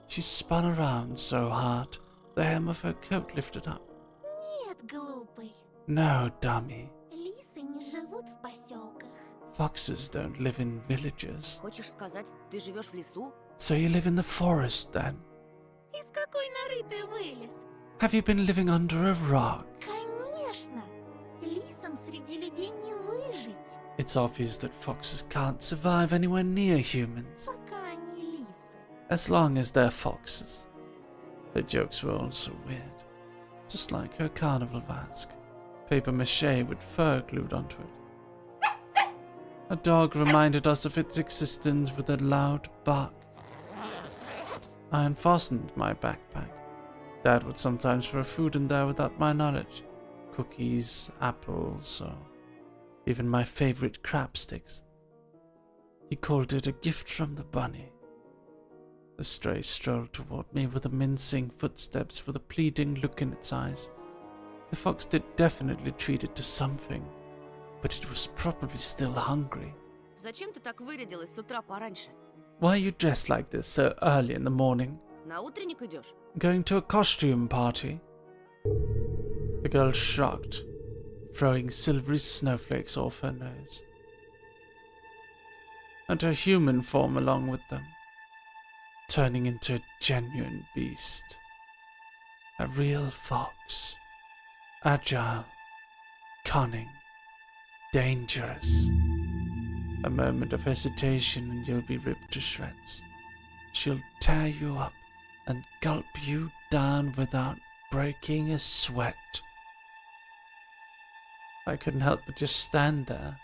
She spun around so hard, the hem of her coat lifted up. Нет, глупый. No, dummy. Лисы не живут в поселках. Foxes don't live in villages. Хочешь сказать, ты живешь в лесу? So you live in the forest then? Из какой норы ты вылез? Have you been living under a rock? Конечно. Лисам среди людей не выжить, It's obvious that foxes can't survive anywhere near humans, пока они лисы. as long as they're foxes. Her jokes were also weird, just like her carnival mask, paper mache with fur glued onto it. A dog reminded us of its existence with a loud bark. I unfastened my backpack. Dad would sometimes throw food in there without my knowledge. Cookies, apples, or even my favorite crab sticks. He called it a gift from the bunny. The stray strolled toward me with the mincing footsteps, with a pleading look in its eyes. The fox did definitely treat it to something, but it was probably still hungry. Зачем ты так вырядилась с утра пораньше? Why are you dressed like this so early in the morning? На утренник идешь? Going to a costume party? The girl shrugged, throwing silvery snowflakes off her nose. And her human form along with them, turning into a genuine beast. A real fox. Agile, cunning, dangerous. A moment of hesitation and you'll be ripped to shreds. She'll tear you up and gulp you down without breaking a sweat. I couldn't help but just stand there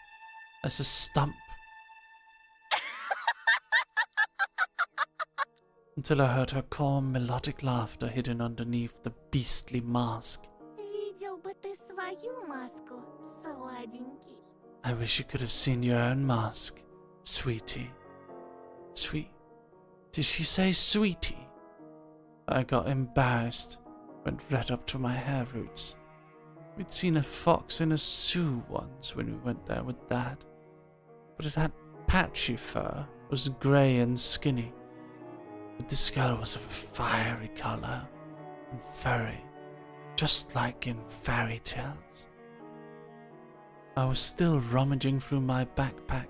as a stump until I heard her calm, melodic laughter hidden underneath the beastly mask. Видел бы ты свою маску, сладенький. I wish you could have seen your own mask, sweetie. Sweet. Did she say sweetie? I got embarrassed, went right up to my hair roots. We'd seen a fox in a zoo once when we went there with Dad, but it had patchy fur, was grey and skinny. But this girl was of a fiery colour and furry, just like in fairy tales. I was still rummaging through my backpack.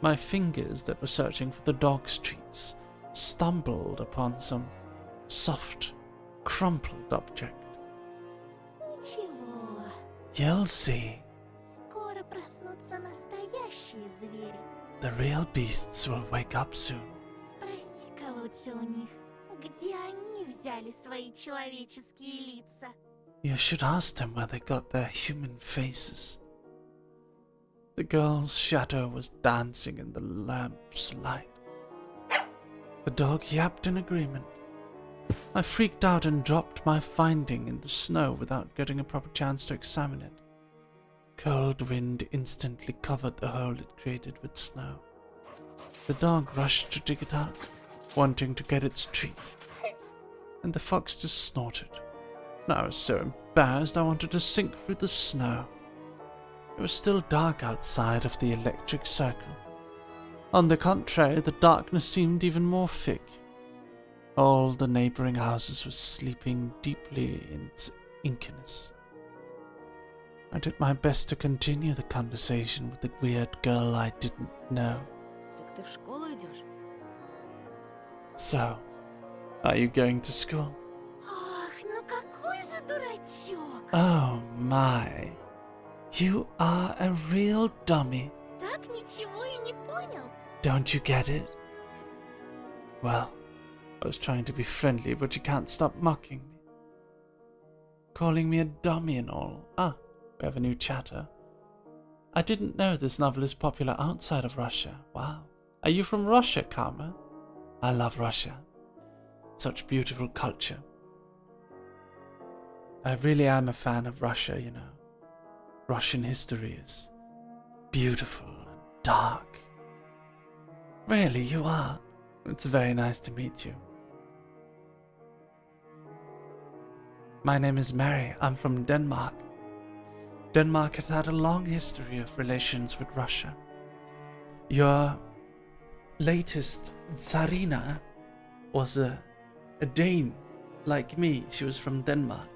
My fingers that were searching for the dog's treats stumbled upon some soft, crumpled object. Ничего, You'll see. скоро проснутся настоящие звери. The real beasts will wake up soon. Спроси-ка лучше у них, где они взяли свои человеческие лица. You should ask them where they got their human faces. The girl's shadow was dancing in the lamp's light. The dog yapped in agreement. I freaked out and dropped my finding in the snow without getting a proper chance to examine it. Cold wind instantly covered the hole it created with snow. The dog rushed to dig it out, wanting to get its treat, and the fox just snorted. I was so embarrassed I wanted to sink through the snow. It was still dark outside of the electric circle. On the contrary, the darkness seemed even more thick. All the neighboring houses were sleeping deeply in its inkiness. I did my best to continue the conversation with the weird girl I didn't know. Так ты в школу идешь? So, are you going to school? Ах, ну какой же дурачок! Oh my. You are a real dummy. Так ничего и не понял. Don't you get it? Well, I was trying to be friendly, but you can't stop mocking me. Calling me a dummy and all. Ah, we have a new chatter. I didn't know this novel is popular outside of Russia. Wow. Are you from Russia, Karma? I love Russia. Such beautiful culture. I really am a fan of Russia, you know. Russian history is beautiful and dark. Really, you are. It's very nice to meet you. My name is Mary. I'm from Denmark. Denmark has had a long history of relations with Russia. Your latest Tsarina was a Dane, like me. She was from Denmark.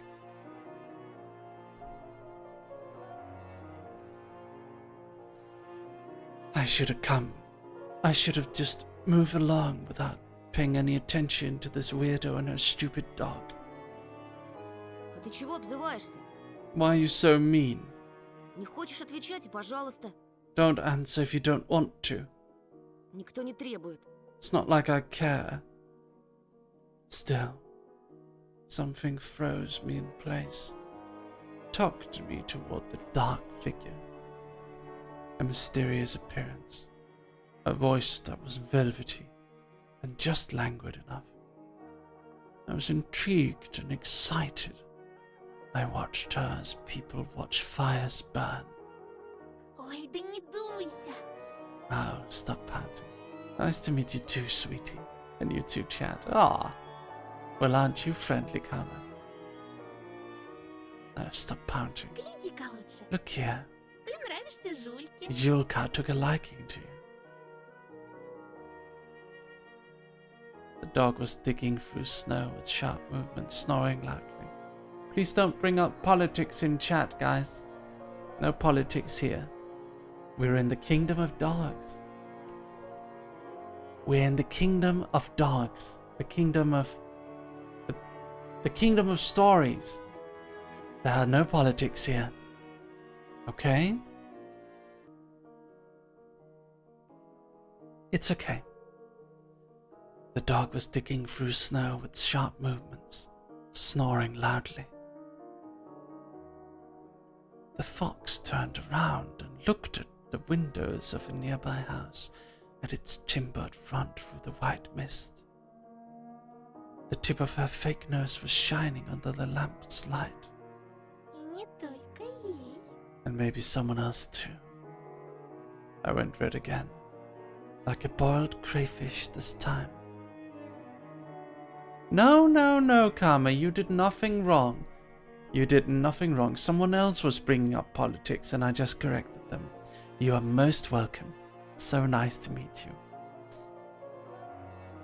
I should have come. I should have just moved along without paying any attention to this weirdo and her stupid dog. А ты чего обзываешься? Why are you so mean? Не хочешь отвечать, и пожалуйста. Don't answer if you don't want to. Никто не требует. It's not like I care. Still, something froze me in place, tugged me toward the dark figure. A mysterious appearance, a voice that was velvety and just languid enough. I was intrigued and excited. I watched her as people watch fires burn. Ой, да не дуйся. Oh, stop pouting. Nice to meet you too, sweetie. And you too, Chad. Ah. Well, aren't you friendly, Karma? Oh, stop pouting. Гляди-ка лучше. Look here. Ты нравишься Жульке. Yulka took a liking to you. The dog was digging through snow with sharp movements, snoring loudly. Please don't bring up politics in chat, guys. No politics here. We're in the kingdom of dogs. We're in the kingdom of dogs. The kingdom of... The kingdom of stories. There are no politics here. Okay? It's okay. The dog was digging through snow with sharp movements, snoring loudly. The fox turned around and looked at the windows of a nearby house and its timbered front through the white mist. The tip of her fake nose was shining under the lamp's light. И не только ей. And maybe someone else too. I went red again, like a boiled crayfish this time. No, no, no, Karma, you did nothing wrong. You did nothing wrong. Someone else was bringing up politics and I just corrected them. You are most welcome. It's so nice to meet you.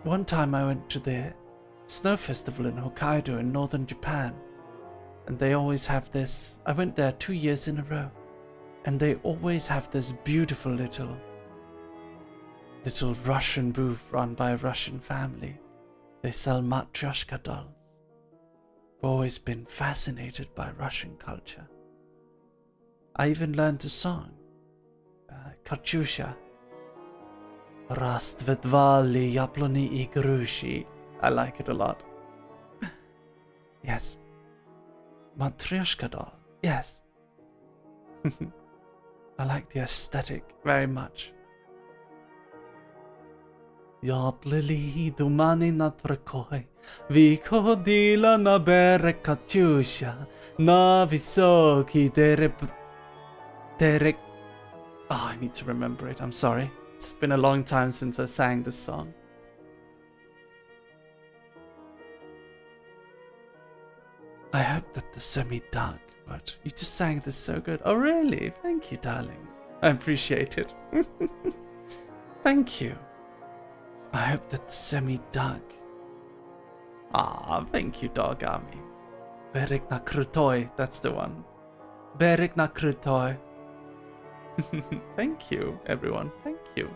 One time I went to the snow festival in Hokkaido in northern Japan. And they always have this... I went there 2 years in a row. And they always have this beautiful little Russian booth run by a Russian family. They sell matryoshka dolls. I've always been fascinated by Russian culture. I even learned a song. Katyusha. Rastvedvali yaploni I grushi. I like it a lot. Yes. Matryoshka doll. Yes. I like the aesthetic very much. Yaplili dumani na trokoi, vychodila na bereg Katyusha, na vysoki derek. Oh, I need to remember it. I'm sorry. It's been a long time since I sang this song. I hope that the semi-dark word. You just sang this so good. Oh, really? Thank you, darling. I appreciate it. Thank you. I hope that the semi-dark... Ah, thank you, Dog Army. Berek na krutoi, that's the one. Berek na krutoi. Thank you, everyone. Thank you.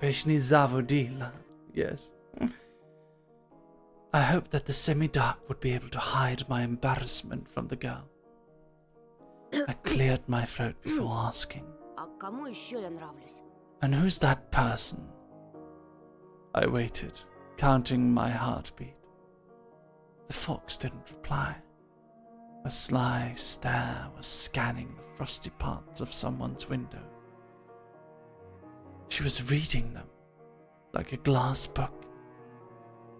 Peshni zavodila. Yes. I hope that the semi-dark would be able to hide my embarrassment from the girl. I cleared my throat before asking. А кому еще я нравлюсь? And who's that person? I waited, counting my heartbeat. The fox didn't reply. A sly stare was scanning the frosty parts of someone's window. She was reading them, like a glass book.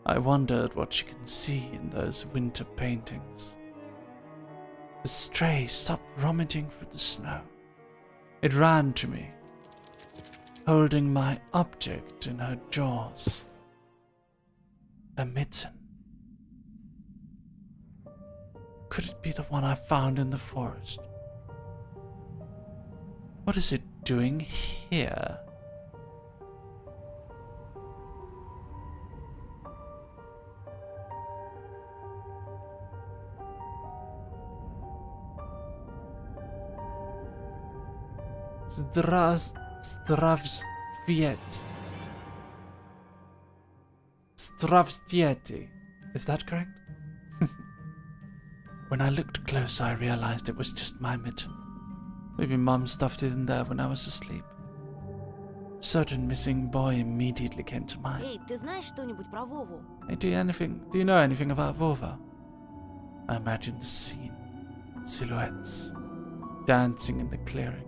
I wondered what she can see in those winter paintings. The stray stopped rummaging through the snow. It ran to me, holding my object in her jaws. A mitten. Could it be the one I found in the forest? What is it doing here? Stravstieti. Is that correct? When I looked closer, I realized it was just my mitten. Maybe Mum stuffed it in there when I was asleep. A certain missing boy immediately came to mind. Эй, ты знаешь что-нибудь про Вову? Hey, do you know anything about Vova? I imagined the scene. Silhouettes. Dancing in the clearing.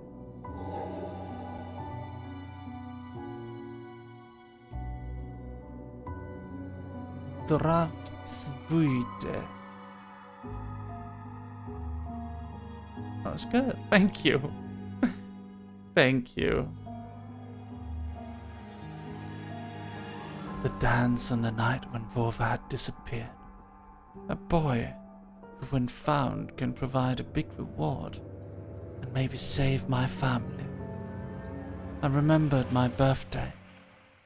Zdravstvuyte. That was good. Thank you. Thank you. The dance on the night when Vova had disappeared. A boy who, when found, can provide a big reward and maybe save my family. I remembered my birthday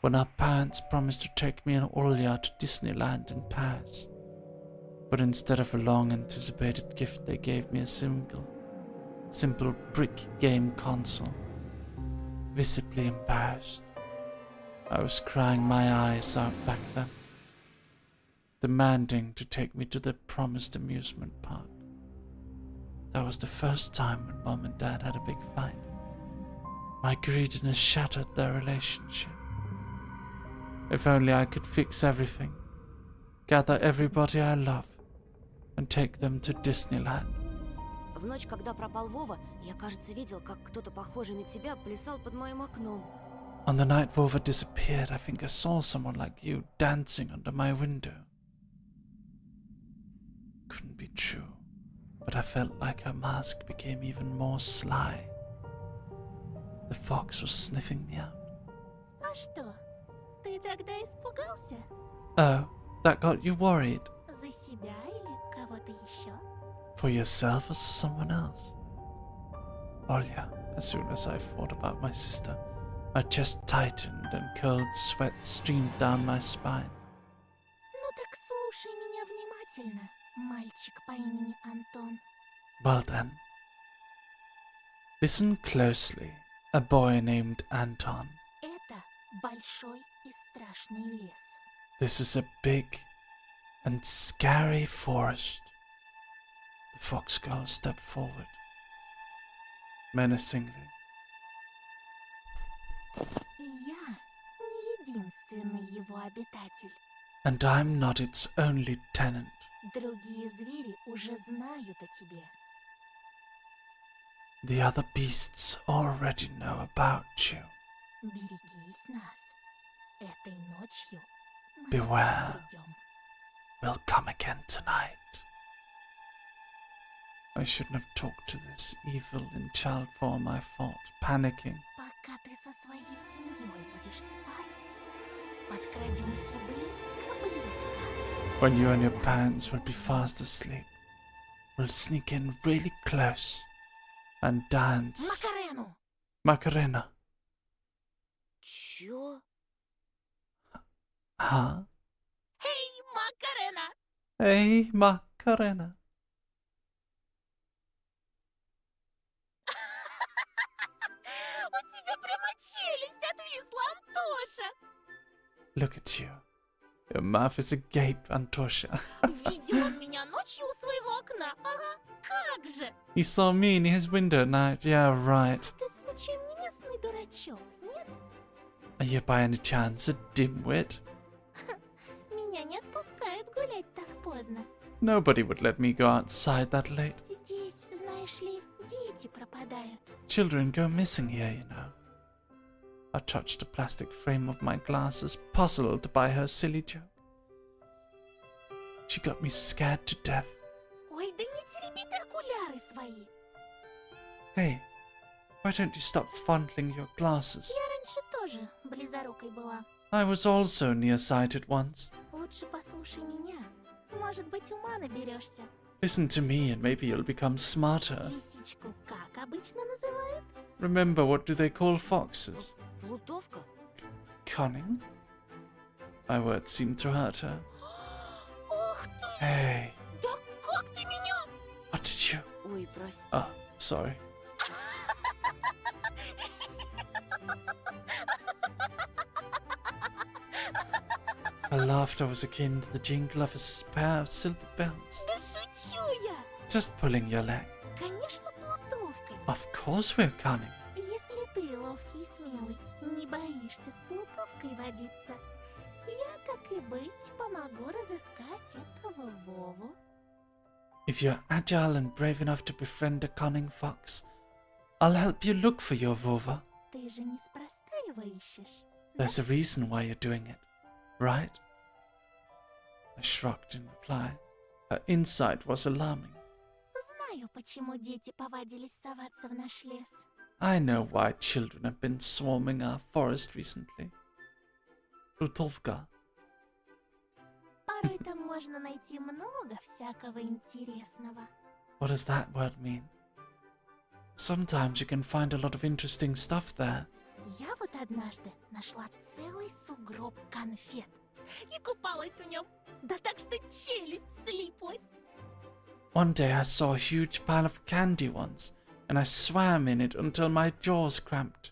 when our parents promised to take me and Olya to Disneyland in Paris. But instead of a long-anticipated gift, they gave me a simple brick game console. Visibly embarrassed, I was crying my eyes out back then, demanding to take me to the promised amusement park. That was the first time when Mom and Dad had a big fight. My greediness shattered their relationship. If only I could fix everything, gather everybody I love, and take them to Disneyland. В ночь, когда пропал Вова, я, кажется, видел, как кто-то похожий на тебя плясал под моим окном. On the night Vova disappeared, I think I saw someone like you dancing under my window. Couldn't be true, but I felt like her mask became even more sly. The fox was sniffing me out. А что, ты тогда испугался? Oh, that got you worried? За себя или кого-то еще? For yourself or someone else? Olya, as soon as I thought about my sister, my chest tightened and cold sweat streamed down my spine. Ну так слушай меня внимательно, мальчик по имени Антон. Well then, listen closely, a boy named Anton. Это большой и страшный лес. This is a big and scary forest. The fox girl stepped forward, menacingly. И я не единственный его обитатель. And I'm not its only tenant. Другие звери уже знают о тебе. The other beasts already know about you. Берегись нас. Этой ночью мы Beware. опять придем. We'll come again tonight. I shouldn't have talked to this evil in child form, I thought, panicking. Пока ты со своей семьей будешь спать, подкрадемся близко-близко. When you and your parents will be fast asleep, we'll sneak in really close and dance. Макарену! Macarena. Чё? Huh? Эй, Макарена! Hey, Macarena. У тебя прямо челюсть отвисла, Антоша! Look at you. Your mouth is agape, Antosha. Видел он меня ночью у своего окна. Ага, как же! He saw me in his window at night. Yeah, right. Ты случаем не местный дурачок, нет? Are you by any chance a dimwit? Меня не отпускают гулять так поздно. Nobody would let me go outside that late. Здесь, знаешь ли, дети пропадают. Children go missing here, you know. I touched the plastic frame of my glasses, puzzled by her silly joke. She got me scared to death. Ой, да не тереби ты окуляры свои. Hey, why don't you stop fondling your glasses? Я раньше тоже близорукой была. I was also nearsighted once. Лучше послушай меня. Может быть, ума наберешься. Listen to me and maybe you'll become smarter. Лисичку как обычно называют? Remember, what do they call foxes? Плутовка? Cunning? My words seemed to hurt her. Ох ты! Hey, Да как ты меня? what did you... Ой, прости. Oh, sorry. Her laughter was akin to the jingle of a pair of silver bells. Да шучу я! Just pulling your leg. Конечно, плутовкой. Of course we're cunning. Если ты ловкий и смелый, не боишься с плутовкой водиться, я, так и быть, помогу разыскать этого Вову. If you're agile and brave enough to befriend a cunning fox, I'll help you look for your Vova. Ты же неспроста его ищешь. There's a reason why you're doing it, right? I shrugged in reply. Her insight was alarming. Знаю, почему дети повадились соваться в наш лес. I know why children have been swarming our forest recently. Lutovka. Порой там можно найти много всякого интересного. What does that word mean? Sometimes you can find a lot of interesting stuff there. Я вот однажды нашла целый сугроб конфет и купалась в нем, да так что челюсть слиплась. One day I saw a huge pile of candy once, and I swam in it until my jaws cramped.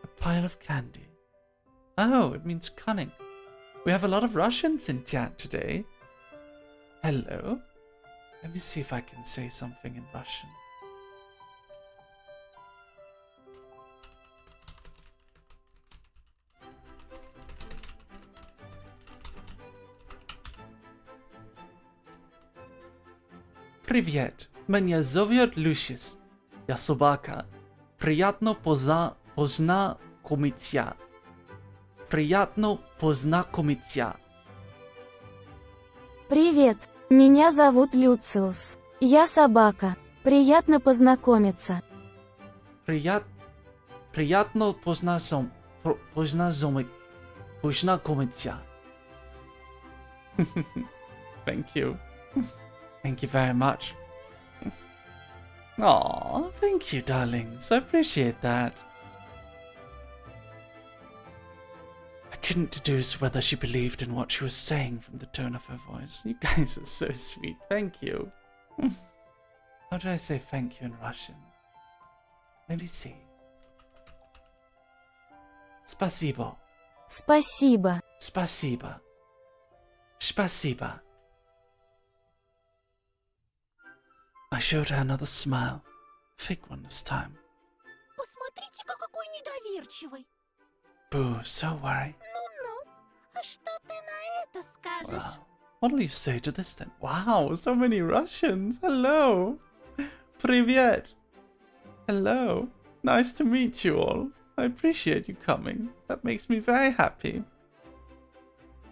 A pile of candy. Oh, it means cunning. We have a lot of Russians in chat today. Hello. Let me see if I can say something in Russian. Привет, меня зовут Lucius. Я собака. Приятно познакомиться. Приятно познакомиться. Привет, меня зовут Люциус. Я собака. Приятно познакомиться. Приятно познакомиться. Thank you. Thank you very much. Aw, thank you, darlings. I appreciate that. I couldn't deduce whether she believed in what she was saying from the tone of her voice. You guys are so sweet. Thank you. How do I say thank you in Russian? Let me see. Спасибо. Спасибо. Спасибо. Спасибо. I showed her another smile. Fake one this time. Посмотрите-ка, какой недоверчивый. Boo, so worried. Ну-ну, а что ты на это скажешь? Wow. What'll you say to this then? Wow, so many Russians. Hello. Привет. Hello. Nice to meet you all. I appreciate you coming. That makes me very happy.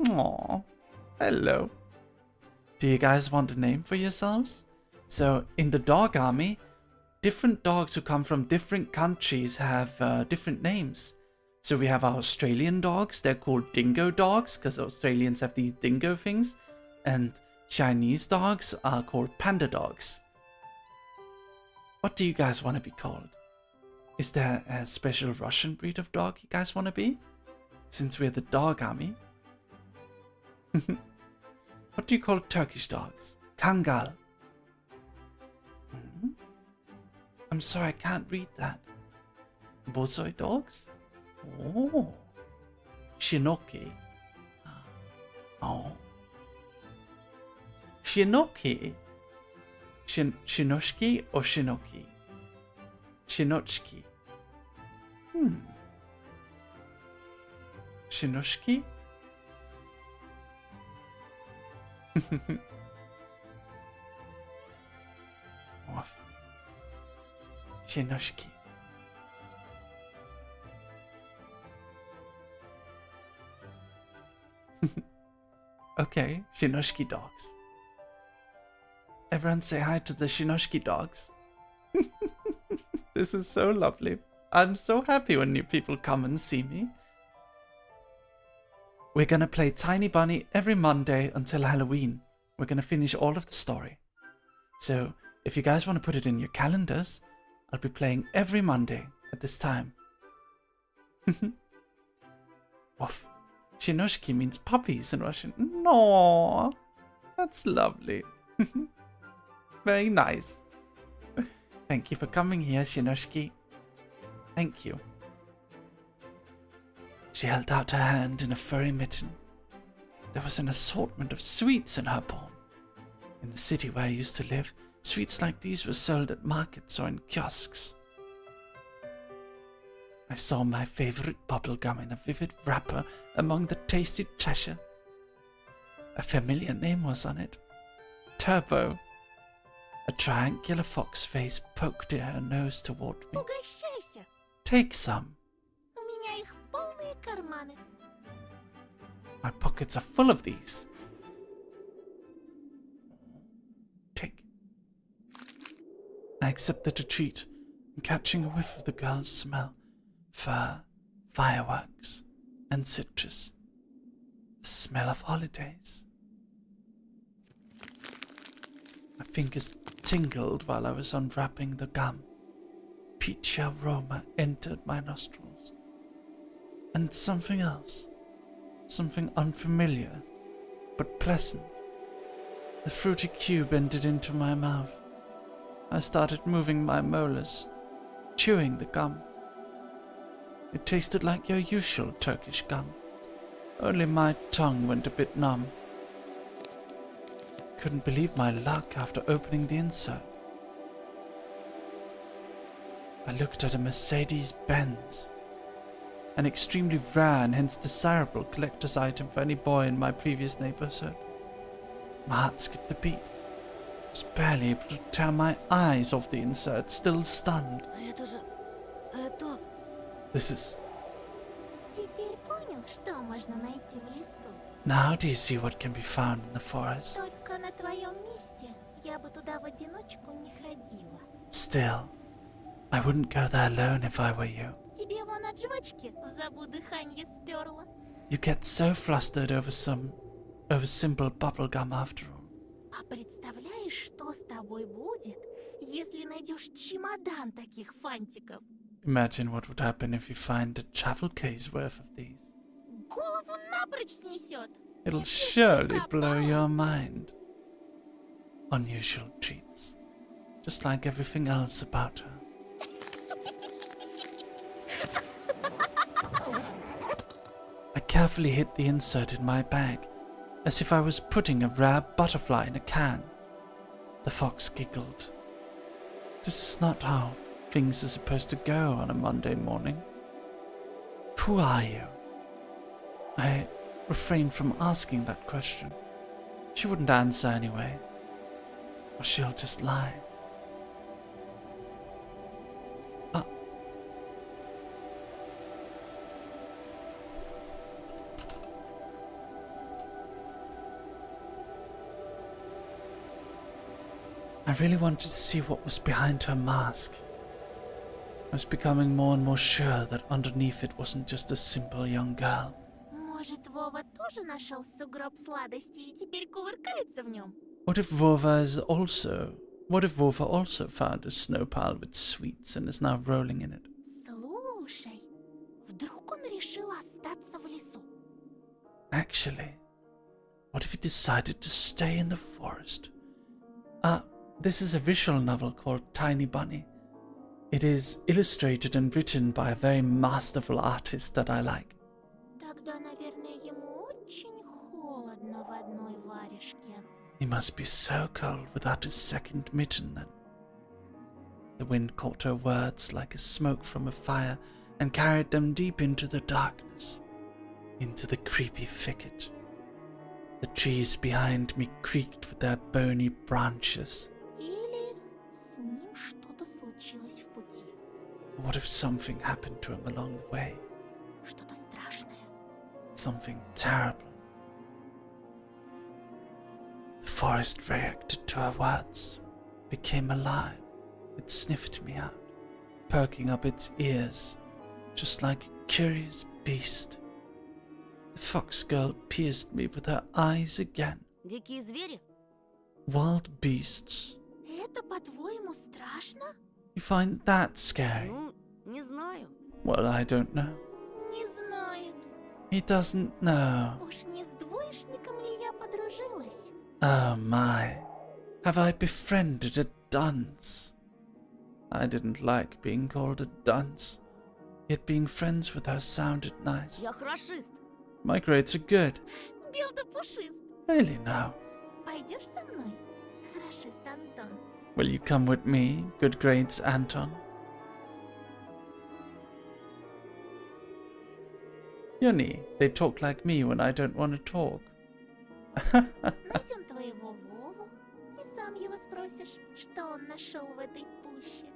Aww. Hello. Do you guys want a name for yourselves? So, in the dog army, different dogs who come from different countries have different names. So we have our Australian dogs, they're called dingo dogs, because Australians have these dingo things. And Chinese dogs are called panda dogs. What do you guys want to be called? Is there a special Russian breed of dog you guys want to be? Since we're the dog army. What do you call Turkish dogs? Kangal. I'm sorry, I can't read that. Bozoy dogs? Oh. Shinoki. Oh. Shinoki. Shinoshki or Shinoki? Shinochki. Shinoshki? Off. Shinoshki. Okay, Shinoshki dogs. Everyone say hi to the Shinoshki dogs. This is so lovely. I'm so happy when new people come and see me. We're gonna play Tiny Bunny every Monday until Halloween. We're gonna finish all of the story. So, if you guys want to put it in your calendars, I'll be playing every Monday at this time. Woof. Shinoshki means puppies in Russian. No, that's lovely. Very nice. Thank you for coming here, Shinoshki. Thank you. She held out her hand in a furry mitten. There was an assortment of sweets in her palm. In the city where I used to live, sweets like these were sold at markets or in kiosks. I saw my favorite bubblegum in a vivid wrapper among the tasty treasure. A familiar name was on it. Turbo. A triangular fox face poked her nose toward me. Угощайся. Take some. У меня их полные карманы. My pockets are full of these. Take. I accepted the treat, and catching a whiff of the girl's smell, fur, fireworks, and citrus. The smell of holidays. My fingers tingled while I was unwrapping the gum. Peachy aroma entered my nostrils. And something else. Something unfamiliar, but pleasant. The fruity cube entered into my mouth. I started moving my molars, chewing the gum. It tasted like your usual Turkish gum. Only my tongue went a bit numb. Couldn't believe my luck after opening the insert. I looked at a Mercedes-Benz. An extremely rare and hence desirable collector's item for any boy in my previous neighborhood. My heart skipped a beat. I was barely able to tear my eyes off the insert, still stunned. This is... Теперь понял, что можно найти в лесу? Now do you see what can be found in the forest? Только на твоем месте я бы туда в одиночку не ходила. Still, I wouldn't go there alone if I were you. Тебе вон от жвачки в забу дыханье сперло. You get so flustered over simple bubblegum after all. А представляешь, что с тобой будет, если найдешь чемодан таких фантиков? Imagine what would happen if you find a travel case worth of these. Голову напрочь снесет. It'll surely blow your mind. Unusual treats. Just like everything else about her. I carefully hid the insert in my bag, as if I was putting a rare butterfly in a can. The fox giggled. This is not how things are supposed to go on a Monday morning. Who are you? I refrained from asking that question. She wouldn't answer anyway. Or she'll just lie. I really wanted to see what was behind her mask. I was becoming more and more sure that underneath it wasn't just a simple young girl. Может, Вова тоже нашел сугроб сладостей и теперь кувыркается в нем? What if Vova also found a snow pile with sweets and is now rolling in it? Слушай, вдруг он решил остаться в лесу? Actually, what if he decided to stay in the forest? This is a visual novel called Tiny Bunny. It is illustrated and written by a very masterful artist that I like. Тогда, наверное, ему очень холодно в одной варежке. He must be so cold without his second mitten then. The wind caught her words like a smoke from a fire and carried them deep into the darkness, into the creepy thicket. The trees behind me creaked with their bony branches. Или с ним что-то случилось в пути. What if something happened to him along the way? Что-то страшное. Something terrible. The forest reacted to her words, became alive. It sniffed me out, perking up its ears, just like a curious beast. The fox girl pierced me with her eyes again. Дикие звери? Wild beasts. Это, по-твоему, страшно? You find that scary? Ну, не знаю. Well, I don't know. Не знает. He doesn't know. Уж не с двоечником ли я подружилась? Oh my. Have I befriended a dunce? I didn't like being called a dunce, yet being friends with her sounded nice. Я хорошист. My grades are good. Бел да пушист. Really now. Пойдешь со мной, хорошист Антон? Will you come with me, good grades Anton? Yoni, they talk like me when I don't want to talk. Найдем твоего Вову и сам его спросишь, что он нашел в этой пуще.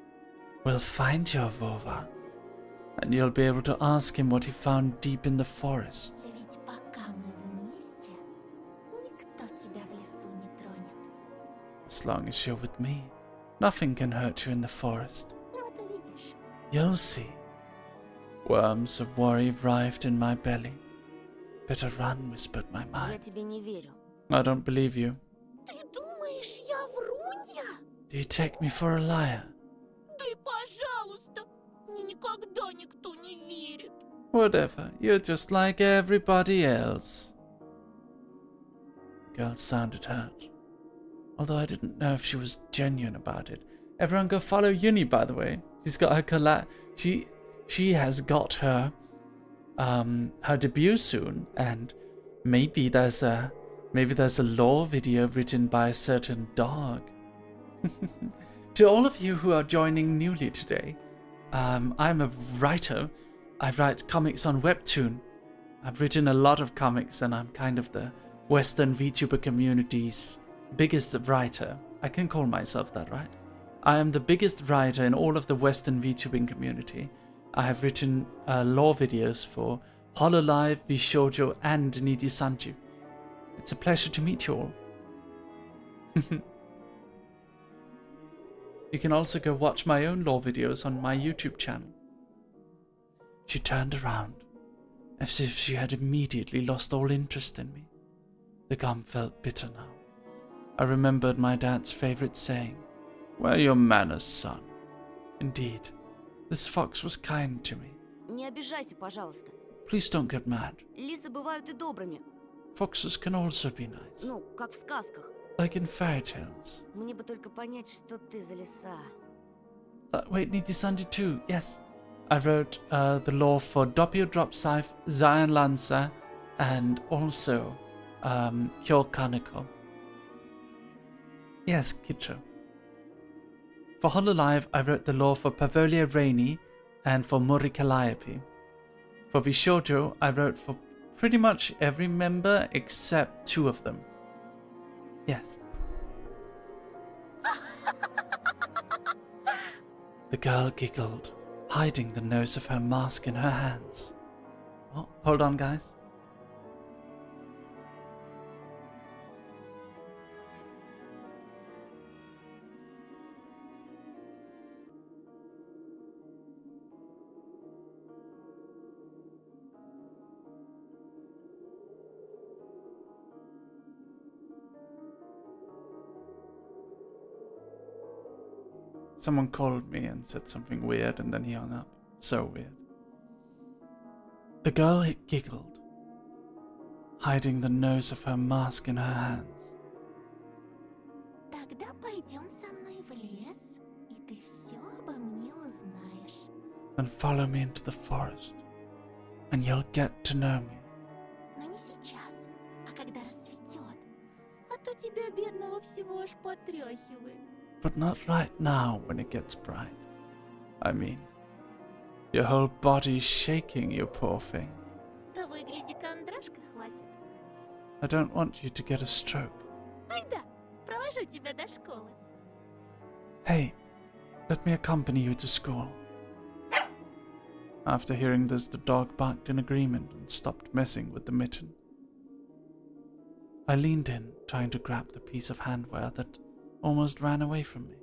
We'll find your Vova, and you'll be able to ask him what he found deep in the forest. Ведь пока мы вместе, никто тебя в лесу не тронет. As long as you're with me, Nothing can hurt you in the forest. Вот увидишь. You'll see. Worms of worry writhed in my belly. Better run, whispered my Я mind. тебе не верю. I don't believe you. Ты думаешь, я врунья? Do you take me for a liar? Ты, пожалуйста. Мне никогда никто не верит. Whatever, you're just like everybody else. The girl sounded hurt, although I didn't know if she was genuine about it. Everyone go follow Uni, by the way. She's got her she has got her debut soon, and maybe there's a lore video written by a certain dog. To all of you who are joining newly today, I'm a writer. I write comics on Webtoon. I've written a lot of comics, and I'm kind of the Western VTuber community's biggest writer. I can call myself that, right? I am the biggest writer in all of the Western VTubing community. I have written lore videos for Hololive, Vshoujo, and Nidi-Sanju. It's a pleasure to meet you all. You can also go watch my own lore videos on my YouTube channel. She turned around, as if she had immediately lost all interest in me. The gum felt bitter now. I remembered my dad's favorite saying, "Wear your manners, son." Indeed, this fox was kind to me. Не обижайся, пожалуйста. Please don't get mad. Лисы бывают и добрыми. Foxes can also be nice, Ну, как в сказках. like in fairy tales. Мне бы только понять, что ты за лиса. Wait, Nidi-Sanju too, yes. I wrote the lore for Doppio Drop Scythe, Zion Lancer, and also Kyo Kaneko. Yes, Kicho. For Hololive, I wrote the lore for Pavolia Rainy and for Mori Calliope. For Vshoujo, I wrote for pretty much every member except 2 of them. Yes. The girl giggled, hiding the nose of her mask in her hands. Oh, hold on, guys. Someone called me and said something weird, and then he hung up. So weird. The girl giggled, hiding the nose of her mask in her hands. Тогда пойдем со мной в лес, и ты все обо мне узнаешь. And follow me into the forest, and you'll get to know me. Но не сейчас, а когда рассветет. А то тебя, бедного, всего аж потряхивает. But not right now when it gets bright. I mean, your whole body's shaking, you poor thing. Того и гляди, кондрашка хватит. I don't want you to get a stroke. Ай да, провожу тебя до школы. Hey, let me accompany you to school. After hearing this, the dog barked in agreement and stopped messing with the mitten. I leaned in, trying to grab the piece of handwear that almost ran away from me.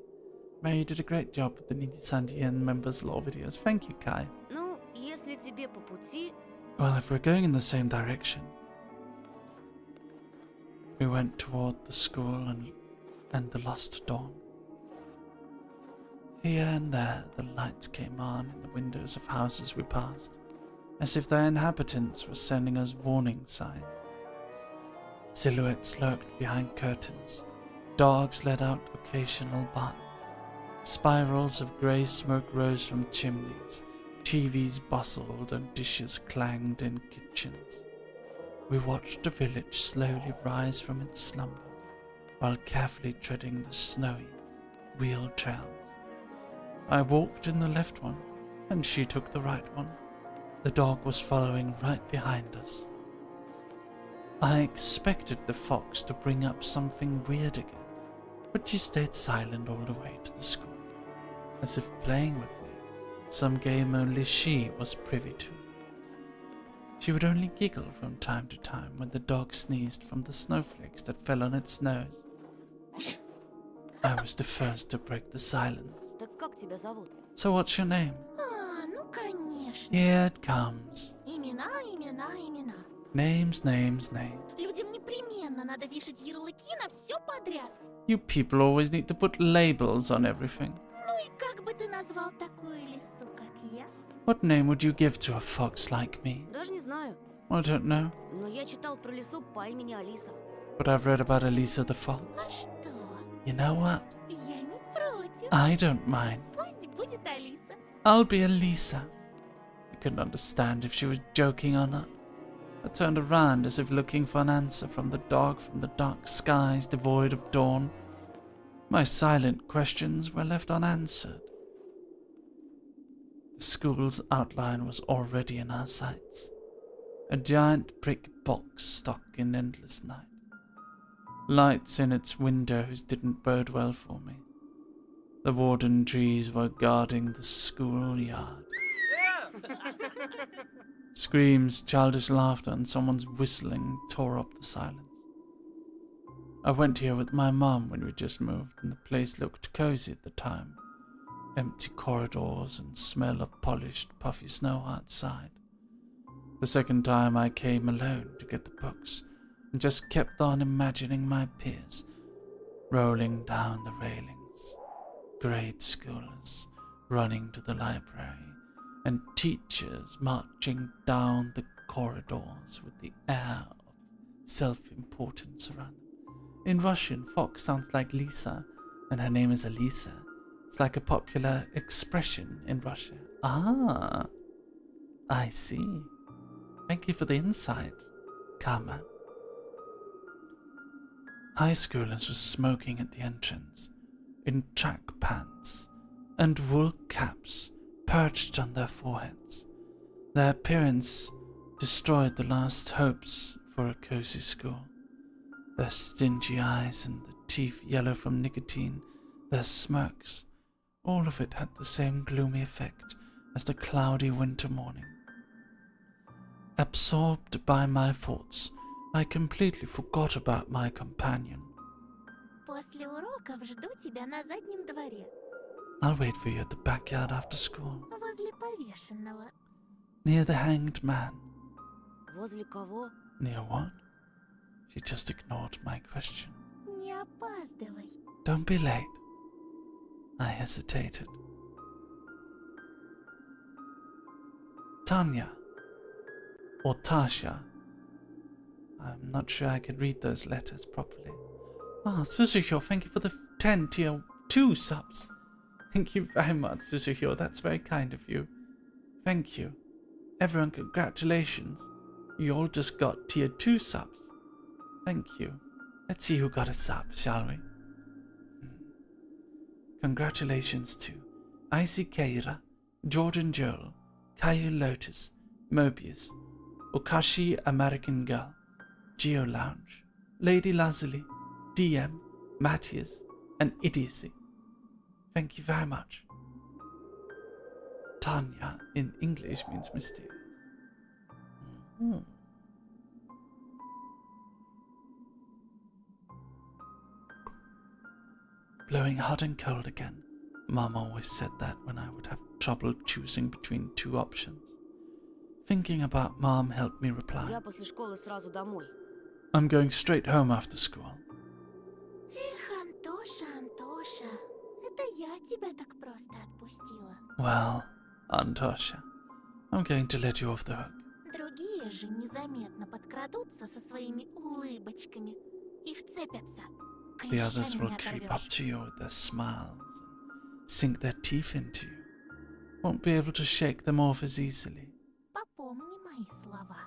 Mary did a great job with the Nidi-Sanju members' lore videos. Thank you, Kai. Ну, если тебе по пути... Well, if we're going in the same direction. We went toward the school and the lost dawn. Here and there, the lights came on in the windows of houses we passed, as if their inhabitants were sending us warning signs. Silhouettes lurked behind curtains. Dogs let out occasional barks. Spirals of grey smoke rose from chimneys. TVs bustled and dishes clanged in kitchens. We watched the village slowly rise from its slumber, while carefully treading the snowy, wheeled trails. I walked in the left one, and she took the right one. The dog was following right behind us. I expected the fox to bring up something weird again, but she stayed silent all the way to the school, as if playing with me, some game only she was privy to. She would only giggle from time to time when the dog sneezed from the snowflakes that fell on its nose. I was the first to break the silence. Так как тебя зовут? So what's your name? Ну, конечно. Here it comes. Имена, имена, имена. Names, names, names. Людям непременно надо вешать ярлыки на все подряд. You people always need to put labels on everything. Ну и как бы ты назвал такую лису, как я? What name would you give to a fox like me? Даже не знаю. I don't know, Но я читал про лису по имени Алиса. but I've read about Elisa the А fox. что? You know what? Я не против. I don't mind. Пусть будет Алиса. I'll be Elisa. I couldn't understand if she was joking or not. I turned around as if looking for an answer from the dark skies devoid of dawn. My silent questions were left unanswered. The school's outline was already in our sights. A giant brick box stuck in endless night. Lights in its windows didn't bode well for me. The warden trees were guarding the schoolyard. Screams, childish laughter, and someone's whistling tore up the silence. I went here with my mum when we just moved, and the place looked cozy at the time. Empty corridors and smell of polished, puffy snow outside. The second time I came alone to get the books, and just kept on imagining my peers rolling down the railings, grade schoolers running to the library, and teachers marching down the corridors with the air of self-importance around them. In Russian, fox sounds like Lisa, and her name is Elisa. It's like a popular expression in Russia. Ah, I see. Thank you for the insight, Karma. High schoolers were smoking at the entrance, in track pants and wool caps perched on their foreheads. Their appearance destroyed the last hopes for a cozy school. Their stingy eyes and the teeth yellow from nicotine, their smirks, all of it had the same gloomy effect as the cloudy winter morning. Absorbed by my thoughts, I completely forgot about my companion. После уроков жду тебя на заднем дворе, I'll wait for you at the backyard after school, возле повешенного. near the hanged man. Возле кого? Near what? She just ignored my question. Не опаздывай. Don't be late. I hesitated. Tanya. Or Tasha. I'm not sure I can read those letters properly. Ah, Suzuhyo, thank you for the 10 tier 2 subs. Thank you very much, Suzuhyo. That's very kind of you. Thank you. Everyone, congratulations. You all just got tier 2 subs. Thank you. Let's see who got a sub, shall we? Congratulations to Icy Keira, Jordan Joel, Caillou Lotus, Mobius, Okashi American Girl, Geo Lounge, Lady Lazuli, DM, Matthias, and Idiocy. Thank you very much. Tanya in English means mysterious. Blowing hot and cold again. Mom always said that when I would have trouble choosing between two options. Thinking about Mom helped me reply. Я после школы сразу домой. I'm going straight home after school. Эх, Антоша, Антоша, это я тебя так просто отпустила. Well, Antosha, I'm going to let you off the hook. Другие же незаметно подкрадутся со своими улыбочками и вцепятся. The others Клещами will не creep up оторвешь. to you with their smiles and sink their teeth into you. Won't be able to shake them off as easily. Попомни мои слова.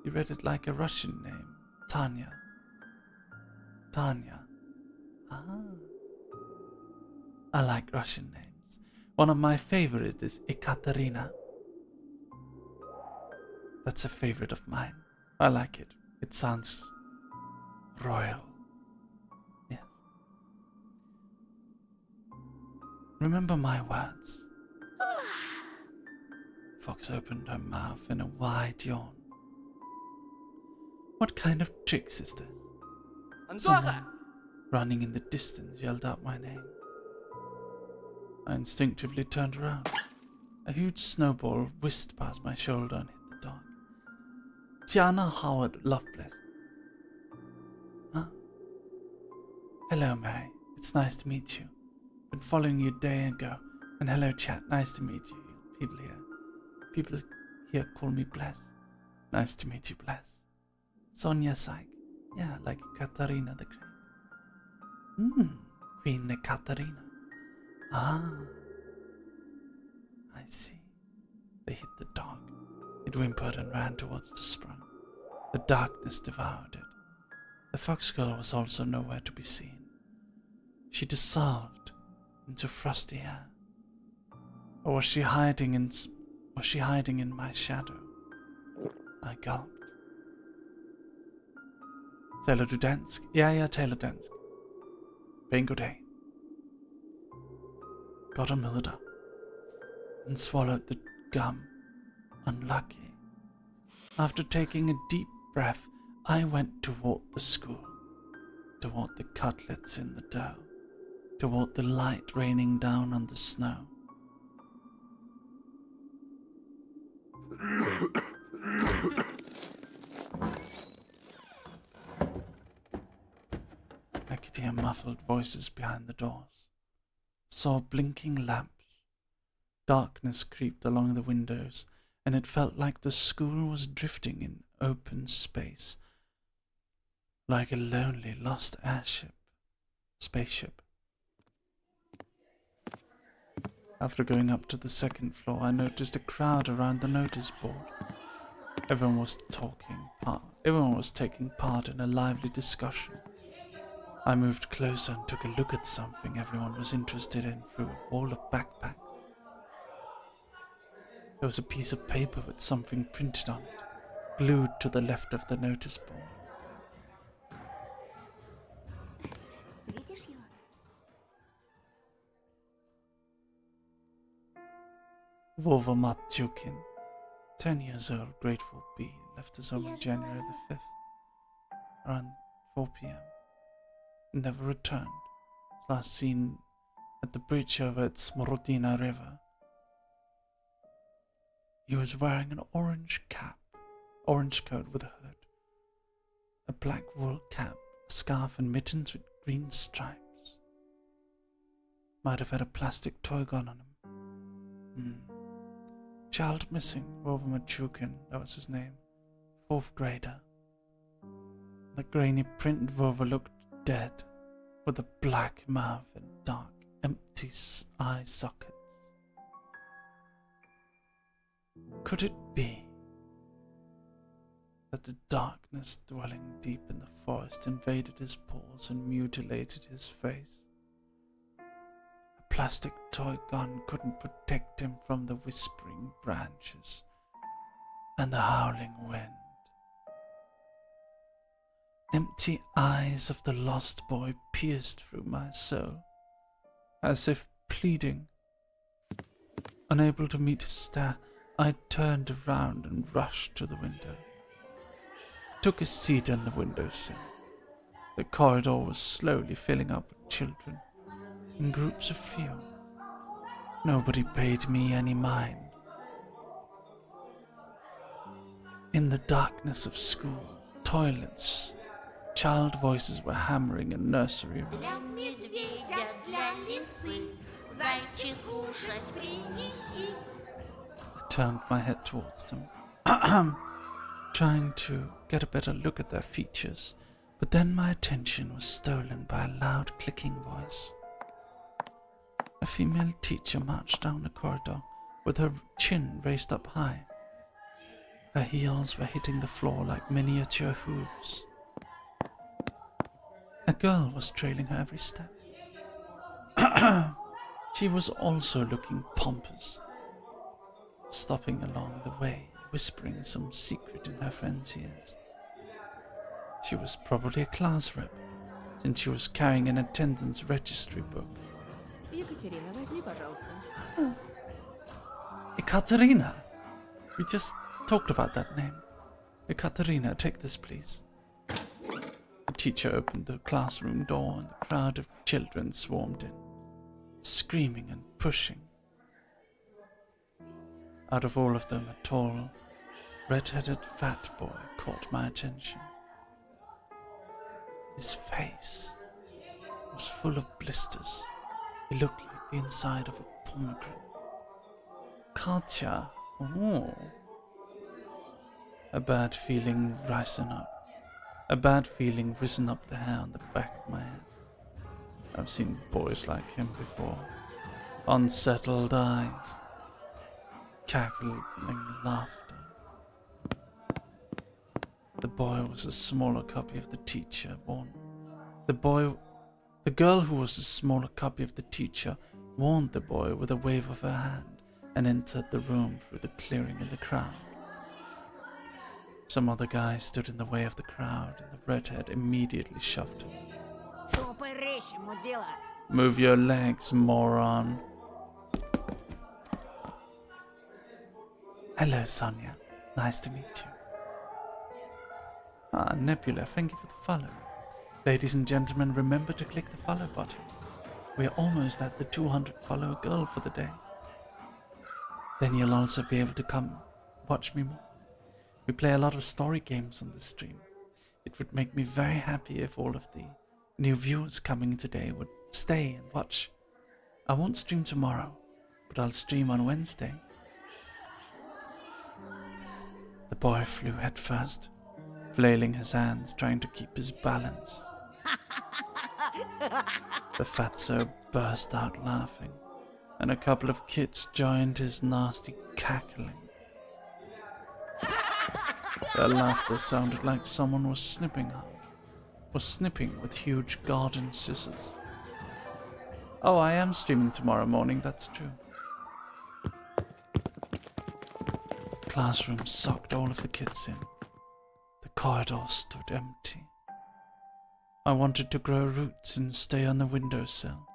You read it like a Russian name. Tanya. Tanya. Ah. I like Russian names. One of my favorites is Ekaterina. That's a favorite of mine. I like it. It sounds royal. Yes. Remember my words. Fox opened her mouth in a wide yawn. What kind of tricks is this? Someone running in the distance, yelled out my name. I instinctively turned around. A huge snowball whisked past my shoulder and hit the dog. Tiana Howard Lovelace. Huh? Hello, Mary. It's nice to meet you. Been following you a day ago. And hello, chat. Nice to meet you. People here call me Bless. Nice to meet you, Bless. Sonia Syke. Yeah, like Katarina the Great. Queen Katarina. Ah. I see. They hit the dog. It whimpered and ran towards the sprung. The darkness devoured it. The fox girl was also nowhere to be seen. She dissolved into frosty air. Or was she hiding in my shadow? I gulped. Taylor du dansk? Ja, taler dansk. Bingo day. Got a murder. And swallowed the gum. Unlucky. After taking a deep breath, I went toward the school. Toward the cutlets in the dough. Toward the light raining down on the snow. I could hear muffled voices behind the doors. Saw blinking lamps. Darkness creeped along the windows, and it felt like the school was drifting in open space, like a lonely lost spaceship. After going up to the second floor, I noticed a crowd around the notice board. Everyone was taking part in a lively discussion. I moved closer and took a look at something everyone was interested in through a wall of backpacks. There was a piece of paper with something printed on it, glued to the left of the notice board. Vova Matjukin, 10 years old, grateful bee, left us home on January the 5th, around 4 p.m. Never returned. Last seen at the bridge over at Smorodina River. He was wearing an orange coat with a hood, a black wool cap, a scarf and mittens with green stripes. Might have had a plastic toy gun on him. Child missing, Vova Machukin, that was his name. 4th grader. The grainy print Vova looked dead, with a black mouth and dark, empty eye sockets. Could it be that the darkness dwelling deep in the forest invaded his pores and mutilated his face? A plastic toy gun couldn't protect him from the whispering branches and the howling wind. Empty eyes of the lost boy pierced through my soul, as if pleading. Unable to meet his stare, I turned around and rushed to the window. Took a seat on the windowsill. The corridor was slowly filling up with children, in groups of few. Nobody paid me any mind. In the darkness of school, toilets, child voices were hammering in nursery room. Для медведя, для лисы, зайчик кушать принеси. I turned my head towards them, trying to get a better look at their features, but then my attention was stolen by a loud clicking voice. A female teacher marched down the corridor with her chin raised up high. Her heels were hitting the floor like miniature hooves. A girl was trailing her every step. She was also looking pompous, stopping along the way, whispering some secret in her friend's ears. She was probably a class rep, since she was carrying an attendance registry book. Екатерина, возьми, пожалуйста. Ekaterina! We just talked about that name. Ekaterina, take this, please. The teacher opened the classroom door and the crowd of children swarmed in, screaming and pushing. Out of all of them, a tall, red-headed fat boy caught my attention. His face was full of blisters. He looked like the inside of a pomegranate. Katja, oh. A bad feeling risen up the hair on the back of my head. I've seen boys like him before. Unsettled eyes, cackling laughter. The boy was a smaller copy of the teacher warned. The girl who was a smaller copy of the teacher warned the boy with a wave of her hand and entered the room through the clearing in the crowd. Some other guy stood in the way of the crowd, and the redhead immediately shoved him. Move your legs, moron. Hello, Sonia. Nice to meet you. Ah, Nebula, thank you for the follow. Ladies and gentlemen, remember to click the follow button. We are almost at the 200 follower goal for the day. Then you'll also be able to come watch me more. We play a lot of story games on this stream. It would make me very happy if all of the new viewers coming today would stay and watch. I won't stream tomorrow, but I'll stream on Wednesday. The boy flew head first, flailing his hands, trying to keep his balance. The fatso burst out laughing, and a couple of kids joined his nasty cackling. Their laughter sounded like someone was snipping with huge garden scissors. Oh, I am streaming tomorrow morning, that's true. The classroom sucked all of the kids in. The corridor stood empty. I wanted to grow roots and stay on the windowsill.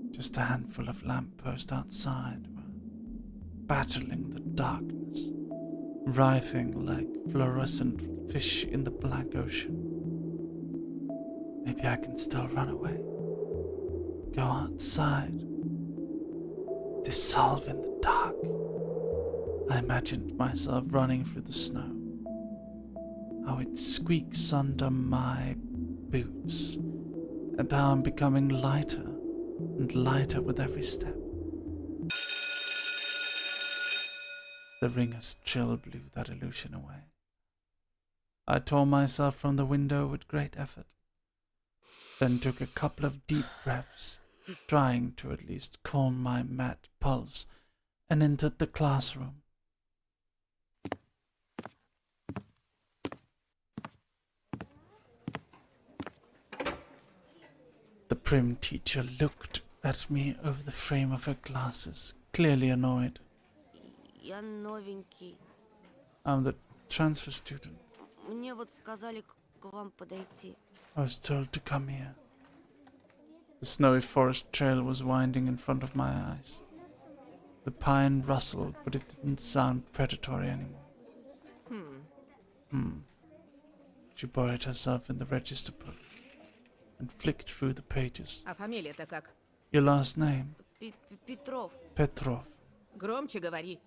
Just a handful of lampposts outside were battling the darkness, writhing like fluorescent fish in the black ocean. Maybe I can still run away, go outside, dissolve in the dark. I imagined myself running through the snow, how it squeaks under my boots, and how I'm becoming lighter and lighter with every step. The ringer's chill blew that illusion away. I tore myself from the window with great effort, then took a couple of deep breaths, trying to at least calm my mad pulse, and entered the classroom. The prim teacher looked at me over the frame of her glasses, clearly annoyed. Я новенький. I'm the transfer student. Мне вот сказали к вам подойти. I was told to come here. The snowy forest trail was winding in front of my eyes. The pine rustled, but it didn't sound predatory anymore. She buried herself in the register book and flicked through the pages. А фамилия-то как? Your last name? Петров. Petrov. Громче говори.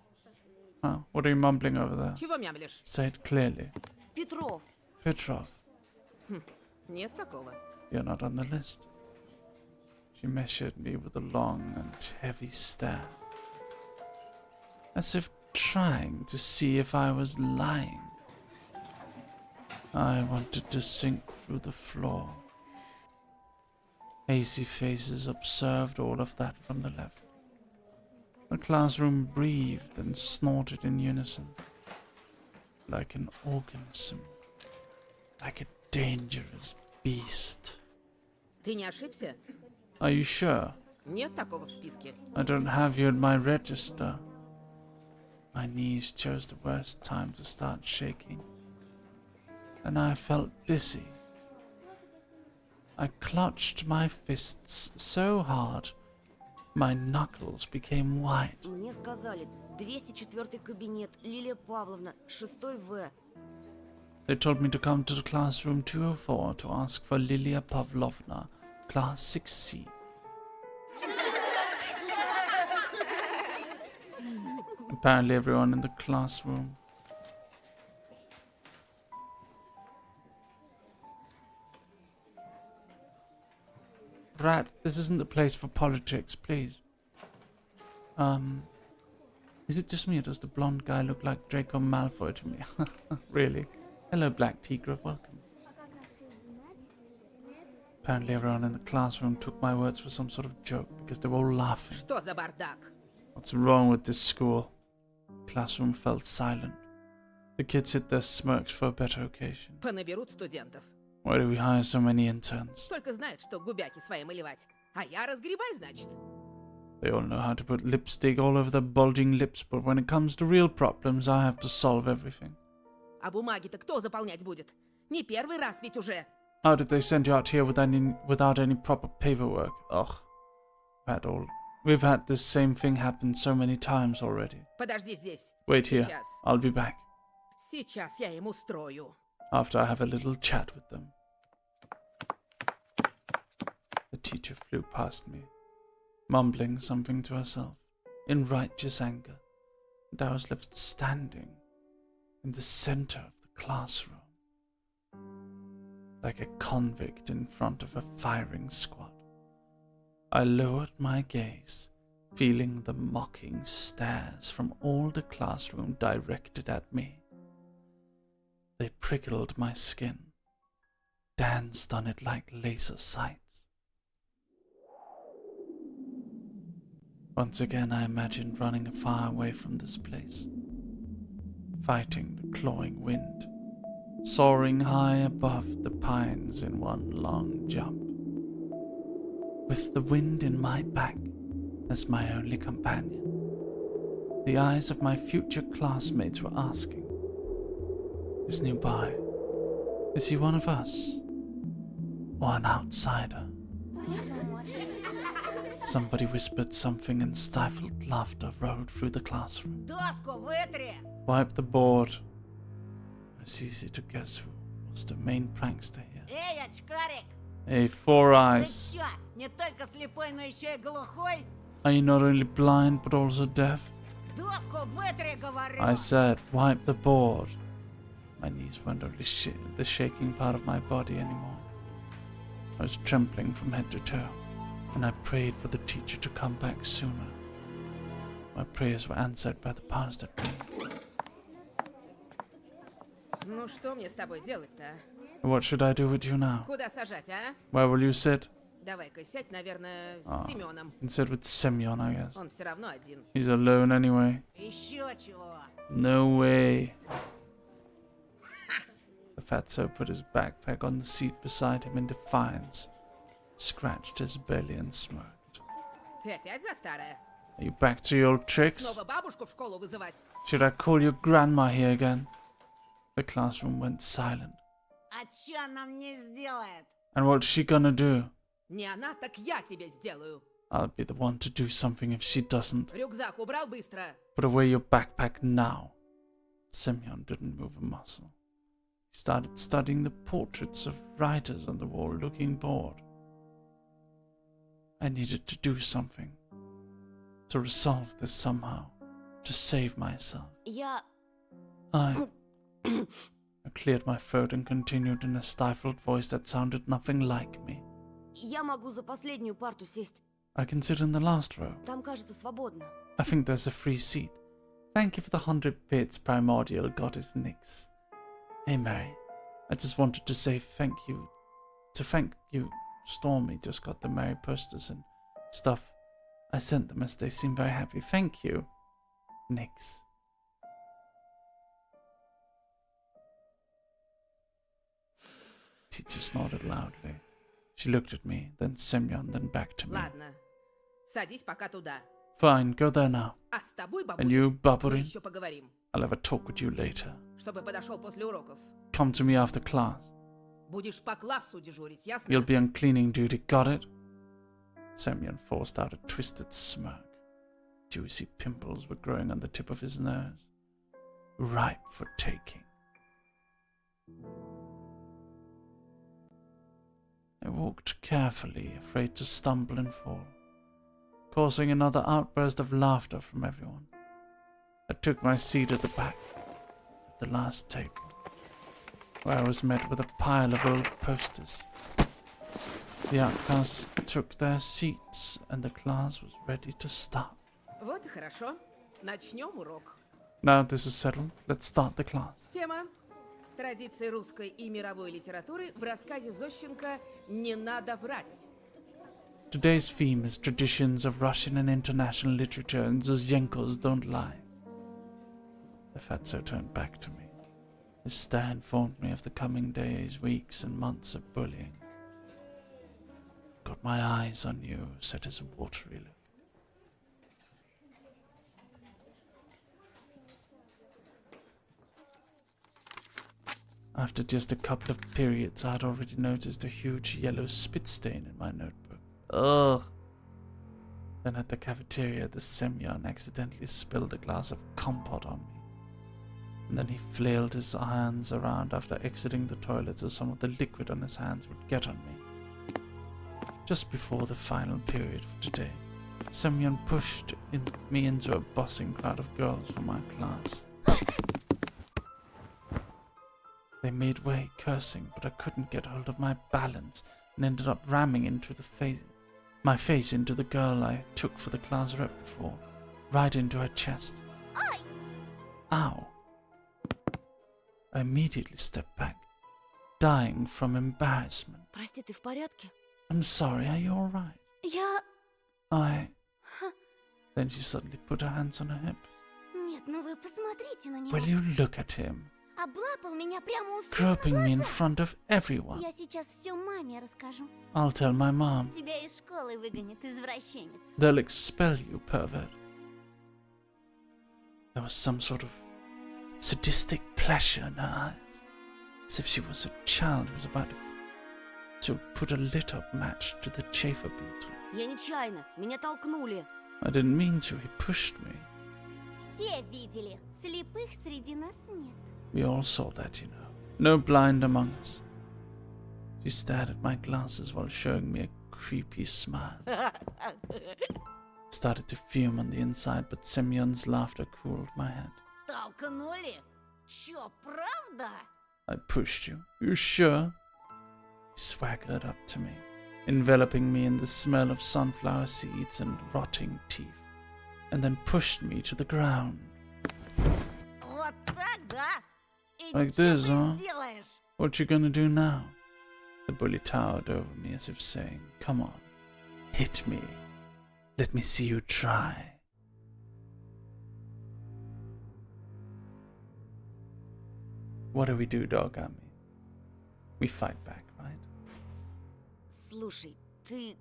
Oh, what are you mumbling over there? Чего мямлишь? Say it clearly. Петров. Petrov. Нет такого. You're not on the list. She measured me with a long and heavy stare, as if trying to see if I was lying. I wanted to sink through the floor. Hazy faces observed all of that from the left. The classroom breathed and snorted in unison, like an organism, like a dangerous beast. Ты не ошибся? Are you sure? Нет такого в списке. I don't have you in my register. My knees chose the worst time to start shaking, and I felt dizzy. I clutched my fists so hard My knuckles became white. Мне сказали, 204 кабинет, Лилия Павловна, 6 В. They told me to come to the classroom 204 to ask for Lilia Pavlovna, class 6C. Apparently everyone in the classroom. Rat, this isn't the place for politics, please. Is it just me or does the blonde guy look like Draco Malfoy to me? Really? Hello, Black Tigra, welcome. Apparently everyone in the classroom took my words for some sort of joke because they were all laughing. Что за бардак? What's wrong with this school? The classroom felt silent. The kids hid their smirks for a better occasion. Понаберут студентов. Why do we hire so many interns? Только знают, что губяки свои малевать. А я разгребай, значит. They all know how to put lipstick all over their bulging lips, but when it comes to real problems, I have to solve everything. А бумаги-то кто заполнять будет? Не первый раз ведь уже. How did they send you out here without any proper paperwork? Ugh. We've had this same thing happen so many times already. Подожди здесь. Wait here. Сейчас. I'll be back. Сейчас я им устрою. After I have a little chat with them. The teacher flew past me, mumbling something to herself in righteous anger, and I was left standing in the center of the classroom, like a convict in front of a firing squad. I lowered my gaze, feeling the mocking stares from all the classroom directed at me. They prickled my skin, danced on it like laser sights. Once again I imagined running far away from this place, fighting the clawing wind, soaring high above the pines in one long jump, with the wind in my back as my only companion. The eyes of my future classmates were asking, is nearby. Is he one of us? Or an outsider? Somebody whispered something and stifled laughter rolled through the classroom. Wipe the board. It was easy to guess who was the main prankster here. Hey, Four Eyes. Are you not only blind but also deaf? I said, wipe the board. My knees weren't only the shaking part of my body anymore. I was trembling from head to toe, and I prayed for the teacher to come back sooner. My prayers were answered by the powers that be. Ну что мне с тобой делать-то? What should I do with you now? Куда сажать, а? Where will you sit? Давай-ка сядь, наверное, с Семеном. You can sit with Semyon, I guess. Он все равно один. He's alone anyway. Еще чего? No way. The fatso put his backpack on the seat beside him in defiance, scratched his belly and smirked. Ты опять за старое? Are you back to your old tricks? Снова бабушку в школу вызывать? Should I call your grandma here again? The classroom went silent. А чё она мне сделает? And what's she gonna do? Не она, так я тебе сделаю. I'll be the one to do something if she doesn't. Рюкзак убрал быстро. Put away your backpack now. Semyon didn't move a muscle. He started studying the portraits of writers on the wall, looking bored. I needed to do something. To resolve this somehow. To save myself. I cleared my throat and continued in a stifled voice that sounded nothing like me. Я могу за последнюю парту сесть. I can sit in the last row. Там, кажется, свободно. I think there's a free seat. Thank you for the 100 bits, primordial goddess Nyx. Hey Mary, I just wanted to say thank you. To thank you, Stormy just got the Mary posters and stuff. I sent them as they seem very happy. Thank you, Nyx. Teacher snorted loudly. She looked at me, then Semyon, then back to me. Ладно, садись пока туда. Fine, go there now. А с тобой, And бабуль, you, мы Baburin, еще поговорим. I'll have a talk with you later. Чтобы подошел после уроков. Come to me after class. Будешь по классу дежурить, ясно? You'll be on cleaning duty, got it? Semyon forced out a twisted smirk. Juicy pimples were growing on the tip of his nose, ripe for taking. I walked carefully, afraid to stumble and fall, causing another outburst of laughter from everyone. I took my seat at the back, at the last table, where I was met with a pile of old posters. The outcasts took their seats, and the class was ready to start. Вот и хорошо. Начнем урок. Now this is settled, let's start the class. Тема. Традиции русской и мировой литературы в рассказе Зощенко «Не надо врать». Today's theme is traditions of Russian and international literature and Zosyenko's Don't Lie. The fatso turned back to me. His stare informed me of the coming days, weeks, and months of bullying. Got my eyes on you, said his watery look. After just a couple of periods, I had already noticed a huge yellow spit stain in my notebook. Ugh! Then at the cafeteria, the Semyon accidentally spilled a glass of compote on me. And then he flailed his hands around after exiting the toilet so some of the liquid on his hands would get on me. Just before the final period for today, Semyon pushed me into a buzzing crowd of girls from my class. They made way, cursing, but I couldn't get hold of my balance and ended up ramming into my face into the girl I took for the class rep before, right into her chest. Ow! I immediately stepped back, dying from embarrassment. Прости, ты в порядке? I'm sorry, are you alright? Then she suddenly put her hands on her hips. Нет, ну вы посмотрите на него. Will you look at him? Облапал меня прямо у всех Groping на me in глазах. front of everyone. Я сейчас все маме расскажу. I'll tell my mom. Тебя из школы выгонят, извращенец. They'll expel you, pervert. There was some sort of sadistic pleasure in her eyes, as if she was a child who was about to put a lit-up match to the chafer beetle. Я нечаянно, меня толкнули. I didn't mean to, he pushed me. Все видели. Слепых среди нас нет. We all saw that, you know. No blind among us. She stared at my glasses while showing me a creepy smile. Started to fume on the inside, but Semyon's laughter cooled my head. Толкнули? Чё, правда? I pushed you. You sure? He swaggered up to me, enveloping me in the smell of sunflower seeds and rotting teeth, and then pushed me to the ground. Вот так, да? И Like чё this, ты huh? сделаешь? What you gonna do now? The bully towered over me as if saying, come on, hit me. Let me see you try. What do we do, dog army? We fight back, right? Слушай, ты...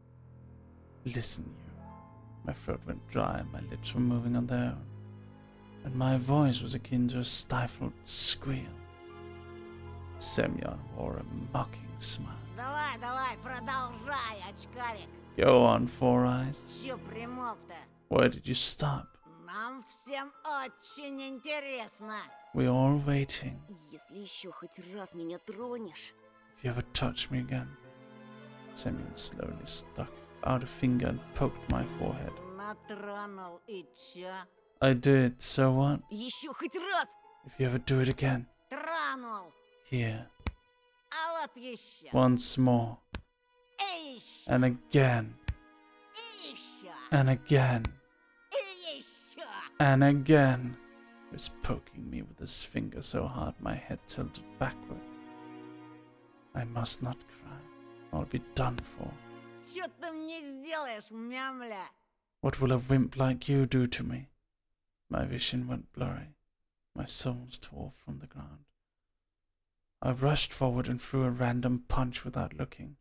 Listen, you. My throat went dry and my lips were moving on their own, and my voice was akin to a stifled squeal. Semyon wore a mocking smile. Давай, давай, продолжай, очкарик. Go on, Four Eyes. Чё примолк-то? Where did you stop? Нам всем очень интересно. We're all waiting. Если еще хоть раз меня тронешь... If you ever touch me again. Semyon slowly stuck out a finger and poked my forehead. Натронул, и чё? I did, so what? Еще хоть раз! If you ever do it again. Тронул. Here. А вот еще. Once more. И еще. And again. И еще. And again. И еще. And again. He was poking me with his finger so hard my head tilted backward. I must not cry. I'll be done for. Чё ты мне сделаешь, мямля? What will a wimp like you do to me? My vision went blurry. My soles tore from the ground. I rushed forward and threw a random punch without looking.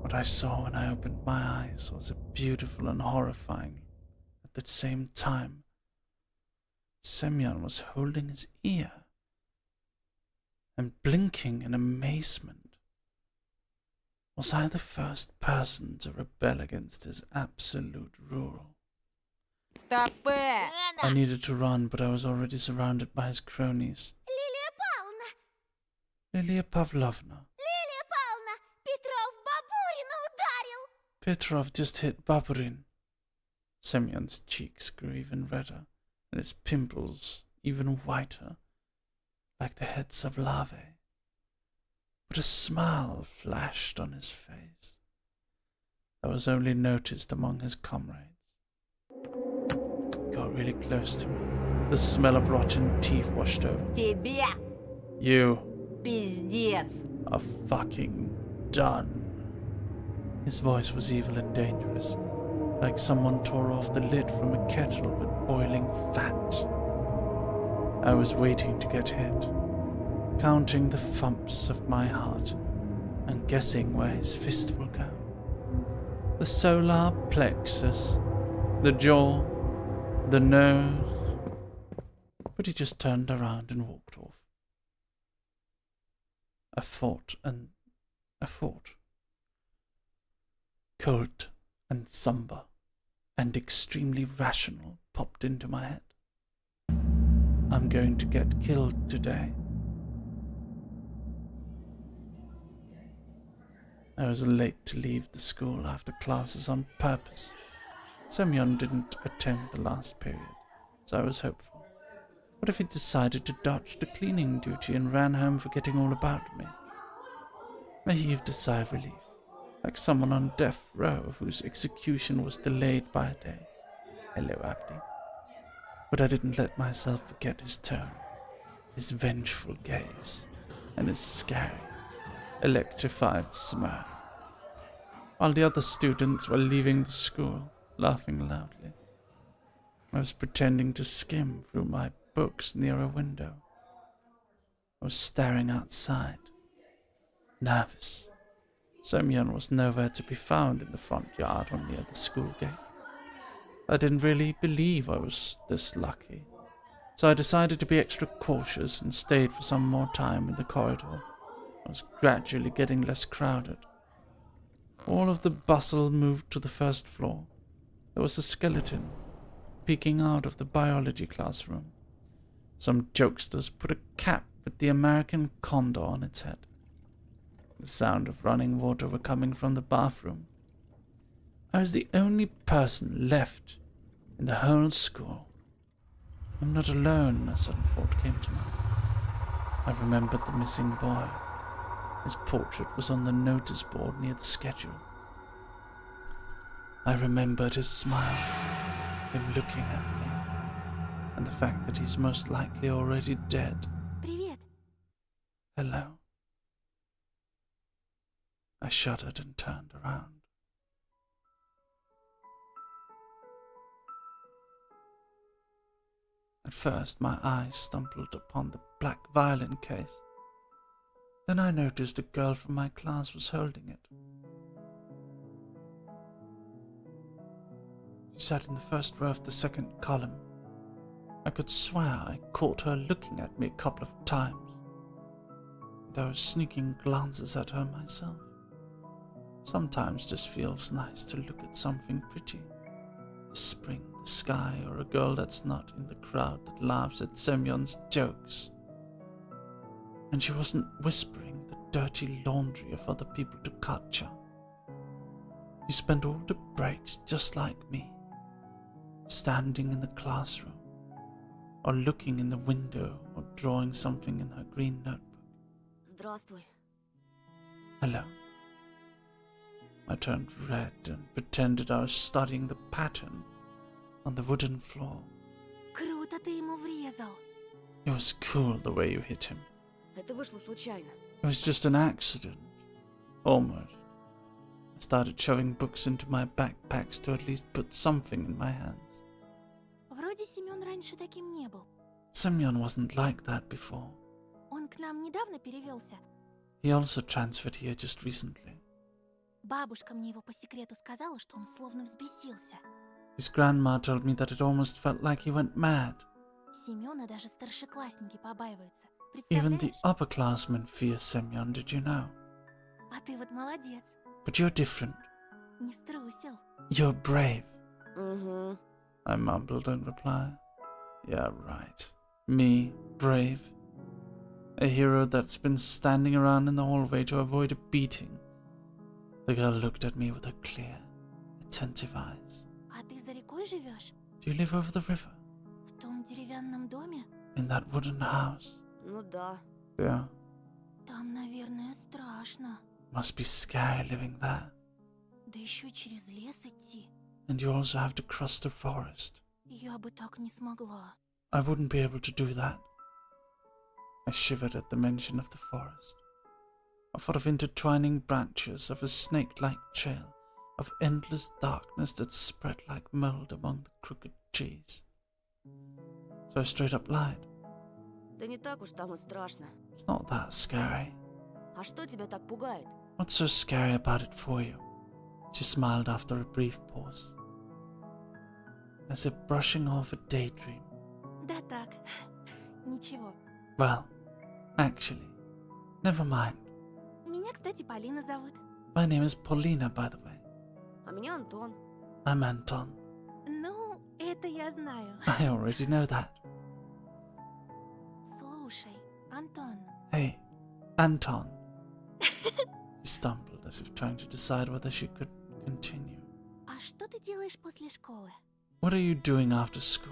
What I saw when I opened my eyes was beautiful and horrifying at the same time. Semyon was holding his ear and blinking in amazement. Was I the first person to rebel against his absolute rule? Стопэ! I needed to run, but I was already surrounded by his cronies. Лилия Павловна! Lilia Pavlovna. Лилия Павловна! Петров Бабурина ударил! Petrov just hit Baburin. Semyon's cheeks grew even redder, and his pimples even whiter, like the heads of larvae. But a smile flashed on his face that was only noticed among his comrades. He got really close to me. The smell of rotten teeth washed over me. Тебе You пиздец. are fucking done. His voice was evil and dangerous, like someone tore off the lid from a kettle with boiling fat. I was waiting to get hit, counting the thumps of my heart and guessing where his fist will go. The solar plexus, the jaw, the nose. But he just turned around and walked off. A thought. Cold and somber and extremely rational popped into my head. I'm going to get killed today. I was late to leave the school after classes on purpose. Semyon didn't attend the last period, so I was hopeful. What if he decided to dodge the cleaning duty and ran home forgetting all about me? I heaved a sigh of relief, like someone on death row whose execution was delayed by a day. Hello, Abdi. But I didn't let myself forget his tone, his vengeful gaze, and his scary, electrified smile. While the other students were leaving the school, laughing loudly, I was pretending to skim through my books near a window. I was staring outside, nervous. Semyon was nowhere to be found in the front yard or near the school gate. I didn't really believe I was this lucky, so I decided to be extra cautious and stayed for some more time in the corridor. I was gradually getting less crowded. All of the bustle moved to the first floor. There was a skeleton peeking out of the biology classroom. Some jokesters put a cap with the American condor on its head. The sound of running water were coming from the bathroom. I was the only person left in the whole school. I'm not alone, a sudden thought came to mind. I remembered the missing boy. His portrait was on the notice board near the schedule. I remembered his smile, him looking at me, and the fact that he's most likely already dead. Привет. Hello. I shuddered and turned around. At first, my eyes stumbled upon the black violin case. Then I noticed a girl from my class was holding it. She sat in the first row of the second column. I could swear I caught her looking at me a couple of times, and I was sneaking glances at her myself. Sometimes just feels nice to look at something pretty. The spring, the sky, or a girl that's not in the crowd that laughs at Semyon's jokes. And she wasn't whispering the dirty laundry of other people to Katja. She spent all the breaks just like me, standing in the classroom, or looking in the window, or drawing something in her green notebook. Здравствуй. Hello. I turned red and pretended I was studying the pattern on the wooden floor. Круто ты ему врезал. It was cool the way you hit him. Это вышло случайно. It was just an accident. Almost. I started shoving books into my backpacks to at least put something in my hands. Вроде Семен раньше таким не был. Semyon wasn't like that before. Он к нам недавно перевелся. He also transferred here just recently. Бабушка мне его по секрету сказала, что он словно взбесился. His grandma told me that it almost felt like he went mad. Семена даже старшеклассники побаиваются. Even the Представляешь? upperclassmen fear Semyon, did you know? А ты вот молодец. But you're different. Не струсил. You're brave. Угу. I mumbled in reply. Yeah, right. Me, brave. A hero that's been standing around in the hallway to avoid a beating. The girl looked at me with her clear, attentive eyes. А ты за рекой живешь? Do you live over the river? В том деревянном доме? In that wooden house? Ну да. Yeah. Там, наверное, страшно. Must be scary living there. Да еще через лес идти. And you also have to cross the forest. Я бы так не смогла. I wouldn't be able to do that. I shivered at the mention of the forest. I thought of intertwining branches, of a snake-like trail, of endless darkness that spread like mold among the crooked trees. So I straight up lied. Да не так уж там и страшно. It's not that scary. А что тебя так пугает? What's so scary about it for you? She smiled after a brief pause, as if brushing off a daydream. Да так. Ничего. Well, actually, never mind. Меня, кстати, Полина зовут. My name is Paulina, by the way. А меня Антон. I'm Anton. Ну, это я знаю. I already know that. Слушай, Антон. Hey, Anton. She stumbled as if trying to decide whether she could continue. А что ты делаешь после школы? What are you doing after school?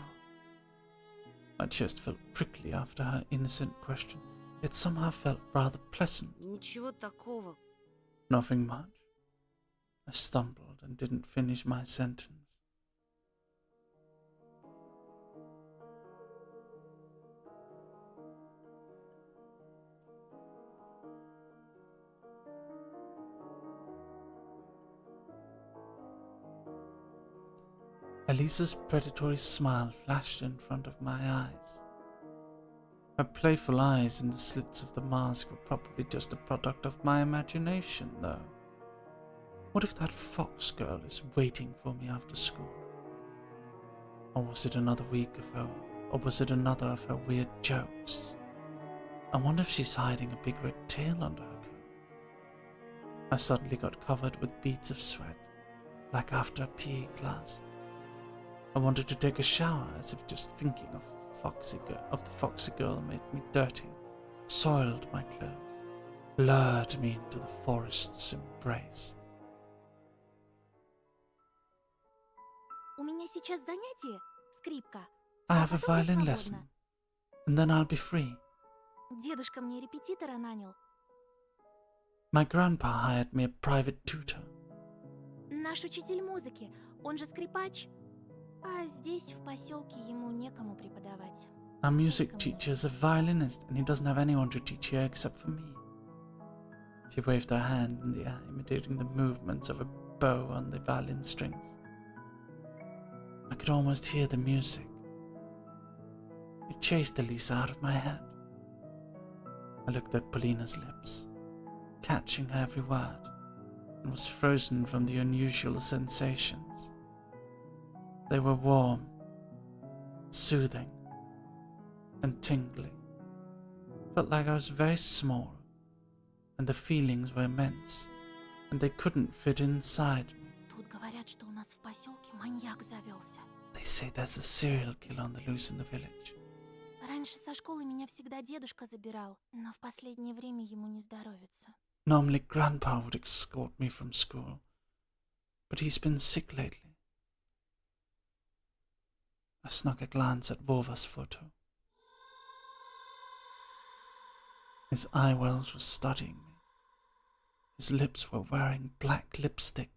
My chest felt prickly after her innocent question, yet somehow felt rather pleasant. Ничего такого. Nothing much. I stumbled and didn't finish my sentence. Elisa's predatory smile flashed in front of my eyes. Her playful eyes in the slits of the mask were probably just a product of my imagination, though. What if that fox girl is waiting for me after school? Or was it another another of her weird jokes? I wonder if she's hiding a big red tail under her coat. I suddenly got covered with beads of sweat, like after a PE class. I wanted to take a shower, as if just thinking of the foxy girl made me dirty, soiled my clothes, lured me into the forest's embrace. У меня сейчас занятие, скрипка. I have a violin lesson, and then I'll be free. Дедушка мне репетитора нанял. My grandpa hired me a private tutor. Наш учитель музыки, он же скрипач. А здесь, в поселке, ему некому преподавать. Our music teacher is a violinist, and he doesn't have anyone to teach here except for me. She waved her hand in the air, imitating the movements of a bow on the violin strings. I could almost hear the music. It chased Elisa out of my head. I looked at Paulina's lips, catching her every word, and was frozen from the unusual sensations. They were warm, soothing, and tingling. Felt like I was very small, and the feelings were immense, and they couldn't fit inside me. Тут говорят, что у нас в поселке маньяк завелся. They say there's a serial killer on the loose in the village. Раньше со школы меня всегда дедушка забирал, но в последнее время ему не здоровится. Normally Grandpa would escort me from school, but he's been sick lately. I snuck a glance at Vova's photo. His eye wells were studying me. His lips were wearing black lipstick,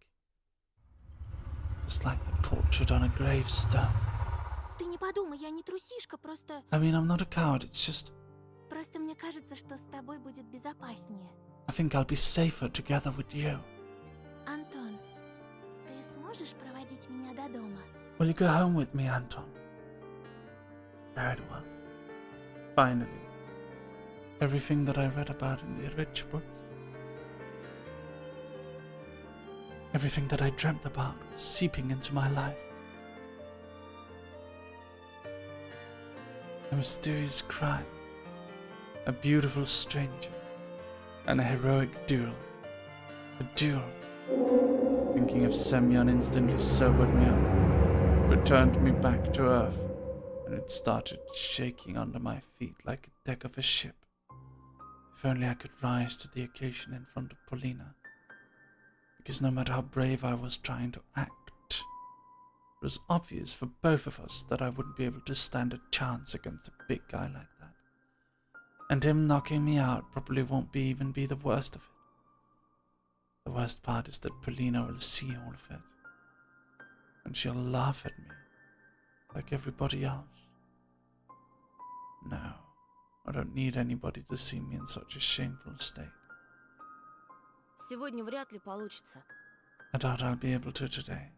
just like the portrait on a gravestone. Ты не подумай, я не трусишка, просто... I mean, I'm not a coward, it's just... Просто мне кажется, что с тобой будет безопаснее. I think I'll be safer together with you. Антон, ты сможешь проводить меня до дома? Will you go home with me, Anton? There it was. Finally. Everything that I read about in the rich books. Everything that I dreamt about was seeping into my life. A mysterious crime, a beautiful stranger, and a heroic duel. A duel Thinking of Semyon instantly sobered me up, returned me back to earth, and it started shaking under my feet like a deck of a ship. If only I could rise to the occasion in front of Polina, because no matter how brave I was trying to act, it was obvious for both of us that I wouldn't be able to stand a chance against a big guy like that. And him knocking me out probably won't even be the worst of it. The worst part is that Polina will see all of it, and she'll laugh at me, like everybody else. No, I don't need anybody to see me in such a shameful state. Сегодня вряд ли получится. I doubt I'll be able to today.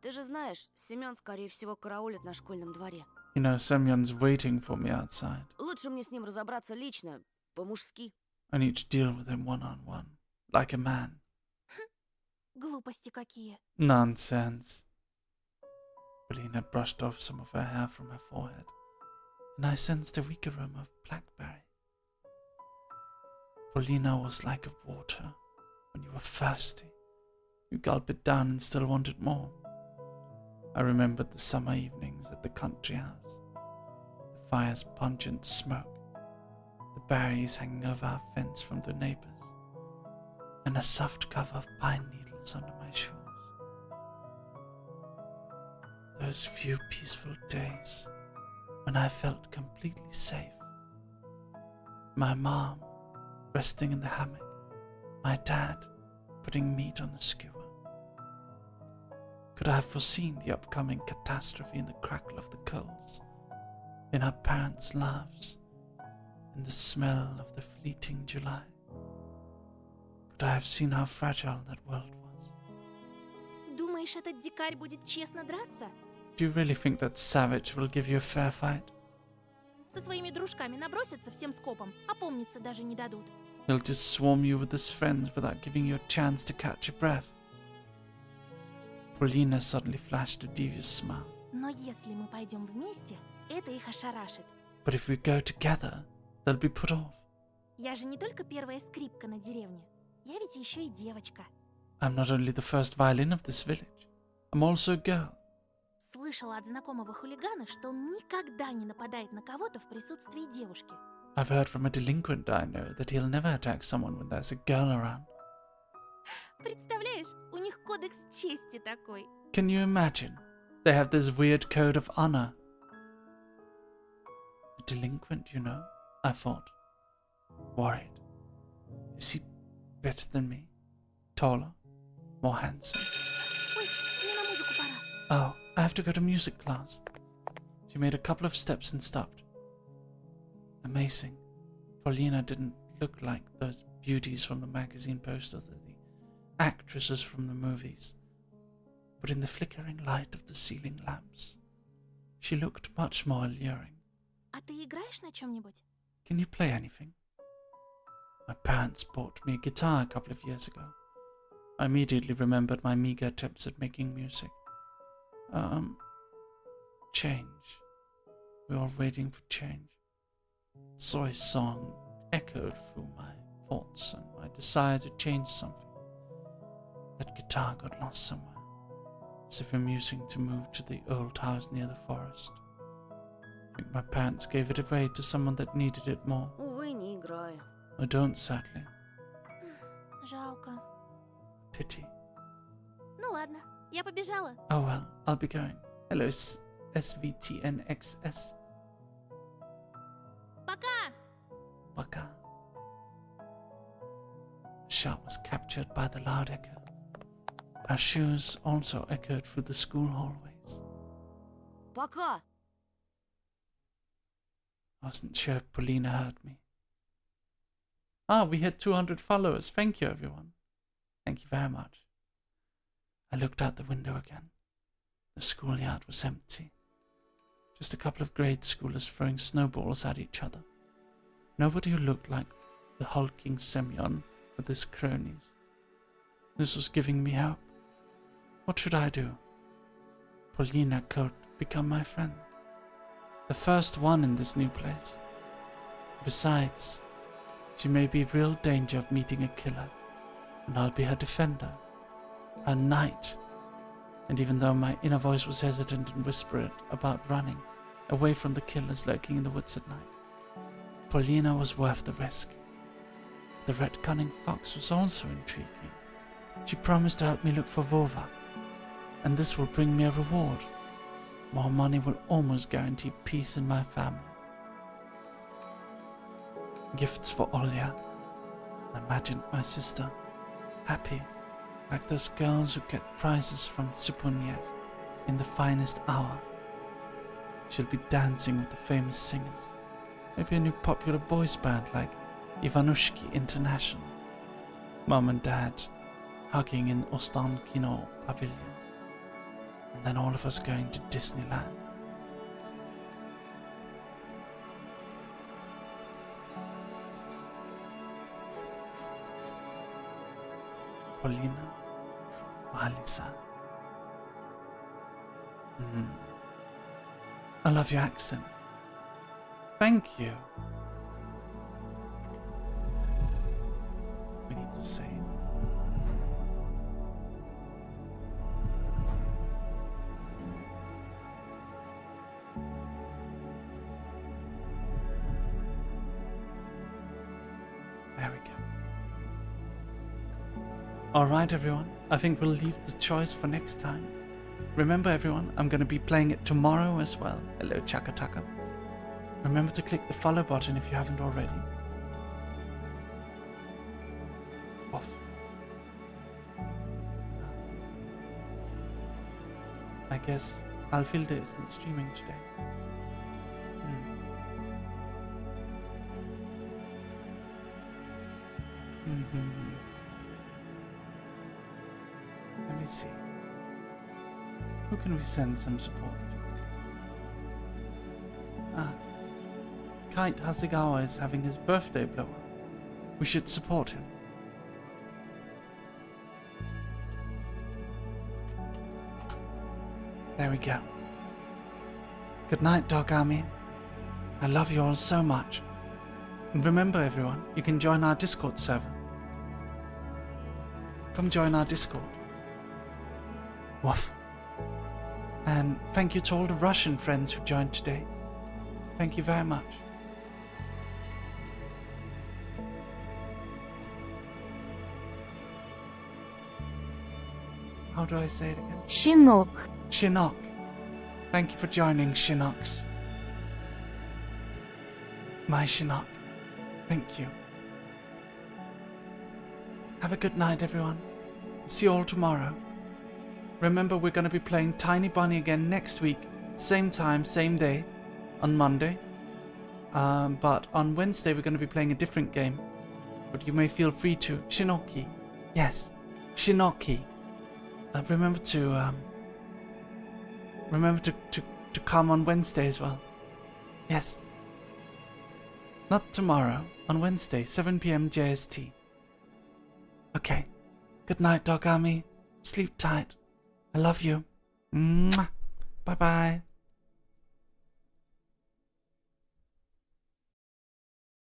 Ты же знаешь, Семен, скорее всего, караулит на школьном дворе. You know, Semyon's waiting for me outside. Лучше мне с ним разобраться лично, по-мужски. I need to deal with him one-on-one, like a man. Глупости какие. Nonsense. Polina brushed off some of her hair from her forehead, and I sensed a weak aroma of blackberry. Polina was like water. When you were thirsty, you gulp it down and still wanted more. I remembered the summer evenings at the country house, the fire's pungent smoke, the berries hanging over our fence from the neighbors, and a soft cover of pine needles under my shoes. Those few peaceful days when I felt completely safe. My mom resting in the hammock, my dad putting meat on the skewer. Could I have foreseen the upcoming catastrophe in the crackle of the coals, in our parents' laughs, in the smell of the fleeting July? Could I have seen how fragile that world was? Думаешь, этот дикарь будет честно драться? Do you really think that savage will give you a fair fight? Со своими дружками набросятся всем скопом, опомниться даже не дадут. He'll just swarm you with his friends without giving you a chance to catch your breath. Polina suddenly flashed a devious smile. Но если мы пойдем вместе, это их ошарашит. But if we go together, they'll be put off. Я же не только первая скрипка на деревне. Я ведь еще и девочка. I'm not only the first violin of this village, I'm also a girl. Слышала от знакомого хулигана, что он никогда не нападает на кого-то в присутствии девушки. I've heard from a delinquent I know that he'll never attack someone when there's a girl around. Представляешь, у них кодекс чести такой. Can you imagine? They have this weird code of honor. A delinquent, you know, I thought. Worried. Is he better than me? Taller? More handsome? Ой, мне на музыку пора. Oh, I have to go to music class. She made a couple of steps and stopped. Amazing. Polina didn't look like those beauties from the magazine posters or the actresses from the movies, but in the flickering light of the ceiling lamps, she looked much more alluring. А ты играешь на чем-нибудь? Can you play anything? My parents bought me a guitar a couple of years ago. I immediately remembered my meager attempts at making music. Change. We were all waiting for change. Zoe's song echoed through my thoughts and my desire to change something. That guitar got lost somewhere, as if amusing to move to the old house near the forest. I think my parents gave it away to someone that needed it more. Увы, не играю. I don't, sadly. Жалко. Pity. Ну ладно, я побежала. Oh well, I'll be going. Hello, SVTNXS. Пока! Waka. The shout was captured by the loud echo. Our shoes also echoed through the school hallways. Пока! I wasn't sure if Polina heard me. Ah, we had 200 followers. Thank you, everyone. Thank you very much. I looked out the window again. The schoolyard was empty. Just a couple of grade schoolers throwing snowballs at each other. Nobody who looked like the hulking Semyon with his cronies. This was giving me hope. What should I do? Polina could become my friend. The first one in this new place. Besides, she may be in real danger of meeting a killer, and I'll be her defender. a knight. And even though my inner voice was hesitant and whispered about running away from the killers lurking in the woods at night, Paulina was worth the risk. The red cunning fox was also intriguing. She promised to help me look for Vova, and this will bring me a reward. More money will almost guarantee peace in my family. Gifts for Olya. I imagined my sister, happy, like those girls who get prizes from Supuniev in the finest hour. She'll be dancing with the famous singers. Maybe a new popular boys band like Ivanushki International. Mom and Dad hugging in Ostankino Pavilion. And then all of us going to Disneyland. Paulina or Alisa? I love your accent. Thank you. We need to say it. There we go. Alright everyone, I think we'll leave the choice for next time. Remember everyone, I'm going to be playing it tomorrow as well. Hello Chaka Taka. Remember to click the follow button if you haven't already. Off. I guess Alfilde isn't streaming today. Let me see. Who can we send some support? Kite Hasegawa is having his birthday blow up. We should support him. There we go. Good night, Dog Army. I love you all so much. And remember everyone, you can join our Discord server. Come join our Discord. Woof. And thank you to all the Russian friends who joined today. Thank you very much. How do I say it again? Щенок. Shinnok. Thank you for joining, Shinnoks. My Shinnok. Thank you. Have a good night, everyone. See you all tomorrow. Remember, we're going to be playing Tiny Bunny again next week. Same time, same day. On Monday. But on Wednesday, we're going to be playing a different game. But you may feel free to. Shinoki. Yes. Shinoki. Remember to come on Wednesday as well. Yes. Not tomorrow. On Wednesday, 7 PM JST. Okay. Good night, Dog Army. Sleep tight. I love you. Mwah. Bye-bye.